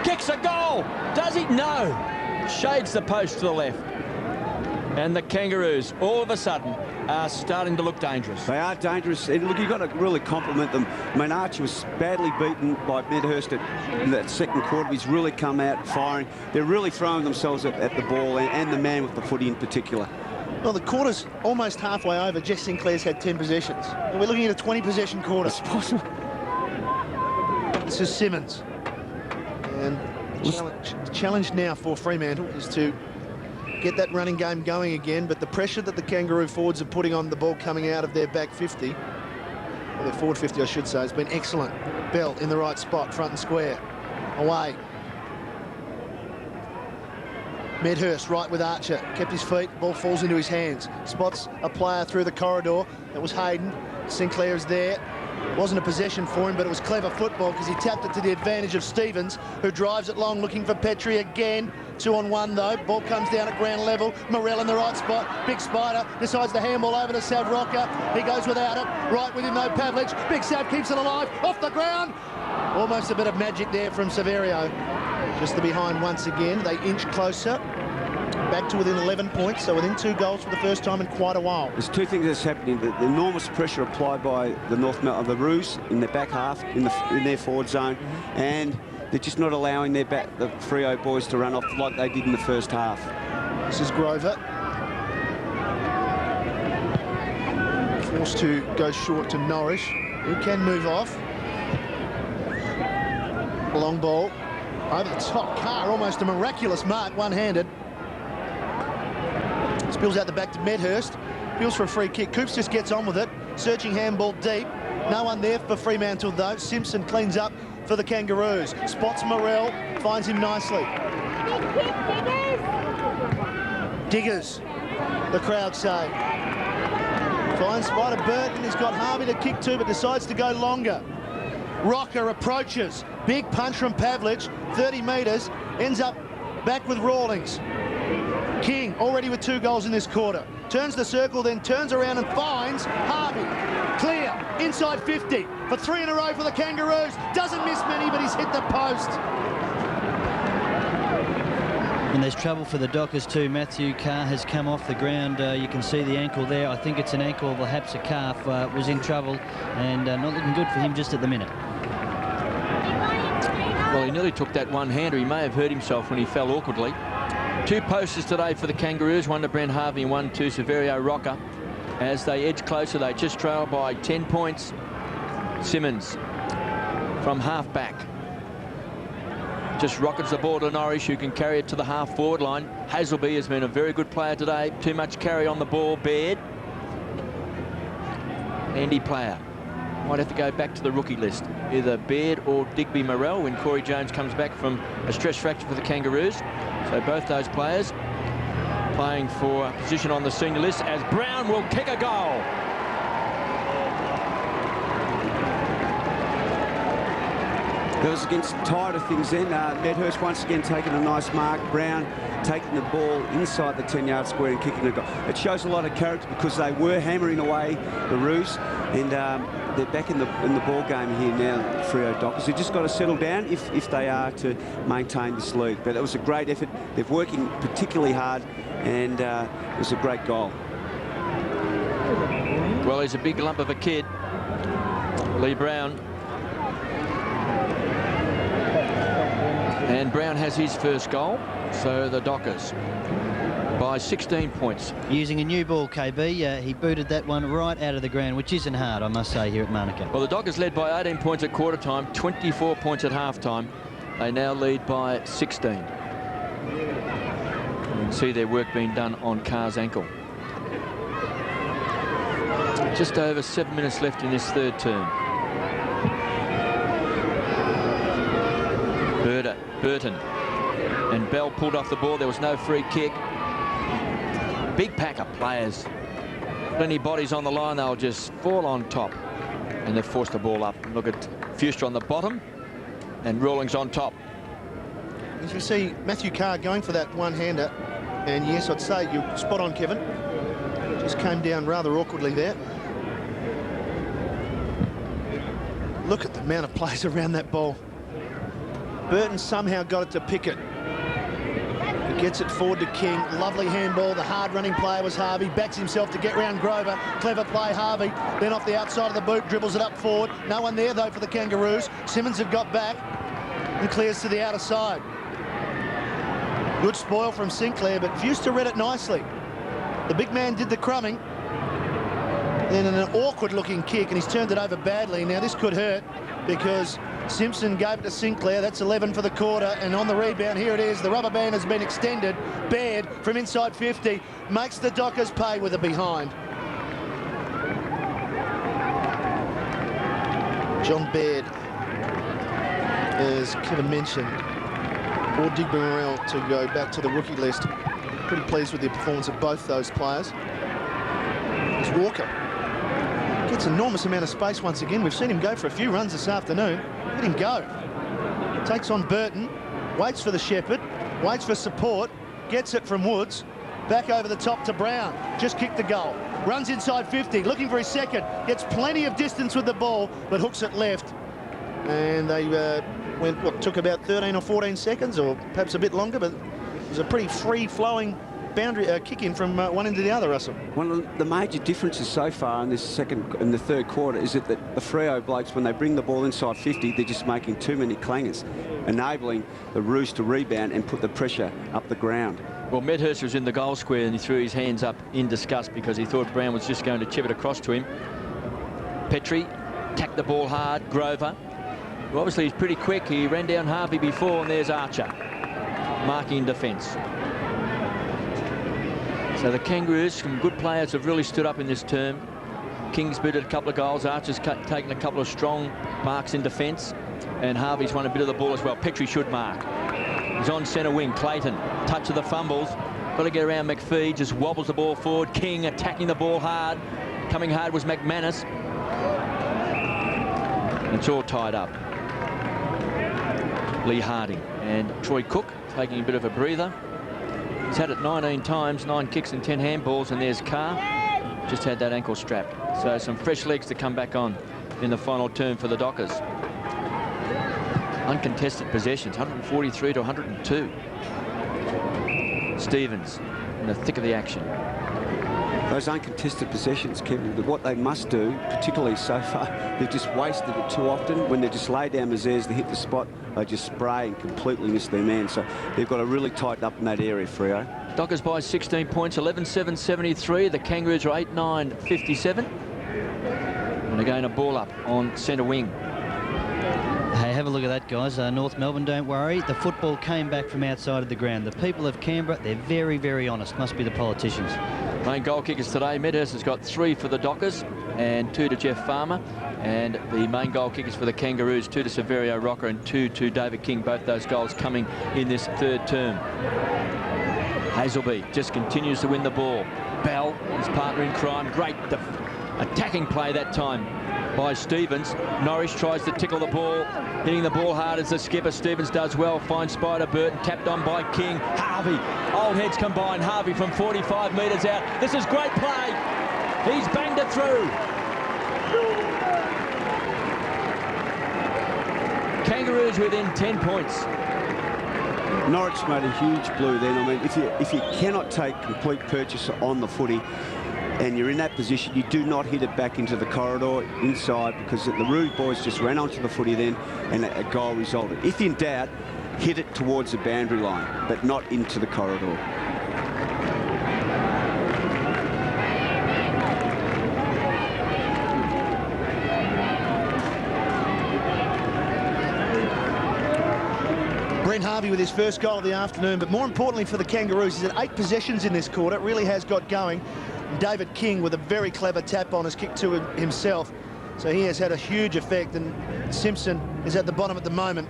E: kicks a goal. Does he? No. Shades the post to the left. And the Kangaroos, all of a sudden, are starting to look dangerous.
C: They are dangerous. And look, you've got to really compliment them. I mean, Archie was badly beaten by Medhurst in that second quarter. He's really come out firing. They're really throwing themselves at the ball and the man with the footy in particular.
B: Well, the quarter's almost halfway over. Jess Sinclair's had 10 possessions. And we're looking at a 20-possession quarter.
C: It's possible.
B: This is Simmons. And the challenge now for Fremantle is to get that running game going again, but the pressure that the Kangaroo forwards are putting on the ball coming out of their back 50, or their forward 50 I should say, has been excellent. Bell in the right spot, front and square. Away. Medhurst right with Archer, kept his feet, ball falls into his hands. Spots a player through the corridor, that was Hayden. Sinclair is there. Wasn't a possession for him, but it was clever football because he tapped it to the advantage of Stevens, who drives it long, looking for Petrie again. 2-on-1 though. Ball comes down at ground level. Morell in the right spot. Big Spider decides to handball over to Sav Rocker. He goes without it. Right with him though, Pavlich. Big Sav keeps it alive. Off the ground. Almost a bit of magic there from Severio. Just the behind once again. They inch closer. Back to within 11 points, so within 2 goals for the first time in quite a while.
C: There's two things that's happening. The enormous pressure applied by the Roos in their back half, in their forward zone, and they're just not allowing the Freo boys to run off like they did in the first half.
B: This is Grover. Forced to go short to Norrish, who can move off. Long ball over the top. Carr, almost a miraculous mark, one-handed. Spills out the back to Medhurst. Feels for a free kick. Coops just gets on with it. Searching handball deep. No one there for Fremantle though. Simpson cleans up for the Kangaroos. Spots Morell. Finds him nicely. Diggers, the crowd say. Finds Spider Burton. He's got Harvey to kick to, but decides to go longer. Rocker approaches. Big punch from Pavlich. 30 metres. Ends up back with Rawlings. King already with 2 goals in this quarter. Turns the circle, then turns around and finds Harvey. Clear, inside 50 for 3 in a row for the Kangaroos. Doesn't miss many, but he's hit the post.
F: And there's trouble for the Dockers too. Matthew Carr has come off the ground. You can see the ankle there. I think it's an ankle, perhaps a calf. Was in trouble and not looking good for him just at the minute.
E: Well, he nearly took that one-hander. He may have hurt himself when he fell awkwardly. 2 posters today for the Kangaroos, one to Brent Harvey and one to Severio Rocker. As they edge closer, they just trail by 10 points. Simmons from half-back. Just rockets the ball to Norrish, who can carry it to the half-forward line. Hazelby has been a very good player today. Too much carry on the ball. Baird. Handy player. Might have to go back to the rookie list. Either Baird or Digby Morell when Corey Jones comes back from a stress fracture for the Kangaroos. So both those players playing for a position on the senior list as Brown will kick a goal.
C: That was against tired of things then. Medhurst once again taking a nice mark. Brown taking the ball inside the 10-yard square and kicking a goal. It shows a lot of character because they were hammering away the Roos, and they're back in the ball game here now, Freo Dockers. They've just got to settle down if they are to maintain this lead. But it was a great effort. They're working particularly hard, and it was a great goal.
E: Well, he's a big lump of a kid, Lee Brown. And Brown has his first goal, so the Dockers by 16 points.
F: Using a new ball, KB, he booted that one right out of the ground, which isn't hard, I must say, here at Monaco.
E: Well, the Dockers led by 18 points at quarter time, 24 points at half time. They now lead by 16. You can see their work being done on Carr's ankle. Just over 7 minutes left in this third term. Burton. And Bell pulled off the ball. There was no free kick. Big pack of players. Plenty of bodies on the line. They'll just fall on top. And they've forced the ball up. Look at Fuster on the bottom. And Rawlings on top.
B: As you see, Matthew Carr going for that one-hander. And yes, I'd say you're spot on, Kevin. Just came down rather awkwardly there. Look at the amount of players around that ball. Burton somehow got it to Pickett. He gets it forward to King. Lovely handball. The hard-running player was Harvey. Backs himself to get round Grover. Clever play, Harvey. Then off the outside of the boot, dribbles it up forward. No one there, though, for the Kangaroos. Simmons have got back and clears to the outer side. Good spoil from Sinclair, but Fuster read it nicely. The big man did the crumbing. Then an awkward-looking kick, and he's turned it over badly. Now, this could hurt because Simpson gave it to Sinclair. That's 11 for the quarter, and on the rebound, here it is. The rubber band has been extended. Baird from inside 50 makes the Dockers pay with a behind. John Baird, as Kevin mentioned, or Dig Morrell to go back to the rookie list. Pretty pleased with the performance of both those players. As Walker gets an enormous amount of space once again. We've seen him go for a few runs this afternoon. Let him go. Takes on Burton, waits for the Shepherd, waits for support, gets it from Woods, back over the top to Brown. Just kicked the goal. Runs inside 50, looking for his second. Gets plenty of distance with the ball, but hooks it left. And they went, what, took about 13 or 14 seconds, or perhaps a bit longer, but it was a pretty free-flowing boundary kick in from one end to the other, Russell.
C: One of the major differences so far in this second and the third quarter is that the Freo blokes, when they bring the ball inside 50, they're just making too many clangers, enabling the Roos to rebound and put the pressure up the ground.
E: Well, Medhurst was in the goal square and he threw his hands up in disgust because he thought Brown was just going to chip it across to him. Petrie tacked the ball hard. Grover, well, obviously he's pretty quick. He ran down Harvey before, and there's Archer marking in defence. So the Kangaroos, some good players have really stood up in this term. King's booted a couple of goals. Archer's taken a couple of strong marks in defence. And Harvey's won a bit of the ball as well. Petrie should mark. He's on centre wing. Clayton, touch of the fumbles. Got to get around McPhee. Just wobbles the ball forward. King attacking the ball hard. Coming hard was McManus. It's all tied up. Lee Harding and Troy Cook taking a bit of a breather. He's had it 19 times, 9 kicks and 10 handballs, and there's Carr. Just had that ankle strap. So some fresh legs to come back on in the final term for the Dockers. Uncontested possessions, 143 to 102. Stevens in the thick of the action.
C: Those uncontested possessions, Kevin, what they must do, particularly so far, they've just wasted it too often. When they just lay down misères to hit the spot, they just spray and completely miss their man. So they've got to really tighten up in that area, Freo.
E: Dockers by 16 points, 11-7-73. The Kangaroos are 8-9-57. And again, a ball up on centre wing.
F: Hey, have a look at that, guys. North Melbourne, don't worry. The football came back from outside of the ground. The people of Canberra, they're very, very honest. Must be the politicians.
E: Main goal kickers today. Medhurst has got 3 for the Dockers and 2 to Jeff Farmer. And the main goal kickers for the Kangaroos, 2 to Severio Rocker and 2 to David King. Both those goals coming in this third term. Hazelby just continues to win the ball. Bell, his partner in crime. Great attacking play that time by Stevens. Norris tries to tickle the ball, hitting the ball hard as the skipper. Stevens does well, finds Spider Burton, tapped on by King. Harvey, old heads combined. Harvey from 45 metres out. This is great play. He's banged it through. Kangaroos within 10 points.
C: Norwich made a huge blue then. I mean, if you cannot take complete purchase on the footy, and you're in that position, you do not hit it back into the corridor inside, because the Rude boys just ran onto the footy then and a goal resulted. If in doubt, hit it towards the boundary line, but not into the corridor.
B: Brent Harvey with his first goal of the afternoon, but more importantly for the Kangaroos, he's had 8 possessions in this quarter. It really has got going. David King with a very clever tap on his kick to himself. So he has had a huge effect, and Simpson is at the bottom at the moment.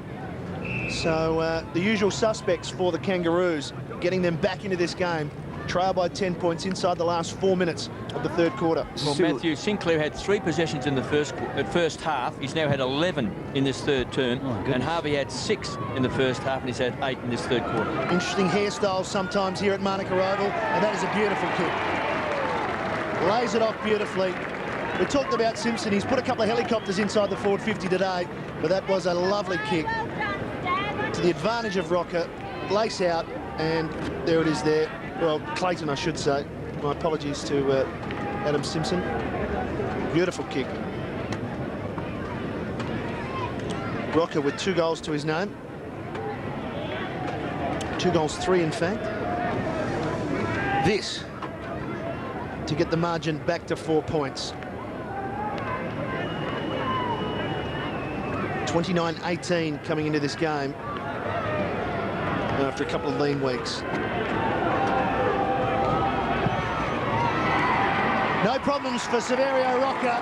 B: So the usual suspects for the Kangaroos, getting them back into this game. Trail by 10 points inside the last 4 minutes of the third quarter.
E: Well, Matthew, Sinclair had 3 possessions in the first half. He's now had 11 in this third term.
F: Oh,
E: and Harvey had 6 in the first half, and he's had 8 in this third quarter.
B: Interesting hairstyles sometimes here at Manuka Oval, and that is a beautiful kick. Lays it off beautifully. We talked about Simpson. He's put a couple of helicopters inside the forward 50 today, but that was a lovely kick to the advantage of Rocker. Lace out, and there it is there. Well, Clayton, I should say. My apologies to Adam Simpson. Beautiful kick. Rocker with 2 goals to his name. 2 goals, 3 in fact. This to get the margin back to 4 points. 29-18 coming into this game after a couple of lean weeks. No problems for Severio Rocker.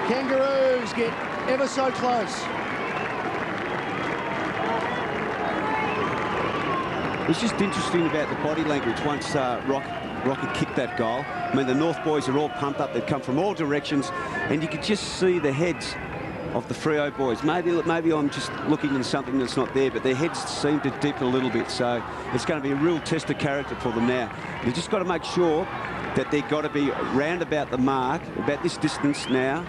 B: Kangaroos get ever so close.
C: It's just interesting about the body language once Rocker kicked that goal. I mean, the North boys are all pumped up. They've come from all directions, and you could just see the heads of the Freo boys. Maybe I'm just looking into something that's not there, but their heads seem to dip a little bit. So it's going to be a real test of character for them now. They've just got to make sure that they've got to be round about the mark, about this distance now,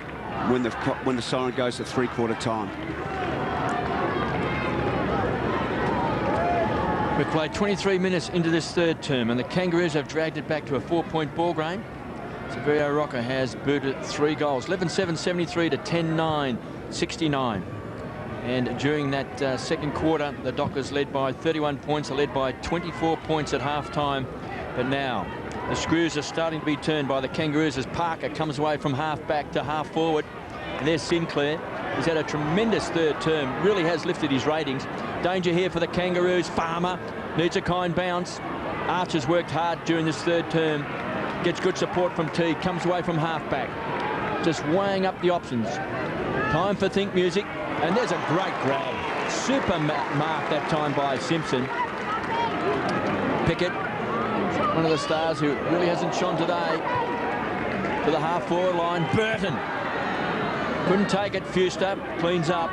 C: when the siren goes at three-quarter time.
E: We've played 23 minutes into this third term, and the Kangaroos have dragged it back to a 4-point ball game. Severio Rocker has booted 3 goals, 11-7, 73 to 10-9, 69. And during that second quarter, the Dockers led by 31 points, are led by 24 points at half-time. But now the screws are starting to be turned by the Kangaroos as Parker comes away from half-back to half-forward. And there's Sinclair. He's had a tremendous third term, really has lifted his ratings. Danger here for the Kangaroos. Farmer needs a kind bounce. Archer's worked hard during this third term. Gets good support from Teague, comes away from half-back. Just weighing up the options. Time for think music. And there's a great grab. Super mark that time by Simpson. Pickett, one of the stars who really hasn't shone today, to the half-forward line. Burton couldn't take it. Fuster cleans up.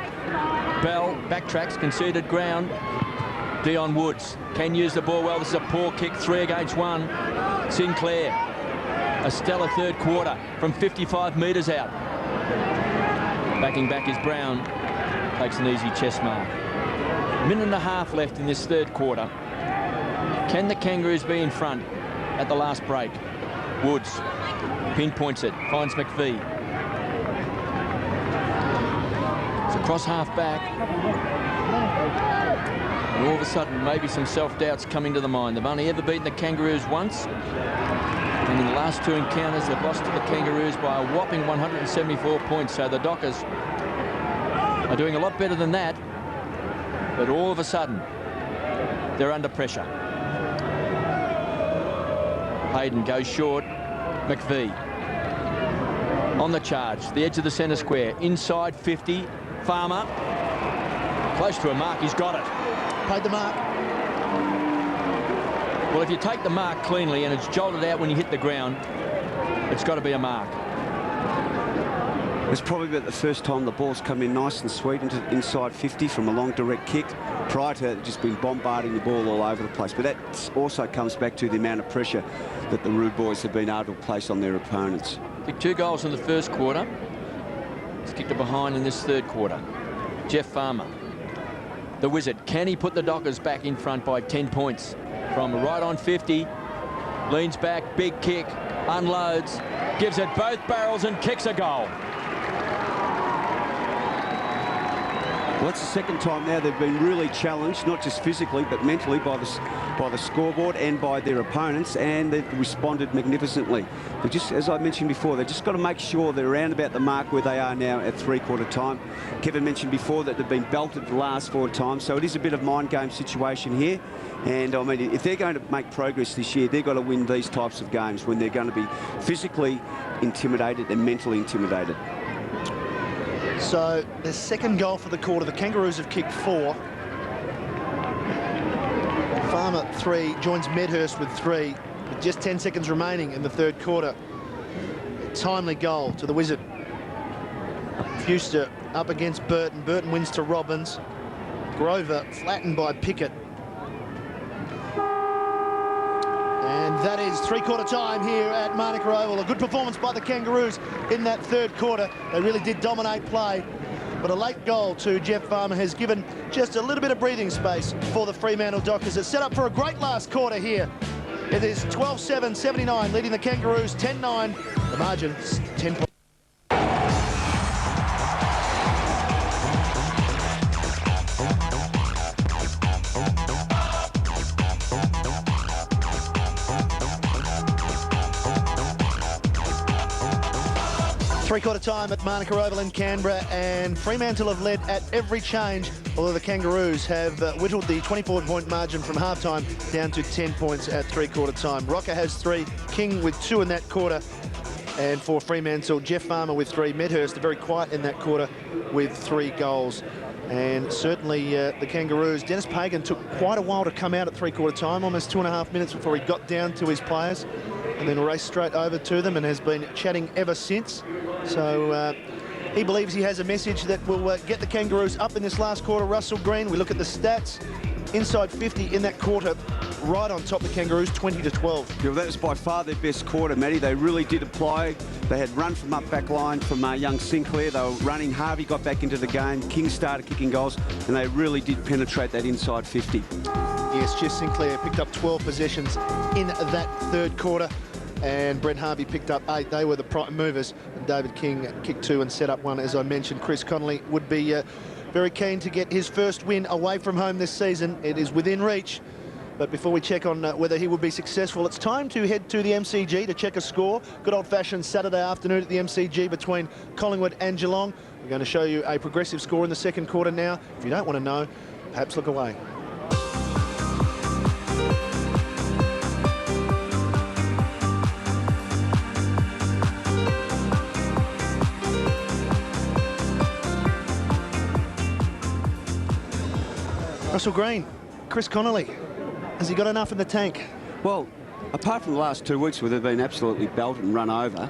E: Bell backtracks, conceded ground. Dion Woods can use the ball well. This is a poor kick, 3 against 1. Sinclair, a stellar third quarter from 55 metres out. Backing back is Brown. Takes an easy chest mark. Minute and a half left in this third quarter. Can the Kangaroos be in front at the last break? Woods pinpoints it, finds McVie. It's across half-back. And all of a sudden, maybe some self-doubts coming to the mind. They've only ever beaten the Kangaroos once. And in the last 2 encounters, they've lost to the Kangaroos by a whopping 174 points. So the Dockers are doing a lot better than that. But all of a sudden, they're under pressure. Hayden goes short. McVie on the charge. The edge of the centre square. Inside 50. Farmer. Close to a mark. He's got it.
B: Paid the mark.
E: Well, if you take the mark cleanly and it's jolted out when you hit the ground, it's got to be a mark.
C: It's probably about the first time the ball's come in nice and sweet into inside 50 from a long direct kick. Prior to that, just been bombarding the ball all over the place. But that also comes back to the amount of pressure that the Rude boys have been able to place on their opponents.
E: Kicked 2 goals in the first quarter. He's kicked it behind in this third quarter. Jeff Farmer, the Wizard. Can he put the Dockers back in front by 10 points? From right on 50. Leans back, big kick, unloads, gives it both barrels and kicks a goal.
C: Well, that's the second time now they've been really challenged, not just physically, but mentally by the scoreboard and by their opponents, and they've responded magnificently. But just as I mentioned before, they've just got to make sure they're around about the mark where they are now at three-quarter time. Kevin mentioned before that they've been belted the last 4 times, so it is a bit of mind game situation here. And I mean, if they're going to make progress this year, they've got to win these types of games when they're going to be physically intimidated and mentally intimidated.
B: So the second goal for the quarter. The Kangaroos have kicked 4. Farmer 3 joins Medhurst with 3 with just 10 seconds remaining in the third quarter. A timely goal to the Wizard. Fuster up against Burton. Burton wins to Robbins. Grover flattened by Pickett. And that is three-quarter time here at Manuka Oval. A good performance by the Kangaroos in that third quarter. They really did dominate play. But a late goal to Jeff Farmer has given just a little bit of breathing space for the Fremantle Dockers. It's set up for a great last quarter here. It is 12-7, 79, leading the Kangaroos 10-9. The margin's 10 points. Three-quarter time at Manuka Oval in Canberra, and Fremantle have led at every change, although the Kangaroos have whittled the 24-point margin from half-time down to 10 points at three-quarter time. Rocker has 3, King with 2 in that quarter, and for Fremantle, Jeff Farmer with 3, Medhurst very quiet in that quarter with 3 goals. And certainly the Kangaroos, Dennis Pagan took quite a while to come out at three-quarter time, almost 2.5 minutes before he got down to his players, and then raced straight over to them and has been chatting ever since. So he believes he has a message that will get the Kangaroos up in this last quarter. Russell Green, we look at the stats, inside 50 in that quarter, right on top of the Kangaroos, 20-12.
C: Yeah, well, that was by far their best quarter, Matty. They really did apply. They had run from up back line from young Sinclair. They were running. Harvey got back into the game. King started kicking goals, and they really did penetrate that inside 50.
B: Yes, Jess Sinclair picked up 12 possessions in that third quarter, and Brent Harvey picked up 8. They were the prime movers. And David King kicked 2 and set up 1, as I mentioned. Chris Connolly would be very keen to get his first win away from home this season. It is within reach. But before we check on whether he will be successful, it's time to head to the MCG to check a score. Good old-fashioned Saturday afternoon at the MCG between Collingwood and Geelong. We're going to show you a progressive score in the second quarter now. If you don't want to know, perhaps look away. Russell Green, Chris Connolly, has he got enough in the tank?
C: Well, apart from the last 2 weeks where they've been absolutely belted and run over,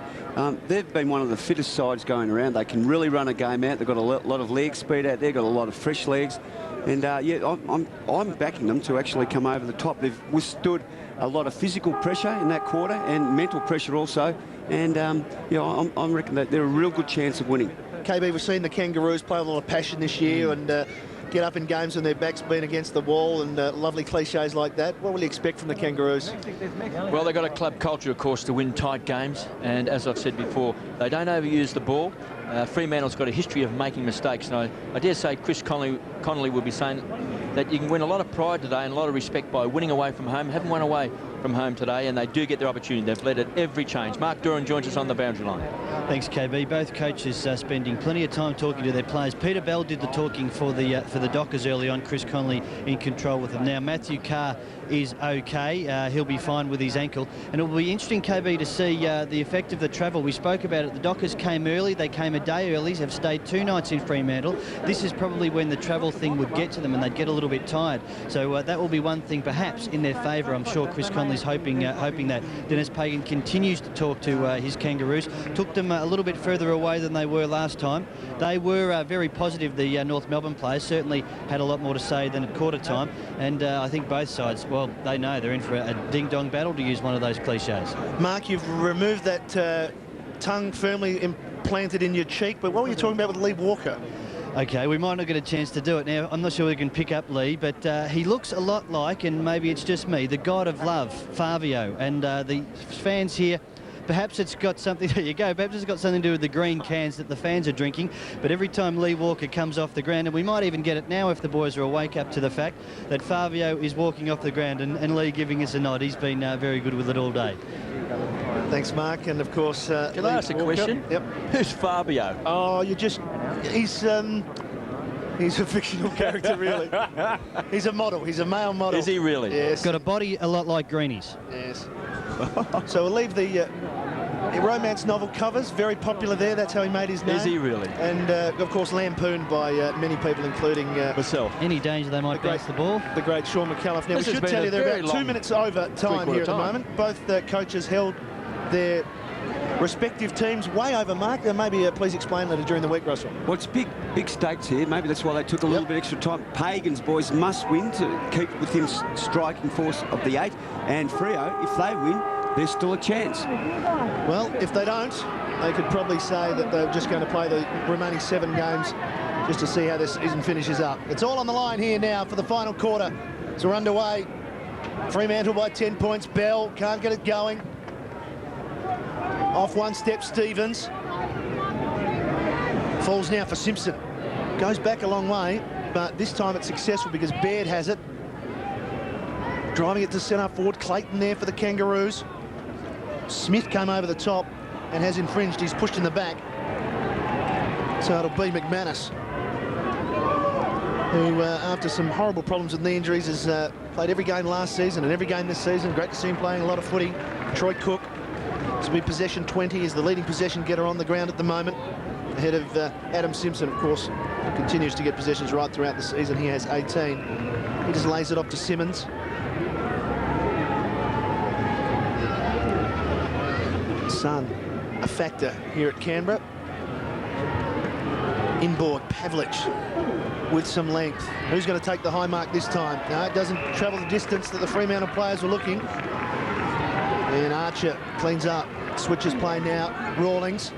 C: they've been one of the fittest sides going around. They can really run a game out. They've got a lot of leg speed out there, got a lot of fresh legs. And yeah, I'm backing them to actually come over the top. They've withstood a lot of physical pressure in that quarter and mental pressure also. And you know, I reckon that they're a real good chance of winning.
B: KB, we've seen the Kangaroos play with a lot of passion this year and get up in games when their back's been against the wall and lovely cliches like that. What will you expect from the Kangaroos?
E: Well, they've got a club culture, of course, to win tight games. And as I've said before, they don't overuse the ball. Fremantle's got a history of making mistakes. And I dare say Chris Connolly will be saying that you can win a lot of pride today and a lot of respect by winning away from home. Haven't won away from home today, and they do get their opportunity. They've led at every change. Mark Duran joins us on the boundary line.
F: Thanks, KB. Both coaches spending plenty of time talking to their players. Peter Bell did the talking for the Dockers early on. Chris Connolly in control with them. Now, Matthew Carr is okay. He'll be fine with his ankle. And it will be interesting, KB, to see the effect of the travel. We spoke about it. The Dockers came early. They came a day early. Have stayed 2 nights in Fremantle. This is probably when the travel thing would get to them and they'd get a little bit tired. So that will be one thing perhaps in their favour. I'm sure Chris Connolly's hoping that. Dennis Pagan continues to talk to his Kangaroos. Took them a little bit further away than they were last time. They were very positive, the North Melbourne players. Certainly had a lot more to say than at quarter time. And I think both sides, well, they know they're in for a ding-dong battle, to use one of those cliches.
B: Mark, you've removed that tongue firmly implanted in your cheek, but what were you talking about with Lee Walker?
F: Okay, we might not get a chance to do it now. I'm not sure we can pick up Lee, but he looks a lot like, and maybe it's just me, the god of love, Fabio. And the fans here, perhaps it's got something, there you go, perhaps it's got something to do with the green cans that the fans are drinking. But every time Lee Walker comes off the ground, and we might even get it now if the boys are awake up to the fact that Fabio is walking off the ground, and Lee giving us a nod. He's been very good with it all day.
B: Thanks, Mark, and of course,
E: Can I ask a question?
B: Yep.
E: Who's Fabio?
B: Oh, he's a fictional character, really. He's a model. He's a male model.
E: Is he really?
B: Yes.
F: Got a body a lot like Greenie's.
B: Yes. So we'll leave the romance novel covers, very popular there. That's how he made his name.
E: Is he really?
B: And, of course, lampooned by many people, including
E: myself.
F: Any danger they might bounce the ball?
B: The great Sean McAuliffe. Now,
E: This
B: we
E: has
B: should
E: been
B: tell
E: a
B: you they're
E: very
B: about 2
E: long
B: minutes over time here at the moment. Both coaches held their respective teams way over mark. Maybe please explain that during the week, Russell.
C: Well, it's big stakes here. Maybe that's why they took a little bit extra time. Pagan's boys must win to keep within striking force of the 8. And Freo, if they win, there's still a chance.
B: Well, if they don't, they could probably say that they're just going to play the remaining 7 games just to see how this season finishes up. It's all on the line here now for the final quarter. So we're underway. Fremantle by 10 points. Bell can't get it going. Off one step, Stevens. Falls now for Simpson. Goes back a long way, but this time it's successful because Baird has it. Driving it to centre forward. Clayton there for the Kangaroos. Smith came over the top and has infringed. He's pushed in the back. So it'll be McManus, who, after some horrible problems with knee injuries, has played every game last season and every game this season. Great to see him playing a lot of footy. Troy Cook. So we possession 20 is the leading possession getter on the ground at the moment, ahead of Adam Simpson, of course, who continues to get possessions right throughout the season. He has 18. He just lays it off to Simmons. Sun, a factor here at Canberra. Inboard, Pavlich with some length. Who's going to take the high mark this time? No, it doesn't travel the distance that the Fremantle players were looking. And Archer cleans up, switches play now. Rawlings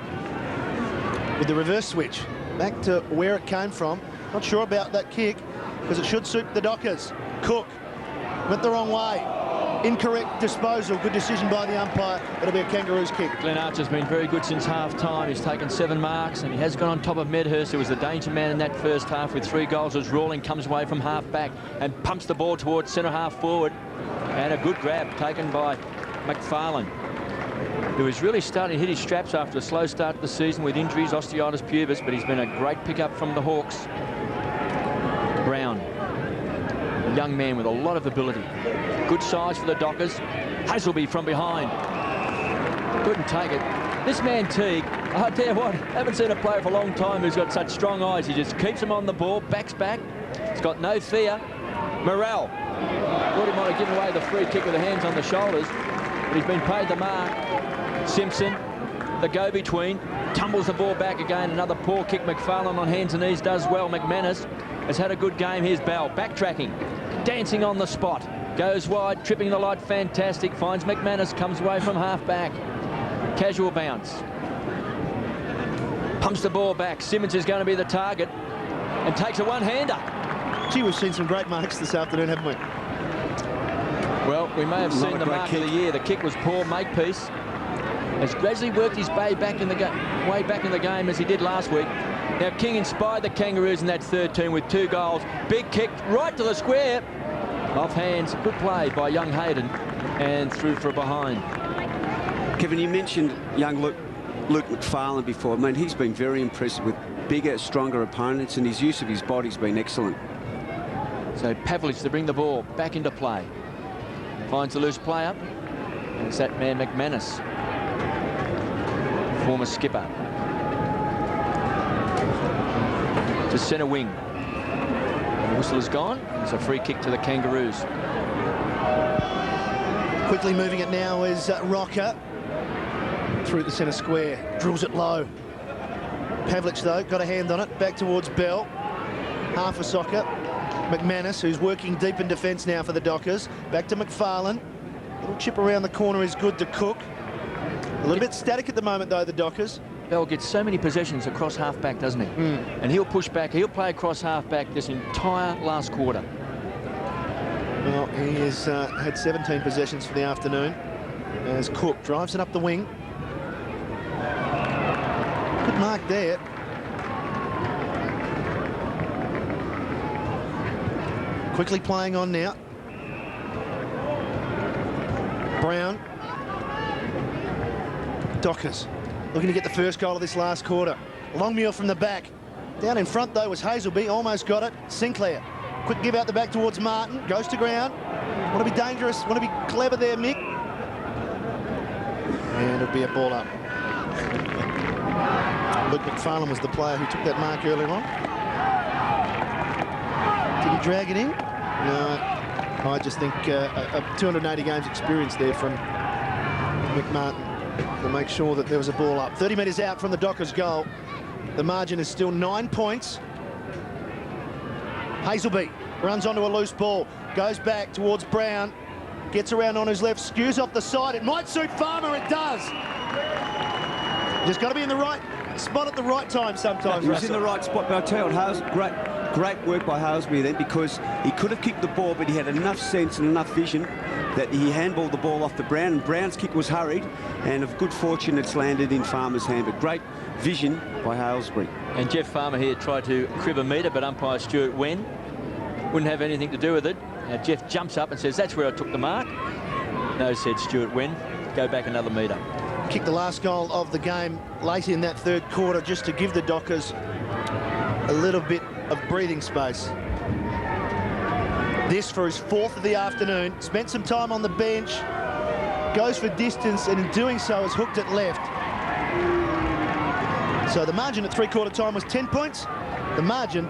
B: with the reverse switch. Back to where it came from. Not sure about that kick, because it should suit the Dockers. Cook went the wrong way. Incorrect disposal. Good decision by the umpire. It'll be a Kangaroos kick.
E: Glenn Archer's been very good since half-time. He's taken 7 marks, and he has gone on top of Medhurst, who was the danger man in that first half with 3 goals, as Rawling comes away from half-back and pumps the ball towards centre-half forward. And a good grab taken by McFarlane, who is really starting to hit his straps after a slow start to the season with injuries, osteitis pubis, but he's been a great pickup from the Hawks. Brown, a young man with a lot of ability. Good size for the Dockers. Hazelby from behind. Couldn't take it. This man Teague, I tell you what, haven't seen a player for a long time who's got such strong eyes. He just keeps him on the ball, backs back. He's got no fear. Morrell, thought he might have given away the free kick with the hands on the shoulders, but he's been paid the mark. Simpson, the go-between, tumbles the ball back again. Another poor kick. McFarlane on hands and knees does well. McManus has had a good game. Here's Bell, backtracking, dancing on the spot. Goes wide, tripping the light, fantastic. Finds McManus, comes away from half-back. Casual bounce. Pumps the ball back. Simmons is going to be the target and takes a one-hander.
B: Gee, we've seen some great marks this afternoon, haven't we?
E: Well, we may have seen the mark of the year. The kick was poor, Makepeace has gradually worked his way back in the game as he did last week. Now King inspired the Kangaroos in that third term with 2 goals. Big kick right to the square. Off hands, good play by young Hayden, and through for a behind.
C: Kevin, you mentioned young Luke McFarlane before. I mean, he's been very impressive with bigger, stronger opponents, and his use of his body's been excellent.
E: So Pavlich to bring the ball back into play. Finds the loose player, and it's that man McManus, former skipper. To centre wing. The whistle is gone. It's a free kick to the Kangaroos.
B: Quickly moving it now is Rocker through the centre square. Drills it low. Pavlich, though, got a hand on it. Back towards Bell. Half a soccer. McManus, who's working deep in defence now for the Dockers. Back to McFarlane. Little chip around the corner is good to Cook. A little bit static at the moment, though, the Dockers.
E: Bell gets so many possessions across half-back, doesn't he? And he'll push back. He'll play across half-back this entire last quarter.
B: Well, he has had 17 possessions for the afternoon as Cook drives it up the wing. Good mark there. Quickly playing on now. Brown. Dockers looking to get the first goal of this last quarter. Longmuir from the back. Down in front, though, was Hazelby. Almost got it. Sinclair. Quick give out the back towards Martin. Goes to ground. Want to be dangerous. Want to be clever there, Mick. And it'll be a ball up. Luke McFarlane was the player who took that mark earlier on. Did he drag it in? No. I just think 280 games experience there from McMartin to make sure that there was a ball up. 30 metres out from the Dockers' goal. The margin is still 9 points. Hazelby runs onto a loose ball, goes back towards Brown, gets around on his left, skews off the side. It might suit Farmer, it does. Just got to be in the right spot at the right time sometimes.
C: He was in the right spot, but I'll tell you what, great work by Halesby then, because he could have kicked the ball, but he had enough sense and enough vision that he handballed the ball off to Brown, and Brown's kick was hurried, and of good fortune it's landed in Farmer's hand. But great vision by Halesby. And
E: Jeff Farmer here tried to crib a metre, but umpire Stuart Wen wouldn't have anything to do with it. Jeff jumps up and says, "That's where I took the mark." No, said Stuart Wen, go back another metre.
B: Kicked the last goal of the game late in that third quarter just to give the Dockers a little bit of breathing space. This for his 4th of the afternoon. Spent some time on the bench, goes for distance, and in doing so has hooked it left. So the margin at three-quarter time was 10 points. The margin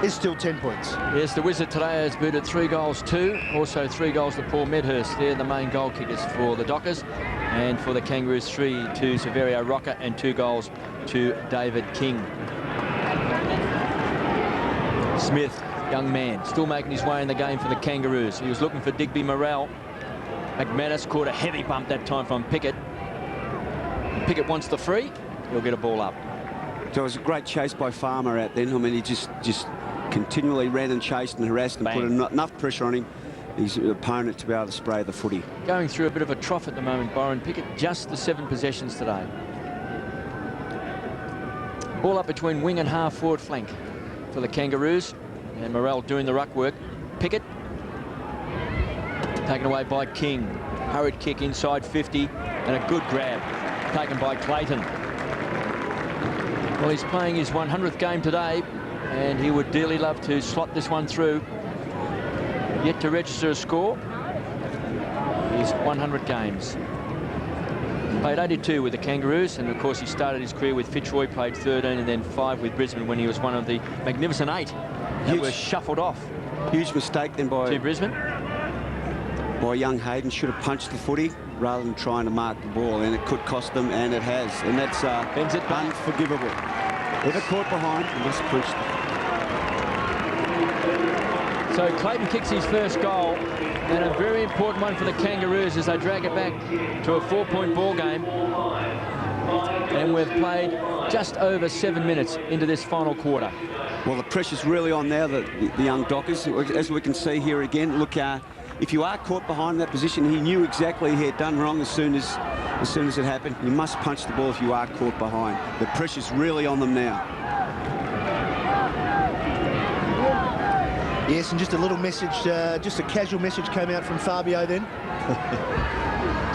B: is still 10 points.
E: Yes, the Wizard today has booted 3 goals too. Also 3 goals to Paul Medhurst. They're the main goal kickers for the Dockers. And for the Kangaroos, 3 to Severio Rocker and 2 goals to David King. Smith, young man, still making his way in the game for the Kangaroos. He was looking for Digby Morrell. McManus caught a heavy bump that time from Pickett. Pickett wants the free. He'll get a ball up.
C: So it was a great chase by Farmer out then. I mean, he just continually ran and chased and harassed and put enough pressure on him, his opponent, to be able to spray the footy.
E: Going through a bit of a trough at the moment, Byron Pickett. Just the 7 possessions today. Ball up between wing and half forward flank for the Kangaroos. And Morrell doing the ruck work. Pickett taken away by King. Hurried kick inside 50 and a good grab taken by Clayton. Well, he's playing his 100th game today, and he would dearly love to slot this one through. Yet to register a score. He's 100 games. Played 82 with the Kangaroos, and of course he started his career with Fitzroy, played 13 and then 5 with Brisbane when he was one of the magnificent 8 that were shuffled off.
C: Huge mistake then by
E: Brisbane.
C: By young Hayden. Should have punched the footy rather than trying to mark the ball, and it could cost them, and it has, and that's unforgivable. Ever caught behind and just punched.
E: So Clayton kicks his first goal, and a very important one for the Kangaroos as they drag it back to a 4-point ball game. And we've played just over 7 minutes into this final quarter.
C: Well, the pressure's really on now, the young Dockers. As we can see here again, look, if you are caught behind that position, he knew exactly he had done wrong as soon as it happened. You must punch the ball if you are caught behind. The pressure's really on them now.
B: Yes, and just a little message, just a casual message came out from Fabio then.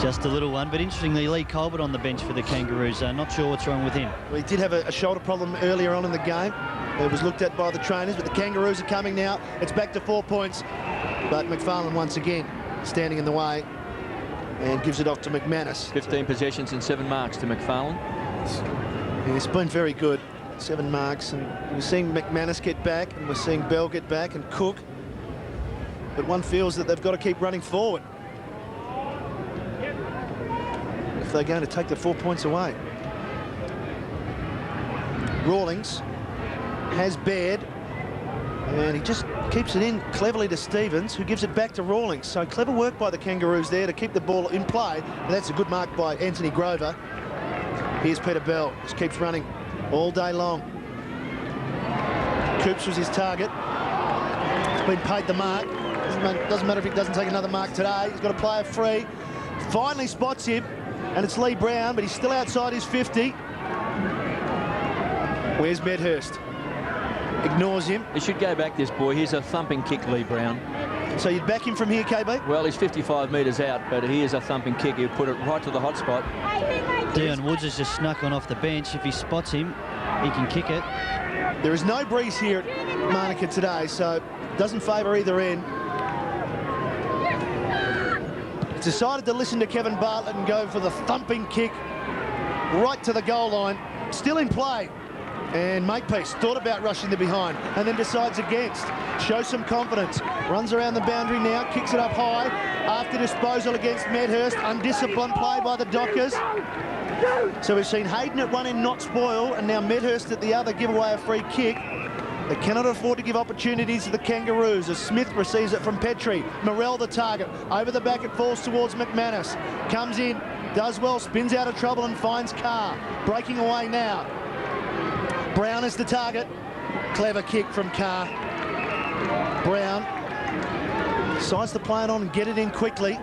F: Just a little one, but interestingly, Lee Colbert on the bench for the Kangaroos. Not sure what's wrong with him.
B: Well, he did have a shoulder problem earlier on in the game. It was looked at by the trainers, but the Kangaroos are coming now. It's back to 4 points, but McFarlane once again standing in the way and gives it off to McManus.
E: 15 possessions and 7 marks to McFarlane.
B: Yeah, it's been very good. 7 marks, and we're seeing McManus get back, and we're seeing Bell get back, and Cook. But one feels that they've got to keep running forward if they're going to take the 4 points away. Rawlings has Baird, and he just keeps it in cleverly to Stevens, who gives it back to Rawlings. So clever work by the Kangaroos there to keep the ball in play, and that's a good mark by Anthony Grover. Here's Peter Bell, just keeps running all day long. Coops was his target. He's been paid the mark. Doesn't matter if he doesn't take another mark today. He's got a player free. Finally spots him, and it's Lee Brown, but he's still outside his 50. Where's Medhurst? Ignores him.
E: He should go back, this boy. Here's a thumping kick, Lee Brown.
B: So you'd back him from here, KB?
E: Well, he's 55 metres out, but he is a thumping kick. He'll put it right to the hot spot.
F: Dion Woods has just snuck on off the bench. If he spots him, he can kick it.
B: There is no breeze here at Monica today, so it doesn't favour either end. decided to listen to Kevin Bartlett and go for the thumping kick right to the goal line. Still in play. And Makepeace thought about rushing the behind and then decides against. Shows some confidence. Runs around the boundary now, kicks it up high. After disposal against Medhurst, undisciplined play by the Dockers. So we've seen Hayden at one end not spoil, and now Medhurst at the other give away a free kick. They cannot afford to give opportunities to the Kangaroos as Smith receives it from Petrie. Morell the target. Over the back it falls towards McManus. Comes in, does well, spins out of trouble and finds Carr. Breaking away now. Brown is the target. Clever kick from Carr. Brown decides to play it on and get it in quickly.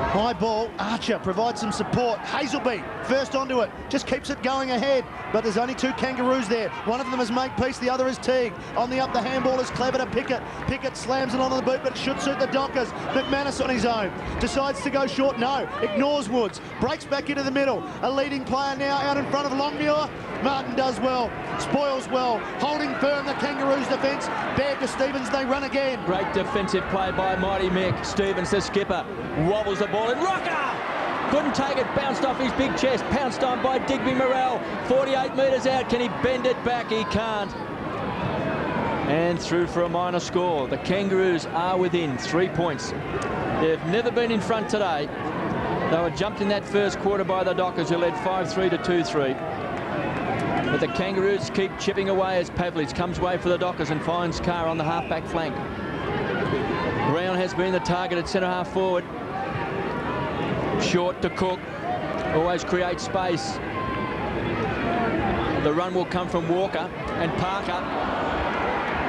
B: High ball, Archer provides some support. Hazelby first onto it, just keeps it going ahead. But there's only two Kangaroos there. One of them is Makepeace, the other is Teague. On the up, the handball is clever to Pickett. Pickett slams it onto the boot, but it should suit the Dockers. McManus on his own. Decides to go short, no. Ignores Woods. Breaks back into the middle. A leading player now out in front of Longmuir. Martin does well, spoils well. Holding firm the Kangaroos defence. Baird to Stevens, they run again.
D: Great defensive play by Mighty Mick. Stevens, the skipper, wobbles the ball in. Rocker! Couldn't take it, bounced off his big chest, pounced on by Digby Morell. 48 metres out, can he bend it back? He can't. And through for a minor score. The Kangaroos are within 3 points. They've never been in front today. They were jumped in that first quarter by the Dockers, who led 5-3 to 2-3. But the Kangaroos keep chipping away as Pavlich comes away for the Dockers and finds Carr on the half-back flank. Brown has been the target at centre-half forward. Short to Cook, always creates space. The run will come from Walker and Parker.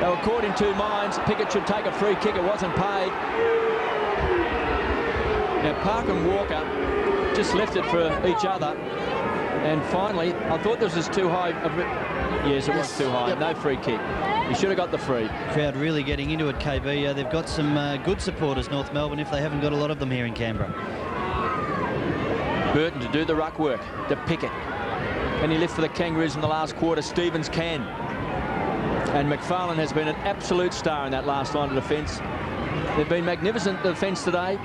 D: They were caught in two minds. Pickett should take a free kick, it wasn't paid. Now Parker and Walker just left it for each other. And finally, I thought this was too high. Yes, it was too high. Yep. No free kick. He should have got the free.
F: Crowd really getting into it, KB. They've got some good supporters, North Melbourne, if they haven't got a lot of them here in Canberra.
E: Burton to do the ruck work, to Pickett. Can he lift for the Kangaroos in the last quarter? Stevens can. And McFarlane has been an absolute star in that last line of defence. They've been magnificent defence today.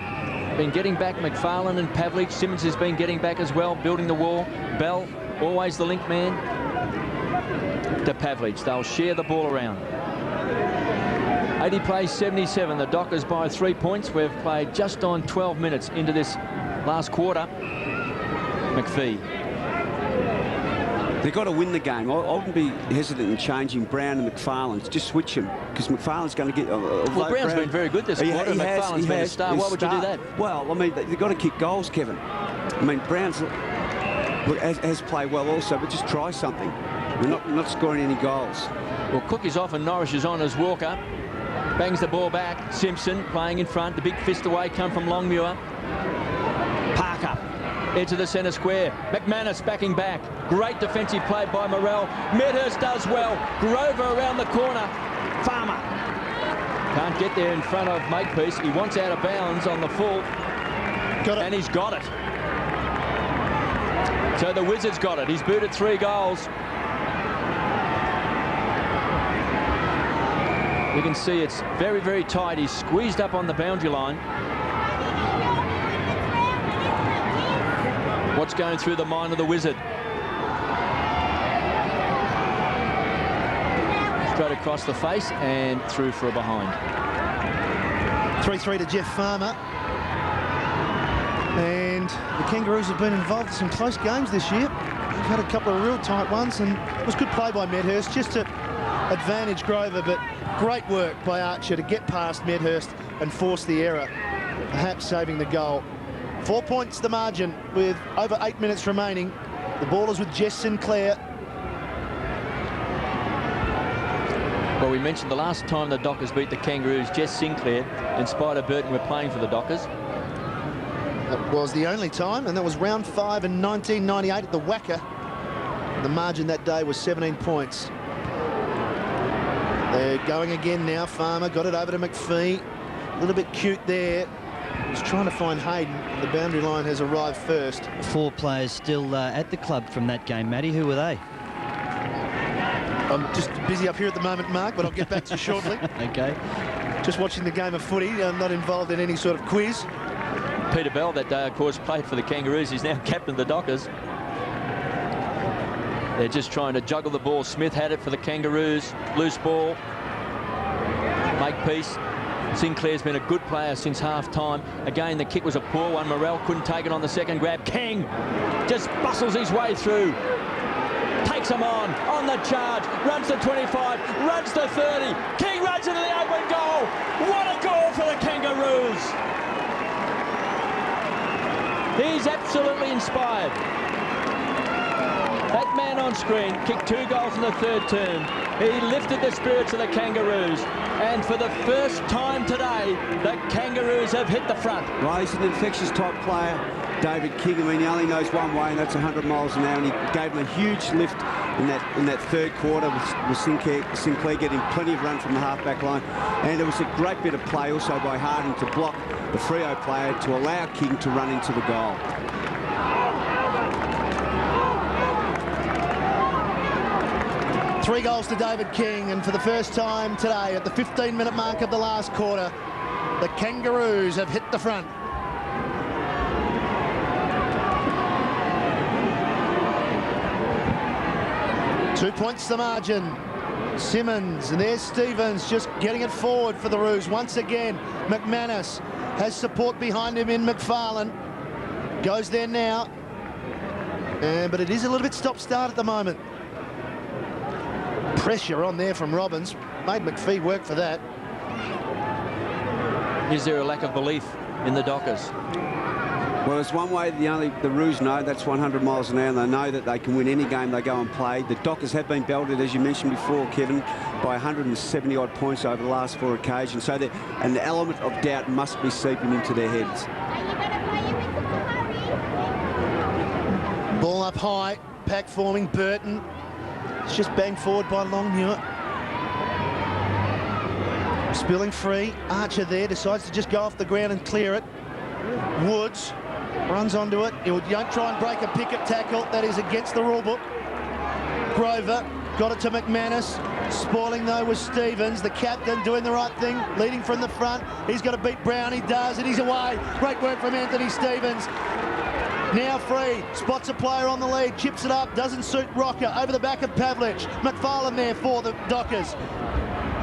E: Been getting back McFarlane and Pavlich. Simmons has been getting back as well, building the wall. Bell, always the link man. To Pavlich. They'll share the ball around. 80 plays 77. The Dockers by 3 points. We've played just on 12 minutes into this last quarter. McPhee.
C: They've got to win the game. I wouldn't be hesitant in changing Brown and McFarlane. Just switch them, because McFarlane's going to get...
E: well, Brown's been very good this quarter. McFarlane's been a star. Why would you do that?
C: Well, I mean, they've got to kick goals, Kevin. I mean, Brown's has played well also, but just try something. We're not scoring any goals.
E: Well, Cook is off and Norris is on as Walker. Bangs the ball back. Simpson playing in front. The big fist away come from Longmuir. Parker. Edge of the centre square. McManus backing back. Great defensive play by Morell. Medhurst does well. Grover around the corner. Farmer can't get there in front of Makepeace. He wants out of bounds on the full. Got it. And he's got it. So the Wizards got it. He's booted 3 goals. You can see it's very, very tight. He's squeezed up on the boundary line. What's going through the mind of the Wizard? Straight across the face and through for a behind.
B: 3-3 to Jeff Farmer. And the Kangaroos have been involved in some close games this year. They've had a couple of real tight ones, and it was good play by Medhurst just to advantage Grover, but great work by Archer to get past Medhurst and force the error, perhaps saving the goal. 4 points the margin with over 8 minutes remaining. The ball is with Jess Sinclair.
E: Well, we mentioned the last time the Dockers beat the Kangaroos, Jess Sinclair and Spider Burton were playing for the Dockers.
B: That was the only time, and that was round 5 in 1998 at the Wacker. The margin that day was 17 points. They're going again now. Farmer got it over to McPhee. A little bit cute there. He's trying to find Hayden. The boundary line has arrived first. 4
F: players still at the club from that game, Matty. Who were they?
B: I'm just busy up here at the moment, Mark, but I'll get back to you shortly.
F: Okay.
B: Just watching the game of footy. I'm not involved in any sort of quiz.
E: Peter Bell that day, of course, played for the Kangaroos. He's now captain of the Dockers. They're just trying to juggle the ball. Smith had it for the Kangaroos. Loose ball. Makepeace. Sinclair's been a good player since half-time. Again, the kick was a poor one. Morrell couldn't take it on the second grab. King just bustles his way through. Takes him on the charge. Runs to 25, runs to 30. King runs into the open goal. What a goal for the Kangaroos. He's absolutely inspired. That man on screen kicked 2 goals in the third term. He lifted the spirits of the Kangaroos. And for the first time today, the Kangaroos have hit the front.
C: Well, he's an infectious type player, David King. I mean, he only knows one way, and that's 100 miles an hour. And he gave him a huge lift in that third quarter with Sinclair getting plenty of run from the half-back line. And it was a great bit of play also by Harding to block the Freo player to allow King to run into the goal.
B: Three goals to David King, and for the first time today, at the 15-minute mark of the last quarter, the Kangaroos have hit the front. Two points the margin. Simmons, and there's Stevens just getting it forward for the Roos once again. McManus has support behind him in McFarlane. Goes there now. But it is a little bit stop-start at the moment. Pressure on there from Robbins. Made McPhee work for that.
E: Is there a lack of belief in the Dockers?
C: Well, there's one way the Roos know, that's 100 miles an hour, and they know that they can win any game they go and play. The Dockers have been belted, as you mentioned before, Kevin, by 170-odd points over the last 4 occasions. So an element of doubt must be seeping into their heads.
B: Ball up high, pack forming, Burton. It's just banged forward by Longmuir. Spilling free. Archer there decides to just go off the ground and clear it. Woods runs onto it. You don't try and break a picket tackle. That is against the rule book. Grover got it to McManus. Spoiling though was Stevens, the captain, doing the right thing, leading from the front. He's got to beat Brown. He does, and he's away. Great work from Anthony Stevens. Now free, spots a player on the lead, chips it up, doesn't suit Rocker, over the back of Pavlich. McFarlane there for the Dockers.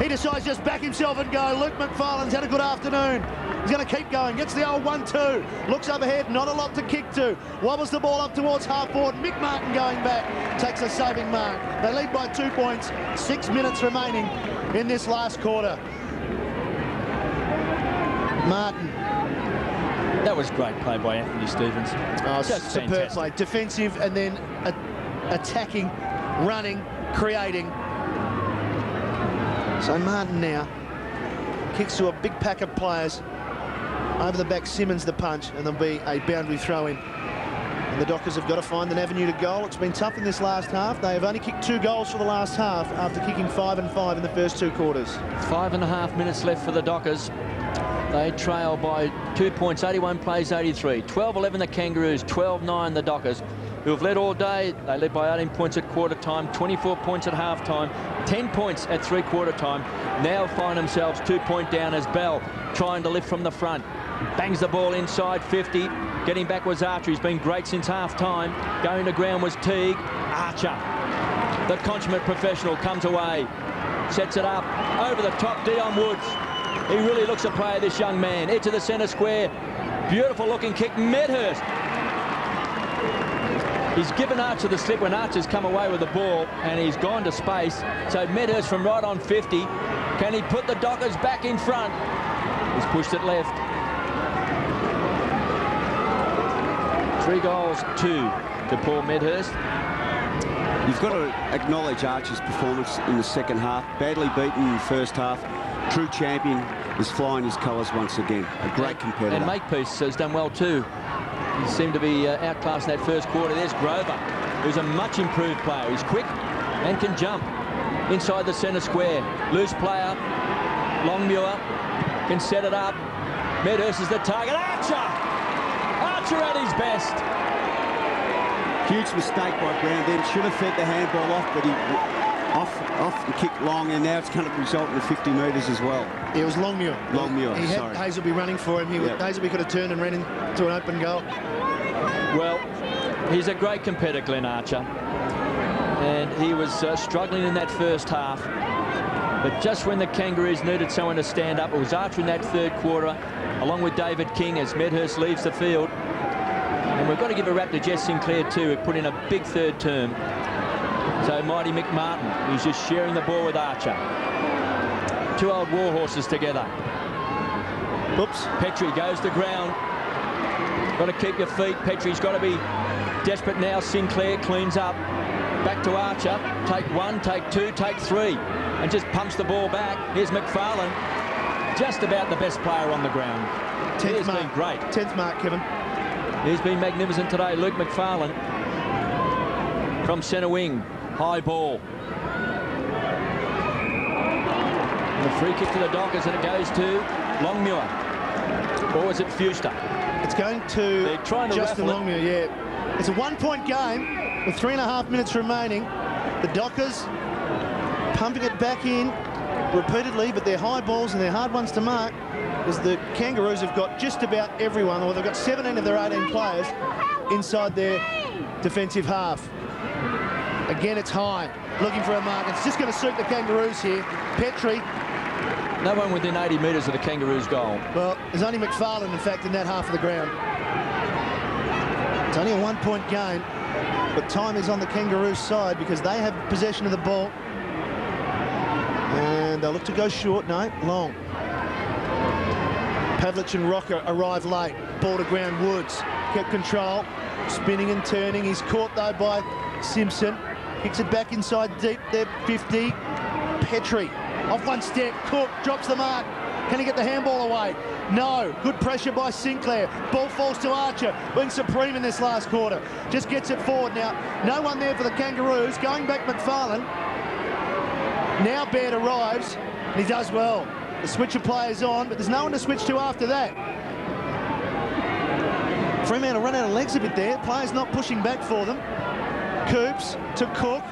B: He decides just back himself and go. Luke McFarlane's had a good afternoon. He's going to keep going, gets the old 1-2. Looks overhead, not a lot to kick to. Wobbles the ball up towards half-forward. Mick Martin going back, takes a saving mark. They lead by 2 points, 6 minutes remaining in this last quarter. Martin.
E: That was great play by Anthony Stevens.
B: Oh, superb play. Defensive and then attacking, running, creating. So Martin now kicks to a big pack of players. Over the back, Simmons the punch, and there'll be a boundary throw in. And the Dockers have got to find an avenue to goal. It's been tough in this last half. They have only kicked 2 goals for the last half after kicking 5 and 5 in the first 2 quarters.
E: 5.5 minutes left for the Dockers. They trail by 2 points, 81 plays 83. 12-11 the Kangaroos, 12-9 the Dockers, who have led all day. They led by 18 points at quarter time, 24 points at half time, 10 points at 3/4 time. Now find themselves 2 point down as Bell trying to lift from the front. Bangs the ball inside 50. Getting back was Archer. He's been great since half time. Going to ground was Teague. Archer, the consummate professional, comes away. Sets it up over the top. Dion Woods. He really looks a player, this young man. Edge of the centre square. Beautiful looking kick. Medhurst. He's given Archer the slip when Archer's come away with the ball, and he's gone to space. So Medhurst from right on 50. Can he put the Dockers back in front? He's pushed it left. 3 goals, 2 to Paul Medhurst.
C: You've got to acknowledge Archer's performance in the second half. Badly beaten in the first half. True champion is flying his colours once again. A great competitor.
E: And Makepeace has done well too. He seemed to be outclassed in that first quarter. There's Grover, who's a much improved player. He's quick and can jump inside the centre square. Loose player. Longmuir can set it up. Medhurst is the target. Archer! Archer at his best.
C: Huge mistake by Brown then. Should have fed the handball off, but off and kick long, and now it's going to result in the 50 metres as well.
B: It was Longmuir. He had
C: sorry.
B: Hazelby running for him. Hazelby could have turned and ran into an open goal.
D: Well, he's a great competitor, Glenn Archer, and he was struggling in that first half. But just when the Kangaroos needed someone to stand up, it was Archer in that third quarter, along with David King as Medhurst leaves the field. And we've got to give a rap to Jess Sinclair too, who put in a big third term. So Mighty Mick Martin, he's just sharing the ball with Archer. Two old war horses together. Oops. Petrie goes to ground. Got to keep your feet. Petrie's got to be desperate now. Sinclair cleans up. Back to Archer. Take one, take two, take three. And just pumps the ball back. Here's McFarlane. Just about the best player on the ground. He's been great.
B: 10th mark, Kevin.
D: He's been magnificent today. Luke McFarlane from centre wing. High ball. And a free kick to the Dockers, and it goes to Longmuir. Or is it Fuster?
B: It's going to Justin Longmuir, yeah. It's a 1-point game with 3.5 minutes remaining. The Dockers pumping it back in repeatedly, but they're high balls and they're hard ones to mark, because the Kangaroos have got just about everyone, or they've got 17 of their 18 players inside their defensive half. Again, it's high, looking for a mark. It's just going to suit the Kangaroos here. Petrie.
D: No one within 80 metres of the Kangaroos' goal.
B: Well, there's only McFarlane, in fact, in that half of the ground. It's only a 1-point game, but time is on the Kangaroos' side because they have possession of the ball. And they'll look to go short. No, long. Pavlich and Rocker arrive late. Ball to ground. Woods kept control. Spinning and turning. He's caught, though, by Simpson. Kicks it back inside deep. There, 50. Petrie. Off one step. Cook drops the mark. Can he get the handball away? No. Good pressure by Sinclair. Ball falls to Archer. Being supreme in this last quarter. Just gets it forward now. No one there for the Kangaroos. Going back McFarlane. Now Baird arrives. And he does well. The switcher player's on, but there's no one to switch to after that. Fremantle run out of legs a bit there. Players not pushing back for them. Coops to Cook.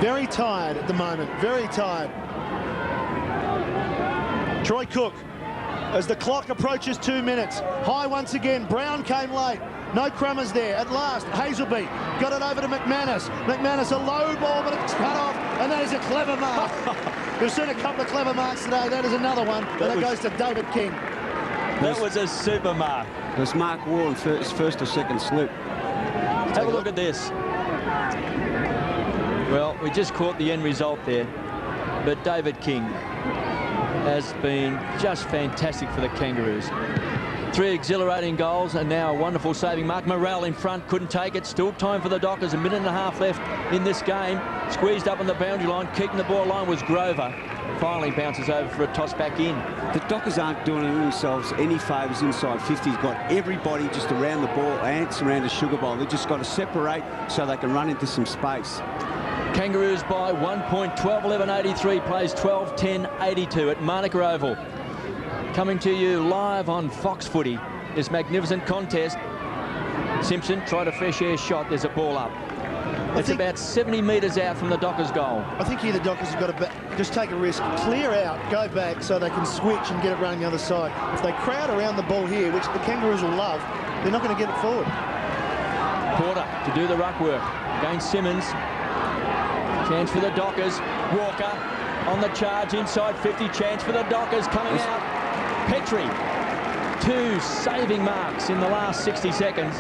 B: Very tired at the moment. Very tired. Troy Cook, as the clock approaches 2 minutes. High once again. Brown came late. No crummers there. At last, Hazelby got it over to McManus. McManus, a low ball, but it's cut off, and that is a clever mark. We've seen a couple of clever marks today. That is another one, and that goes to David King.
D: That was a super mark.
C: It was Mark Warren first or second slip.
D: Have a look at this. Well, we just caught the end result there, but David King has been just fantastic for the Kangaroos. 3 exhilarating goals and now a wonderful saving mark. Morrell in front, couldn't take it. Still time for the Dockers. 1.5 minutes left in this game. Squeezed up on the boundary line. Keeping the ball line was Grover. Finally bounces over for a toss back in.
C: The Dockers aren't doing themselves any favours inside 50. He's got everybody just around the ball, ants around the sugar bowl. They've just got to separate so they can run into some space.
D: Kangaroos by 1 point, 12-11-83, plays 12-10-82 at Manuka Oval. Coming to you live on Fox Footy, this magnificent contest. Simpson tried a fresh air shot. There's a ball up. It's about 70 metres out from the Dockers' goal.
B: I think here the Dockers have got to just take a risk, clear out, go back so they can switch and get it running the other side. If they crowd around the ball here, which the Kangaroos will love, they're not going to get it forward.
D: Porter to do the ruck work. Against Simmons. Chance for the Dockers. Walker on the charge inside 50. Chance for the Dockers coming out. Petrie. 2 saving marks in the last 60 seconds.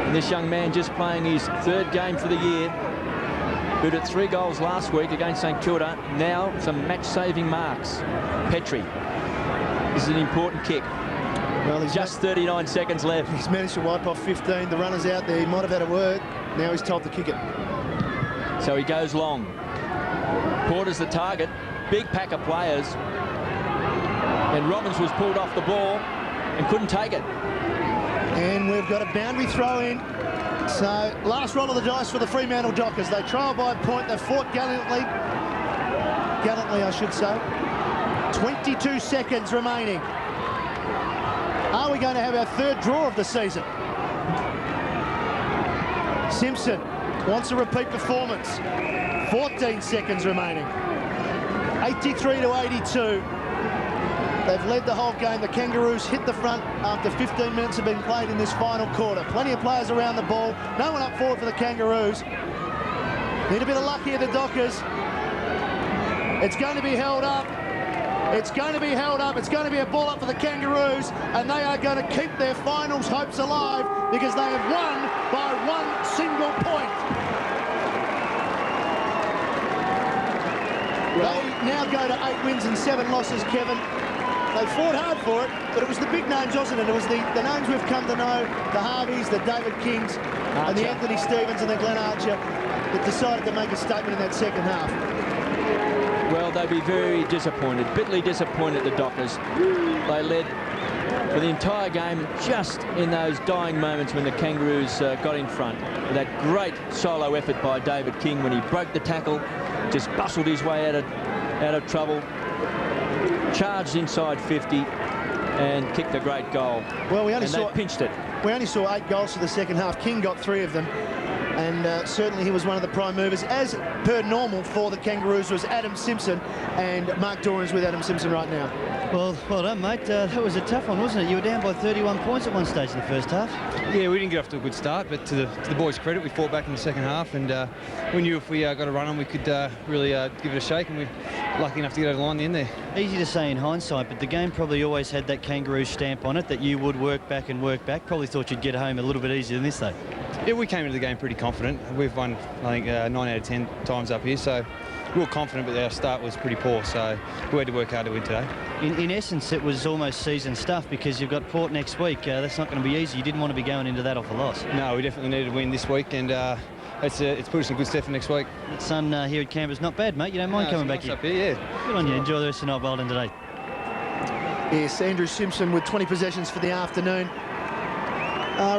D: And this young man just playing his 3rd game for the year. Who'd had 3 goals last week against St Kilda. Now some match-saving marks. Petrie. This is an important kick. Well, he's just 39 seconds left.
B: He's managed to wipe off 15. The runner's out there. He might have had a word. Now he's told to kick it.
D: So he goes long. Porter's the target. Big pack of players. And Robbins was pulled off the ball and couldn't take it.
B: And we've got a boundary throw in. So last roll of the dice for the Fremantle Dockers. They trail by a point. They fought gallantly. Gallantly, I should say. 22 seconds remaining. Are we going to have our 3rd draw of the season? Simpson wants a repeat performance. 14 seconds remaining. 83 to 82. They've led the whole game. The Kangaroos hit the front after 15 minutes have been played in this final quarter. Plenty of players around the ball. No one up forward for the Kangaroos. Need a bit of luck here, the Dockers. It's going to be held up. It's going to be held up. It's going to be a ball up for the Kangaroos, and they are going to keep their finals hopes alive because they have won by 1 single point. They now go to 8 wins and 7 losses, Kevin. They fought hard for it, but it was the big names, wasn't it? It was the names we've come to know, the Harveys, the David Kings, and the Anthony Stevens and the Glenn Archer, that decided to make a statement in that second half.
D: Well, they'd be very disappointed, bitterly disappointed, the Dockers. They led for the entire game just in those dying moments when the Kangaroos got in front. That great solo effort by David King when he broke the tackle, just bustled his way out of trouble, charged inside 50 and kicked a great goal. Well, they pinched it.
B: We only saw 8 goals for the second half. King got 3 of them. And certainly he was one of the prime movers. As per normal for the Kangaroos was Adam Simpson, and Mark Doran's with Adam Simpson right now.
F: Well done, mate. That was a tough one, wasn't it? You were down by 31 points at one stage in the first half.
G: Yeah, we didn't get off to a good start, but to the boys' credit, we fought back in the second half, and we knew if we got a run on, we could really give it a shake, and we were lucky enough to get over the line in the end there.
F: Easy to say in hindsight, but the game probably always had that Kangaroo stamp on it, that you would work back and work back. Probably thought you'd get home a little bit easier than this, though.
G: Yeah, we came into the game pretty confident. We've won, I think, 9 out of 10 times up here, so we were confident, but our start was pretty poor, so we had to work hard to win today.
F: In essence, it was almost season stuff because you've got Port next week. That's not going to be easy. You didn't want to be going into that off a loss.
G: No, we definitely needed to win this week, and it's put us in good stead for next week.
F: The sun here at Canberra's not bad, mate. You don't mind coming back here?
G: Up here, yeah.
F: Good on you. Enjoy the rest of the night, Bolden, today.
B: Yes, Andrew Simpson with 20 possessions for the afternoon.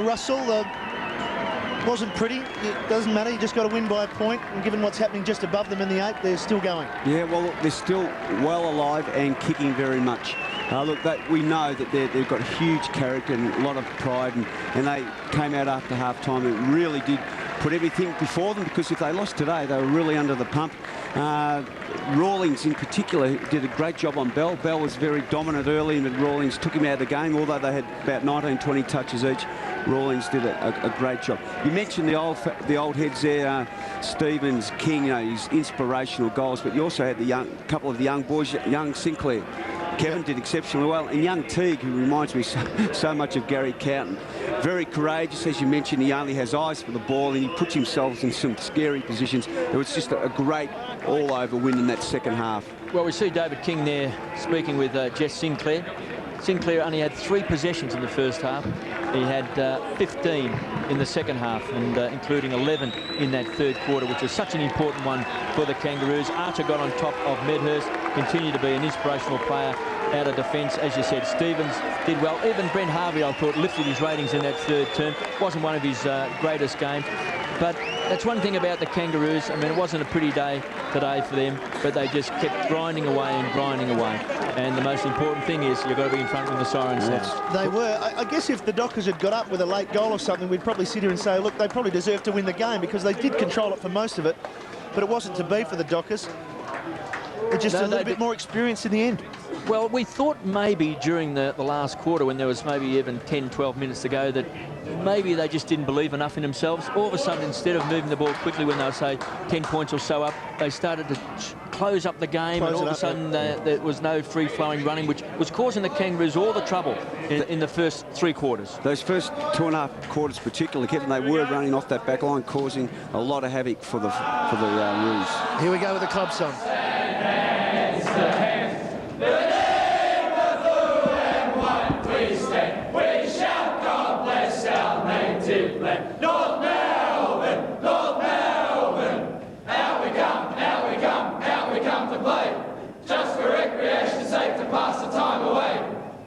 B: Russell, wasn't pretty. It doesn't matter. You just got to win by a point. And given what's happening just above them in the 8, they're still going.
C: Yeah, well, they're still well alive and kicking very much. Look, we know that they've got huge character and a lot of pride, and they came out after half-time and really did put everything before them, because if they lost today, they were really under the pump. Rawlings in particular did a great job on Bell. Bell was very dominant early, and Rawlings took him out of the game, although they had about 19, 20 touches each. Rawlings did a great job. You mentioned the old heads there, Stevens, King, his inspirational goals, but you also had the couple of the young boys, young Sinclair. Kevin did exceptionally well, and young Teague, who reminds me so much of Gary Cowton. Very courageous, as you mentioned. He only has eyes for the ball, and he puts himself in some scary positions. It was just a great all-over win in that second half.
D: Well, we see David King there speaking with Jess Sinclair. Sinclair only had 3 possessions in the first half. He had 15 in the second half, and including 11 in that third quarter, which was such an important one for the Kangaroos. Archer got on top of Medhurst, continued to be an inspirational player out of defence. As you said, Stevens did well. Even Brent Harvey, I thought, lifted his ratings in that third term. Wasn't one of his greatest games. But that's one thing about the Kangaroos. I mean, it wasn't a pretty day today for them, but they just kept grinding away and grinding away. And the most important thing is you've got to be in front when the siren sounds.
B: They were. I guess if the Dockers had got up with a late goal or something, we'd probably sit here and say, look, they probably deserved to win the game, because they did control it for most of it, but it wasn't to be for the Dockers. They're just a little bit more experienced in the end.
D: Well, we thought maybe during the last quarter, when there was maybe even 10, 12 minutes to go, that maybe they just didn't believe enough in themselves. All of a sudden, instead of moving the ball quickly when they were, say, 10 points or so up, they started to close up the game, and all of a sudden there was no free-flowing running, which was causing the Kangaroos all the trouble in the first 3 quarters.
C: Those first 2.5 quarters particularly, Kevin, they were running off that back line, causing a lot of havoc for the Roos.
B: Here we go with the club song.
H: North Melbourne, North Melbourne. Out we come to play. Just for recreation sake, to pass the time away.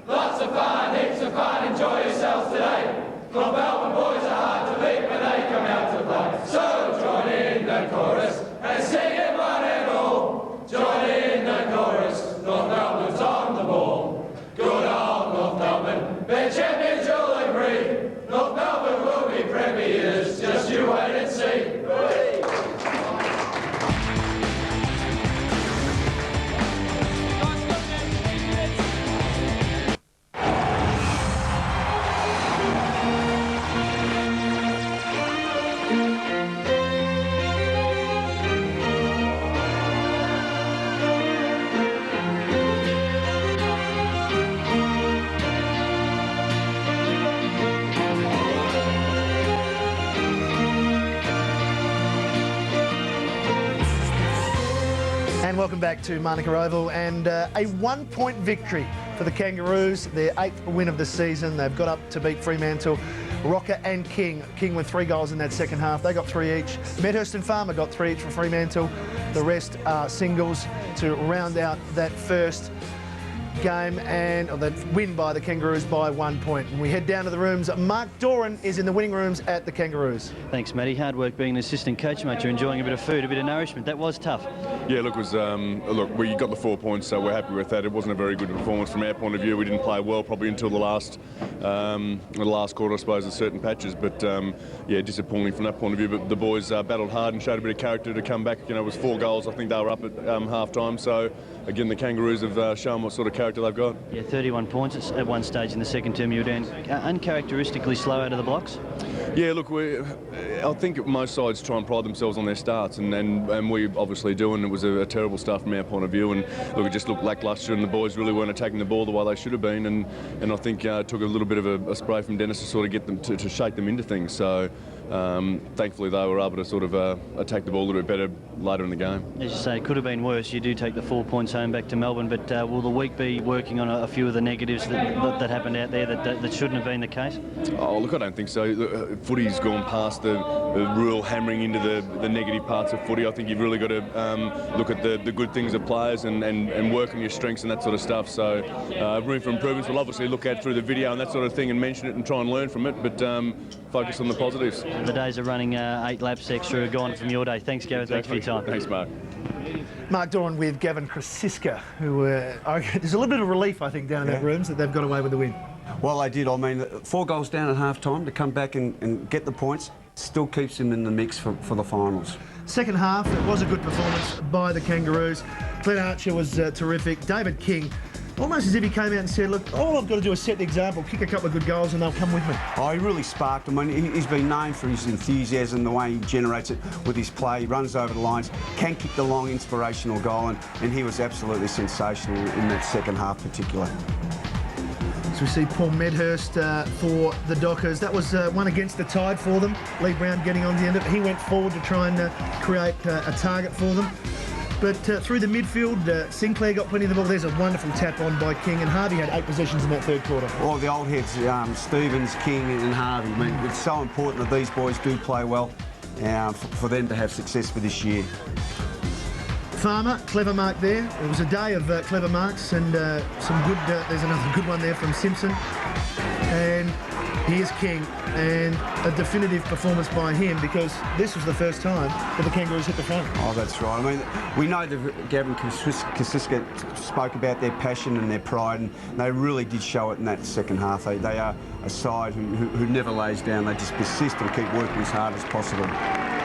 H: Lots of fun, heaps of fun, enjoy yourselves today. North Melbourne boys are hard to beat when they come out to play. So join in the chorus and sing it one and all. Join in the chorus, North Melbourne's on the ball. Good old North Melbourne, they're champions, you'll agree. North Melbourne will be premiers, just you wait and
B: Welcome back to Manuka Oval, and a 1-point victory for the Kangaroos, their 8th win of the season. They've got up to beat Fremantle, Rocker and King. King with 3 goals in that second half. They got 3 each. Medhurst and Farmer got 3 each for Fremantle. The rest are singles to round out that first game, and that win by the Kangaroos by 1 point. And we head down to the rooms. Mark Doran is in the winning rooms at the Kangaroos.
F: Thanks, Matty. Hard work being an assistant coach, mate. You're enjoying a bit of food, a bit of nourishment. That was tough.
I: Yeah, look, we got the 4 points, so we're happy with that. It wasn't a very good performance from our point of view. We didn't play well probably until the last quarter, I suppose, in certain patches. But yeah, disappointing from that point of view. But the boys battled hard and showed a bit of character to come back. You know, it was 4 goals. I think they were up at half time. So again, the Kangaroos have shown what sort of character they've got.
F: Yeah, 31 points at one stage in the second term. You were down uncharacteristically slow out of the blocks.
I: Yeah, look, I think most sides try and pride themselves on their starts, and we obviously do, and it was a terrible start from our point of view. And look, it just looked lacklustre, and the boys really weren't attacking the ball the way they should have been. And I think it took a little bit of a spray from Dennis to sort of get them to shake them into things. So thankfully they were able to sort of attack the ball a little bit better later in the game. As
F: you say, it could have been worse. You do take the 4 points home back to Melbourne, but will the week be working on a few of the negatives that happened out there that shouldn't have been the case?
I: Oh, look, I don't think so. Footy's gone past the real hammering into the negative parts of footy. I think you've really got to look at the good things of players and work on your strengths and that sort of stuff. So room for improvements. We'll obviously look at through the video and that sort of thing and mention it and try and learn from it, but focus on the positives.
F: The days of running 8 laps extra are gone from your day. Thanks, Gareth.
I: Exactly.
F: Thanks for your time.
I: Thanks, Mark.
B: Mark Doran with Gavin Krasiska, who there's a little bit of relief, I think, down in that rooms that they've got away with the win.
C: Well, they did. I mean, 4 goals down at half-time to come back and get the points still keeps them in the mix for the finals.
B: Second half, it was a good performance by the Kangaroos. Glenn Archer was terrific. David King, almost as if he came out and said, look, all I've got to do is set the example, kick a couple of good goals and they'll come with me.
C: Oh, he really sparked them. I mean, he's been known for his enthusiasm, the way he generates it with his play. He runs over the lines, can kick the long, inspirational goal, and he was absolutely sensational in that second half particularly.
B: So we see Paul Medhurst for the Dockers. That was one against the tide for them. Lee Brown getting on the end of it. He went forward to try and create a target for them. But through the midfield, Sinclair got plenty of the ball. There's a wonderful tap on by King, and Harvey had 8 possessions in that third quarter.
C: Well, the old heads, Stevens, King and Harvey. I mean, it's so important that these boys do play well for them to have success for this year.
B: Farmer, clever mark there. It was a day of clever marks and some good, there's another good one there from Simpson. And here's King, and a definitive performance by him, because this was the first time that the Kangaroos hit the front.
C: Oh, that's right. I mean, we know that Gavin Krasiska spoke about their passion and their pride, and they really did show it in that second half. They are a side who never lays down. They just persist and keep working as hard as possible.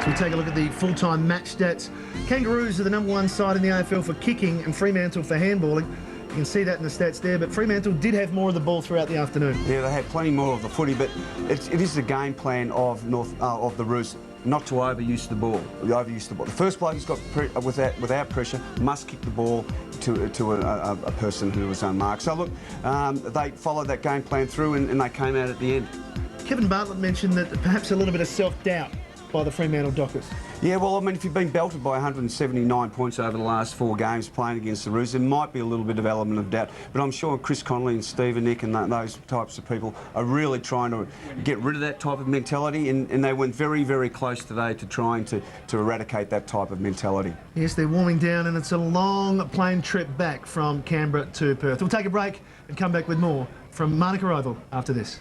B: So we take a look at the full-time match stats. Kangaroos are the #1 side in the AFL for kicking and Fremantle for handballing. You can see that in the stats there, but Fremantle did have more of the ball throughout the afternoon.
C: Yeah, they had plenty more of the footy, but it is the game plan of the Roos not to overuse the ball. The first bloke who's got without pressure must kick the ball to a person who was unmarked. So look, they followed that game plan through, and they came out at the end.
B: Kevin Bartlett mentioned that perhaps a little bit of self-doubt by the Fremantle Dockers.
C: Yeah, well, I mean, if you've been belted by 179 points over the last 4 games playing against the Roos, there might be a little bit of element of doubt. But I'm sure Chris Connolly and Stephen Nick and those types of people are really trying to get rid of that type of mentality, and they went very, very close today to trying to eradicate that type of mentality.
B: Yes, they're warming down, and it's a long plane trip back from Canberra to Perth. We'll take a break and come back with more from Manuka Oval after this.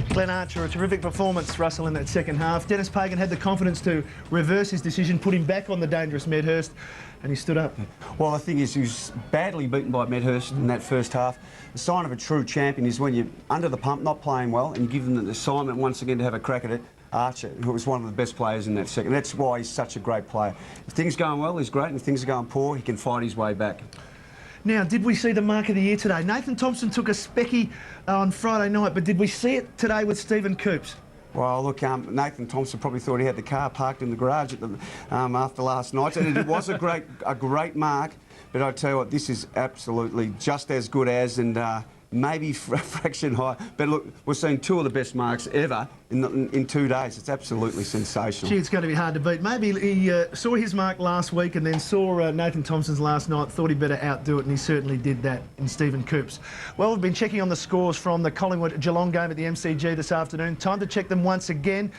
B: Glenn Archer, a terrific performance, Russell, in that second half. Dennis Pagan had the confidence to reverse his decision, put him back on the dangerous Medhurst, and he stood up.
C: Well, the thing is, he was badly beaten by Medhurst in that first half. The sign of a true champion is when you're under the pump, not playing well, and you give them the assignment once again to have a crack at it. Archer, who was one of the best players in that second. That's why he's such a great player. If things are going well, he's great, and if things are going poor, he can fight his way back.
B: Now, did we see the mark of the year today? Nathan Thompson took a specky on Friday night, but did we see it today with Stephen Coops?
C: Well, look, Nathan Thompson probably thought he had the car parked in the garage at after last night, and it was a great mark. But I tell you what, this is absolutely just as good as, and maybe a fraction higher. But look, we're seeing two of the best marks ever in 2 days. It's absolutely sensational.
B: Gee, it's going to be hard to beat. Maybe he saw his mark last week and then saw Nathan Thompson's last night, thought he'd better outdo it, and he certainly did that in Stephen Coops. Well, we've been checking on the scores from the Collingwood-Geelong game at the MCG this afternoon. Time to check them once again.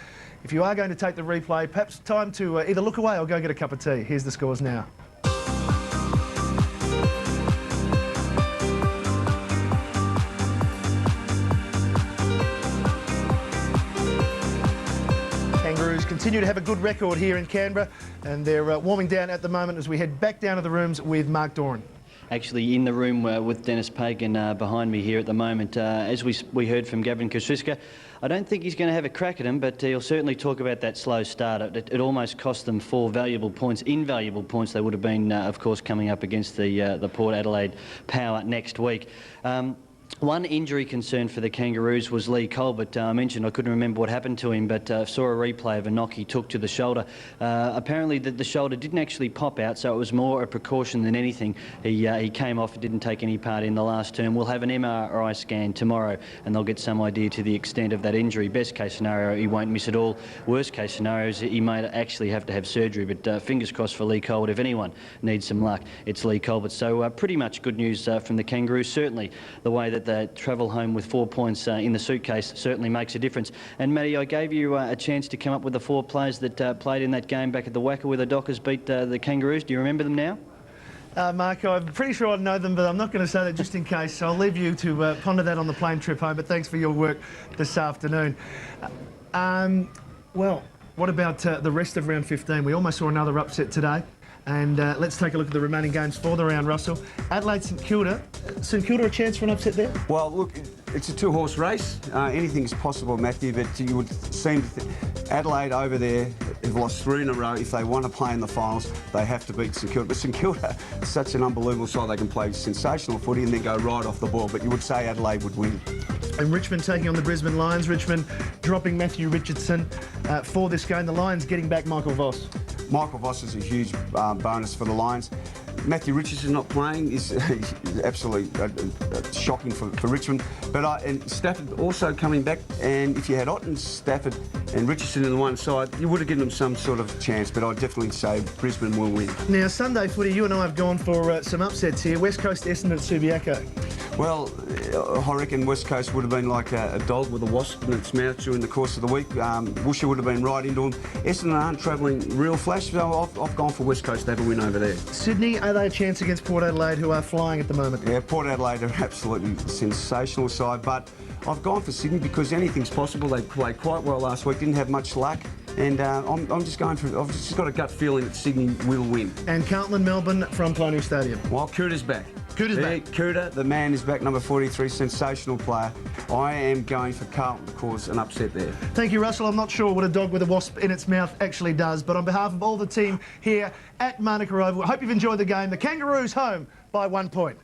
B: If you are going to take the replay, perhaps time to either look away or go get a cup of tea. Here's the scores now. Kangaroos continue to have a good record here in Canberra, and they're warming down at the moment as we head back down to the rooms with Mark Doran.
F: Actually in the room with Dennis Pagan behind me here at the moment. As we heard from Gavin Kosciuszka, I don't think he's going to have a crack at him, but he'll certainly talk about that slow start. It almost cost them 4 valuable points, invaluable points. They would have been, of course, coming up against the Port Adelaide Power next week. One injury concern for the Kangaroos was Lee Colbert. I mentioned I couldn't remember what happened to him, but saw a replay of a knock he took to the shoulder. Apparently the shoulder didn't actually pop out, so it was more a precaution than anything. He came off and didn't take any part in the last term. We'll have an MRI scan tomorrow, and they'll get some idea to the extent of that injury. Best case scenario, he won't miss at all. Worst case scenario is he may actually have to have surgery, but fingers crossed for Lee Colbert. If anyone needs some luck, it's Lee Colbert. So pretty much good news from the Kangaroos. Certainly the way that they travel home with 4 points in the suitcase certainly makes a difference. And Matty, I gave you a chance to come up with the 4 players that played in that game back at the Wacker where the Dockers beat the Kangaroos. Do you remember them now?
B: Mark, I'm pretty sure I know them, but I'm not going to say that just in case. So I'll leave you to ponder that on the plane trip home, but thanks for your work this afternoon. Well, what about the rest of round 15? We almost saw another upset today. And let's take a look at the remaining games for the round, Russell. Adelaide, St Kilda. St Kilda a chance for an upset there?
C: Well, look, it's a 2-horse race. Anything is possible, Matthew, but you would seem to Adelaide over there have lost 3 in a row. If they want to play in the finals, they have to beat St Kilda. But St Kilda is such an unbelievable side. They can play sensational footy and then go right off the ball. But you would say Adelaide would win.
B: And Richmond taking on the Brisbane Lions. Richmond dropping Matthew Richardson for this game. The Lions getting back Michael Voss.
C: Michael Voss is a huge bonus for the Lions. Matthew Richardson not playing is absolutely shocking for Richmond. But and Stafford also coming back, and if you had Otten, Stafford and Richardson in the one side, you would have given them some sort of chance, but I'd definitely say Brisbane will win.
B: Now, Sunday footy, you and I have gone for some upsets here. West Coast Essendon at Subiaco.
C: Well, I reckon West Coast would have been like a dog with a wasp in its mouth during the course of the week. Woosha would have been right into them. Essendon aren't travelling real flash, so I've gone for West Coast to have a win over there.
B: Sydney, are they a chance against Port Adelaide, who are flying at the moment?
C: Yeah, Port Adelaide are absolutely sensational side, but I've gone for Sydney because anything's possible. They played quite well last week, didn't have much luck. And I'm just going for. I've just got a gut feeling that Sydney will win.
B: And Carlton, Melbourne from Colonial Stadium.
C: Well, Cooter's back.
B: Cooter's back.
C: Cooter, the man is back, number 43, sensational player. I am going for Carlton to cause an upset there.
B: Thank you, Russell. I'm not sure what a dog with a wasp in its mouth actually does, but on behalf of all the team here at Manuka Oval, I hope you've enjoyed the game. The Kangaroos home by 1 point.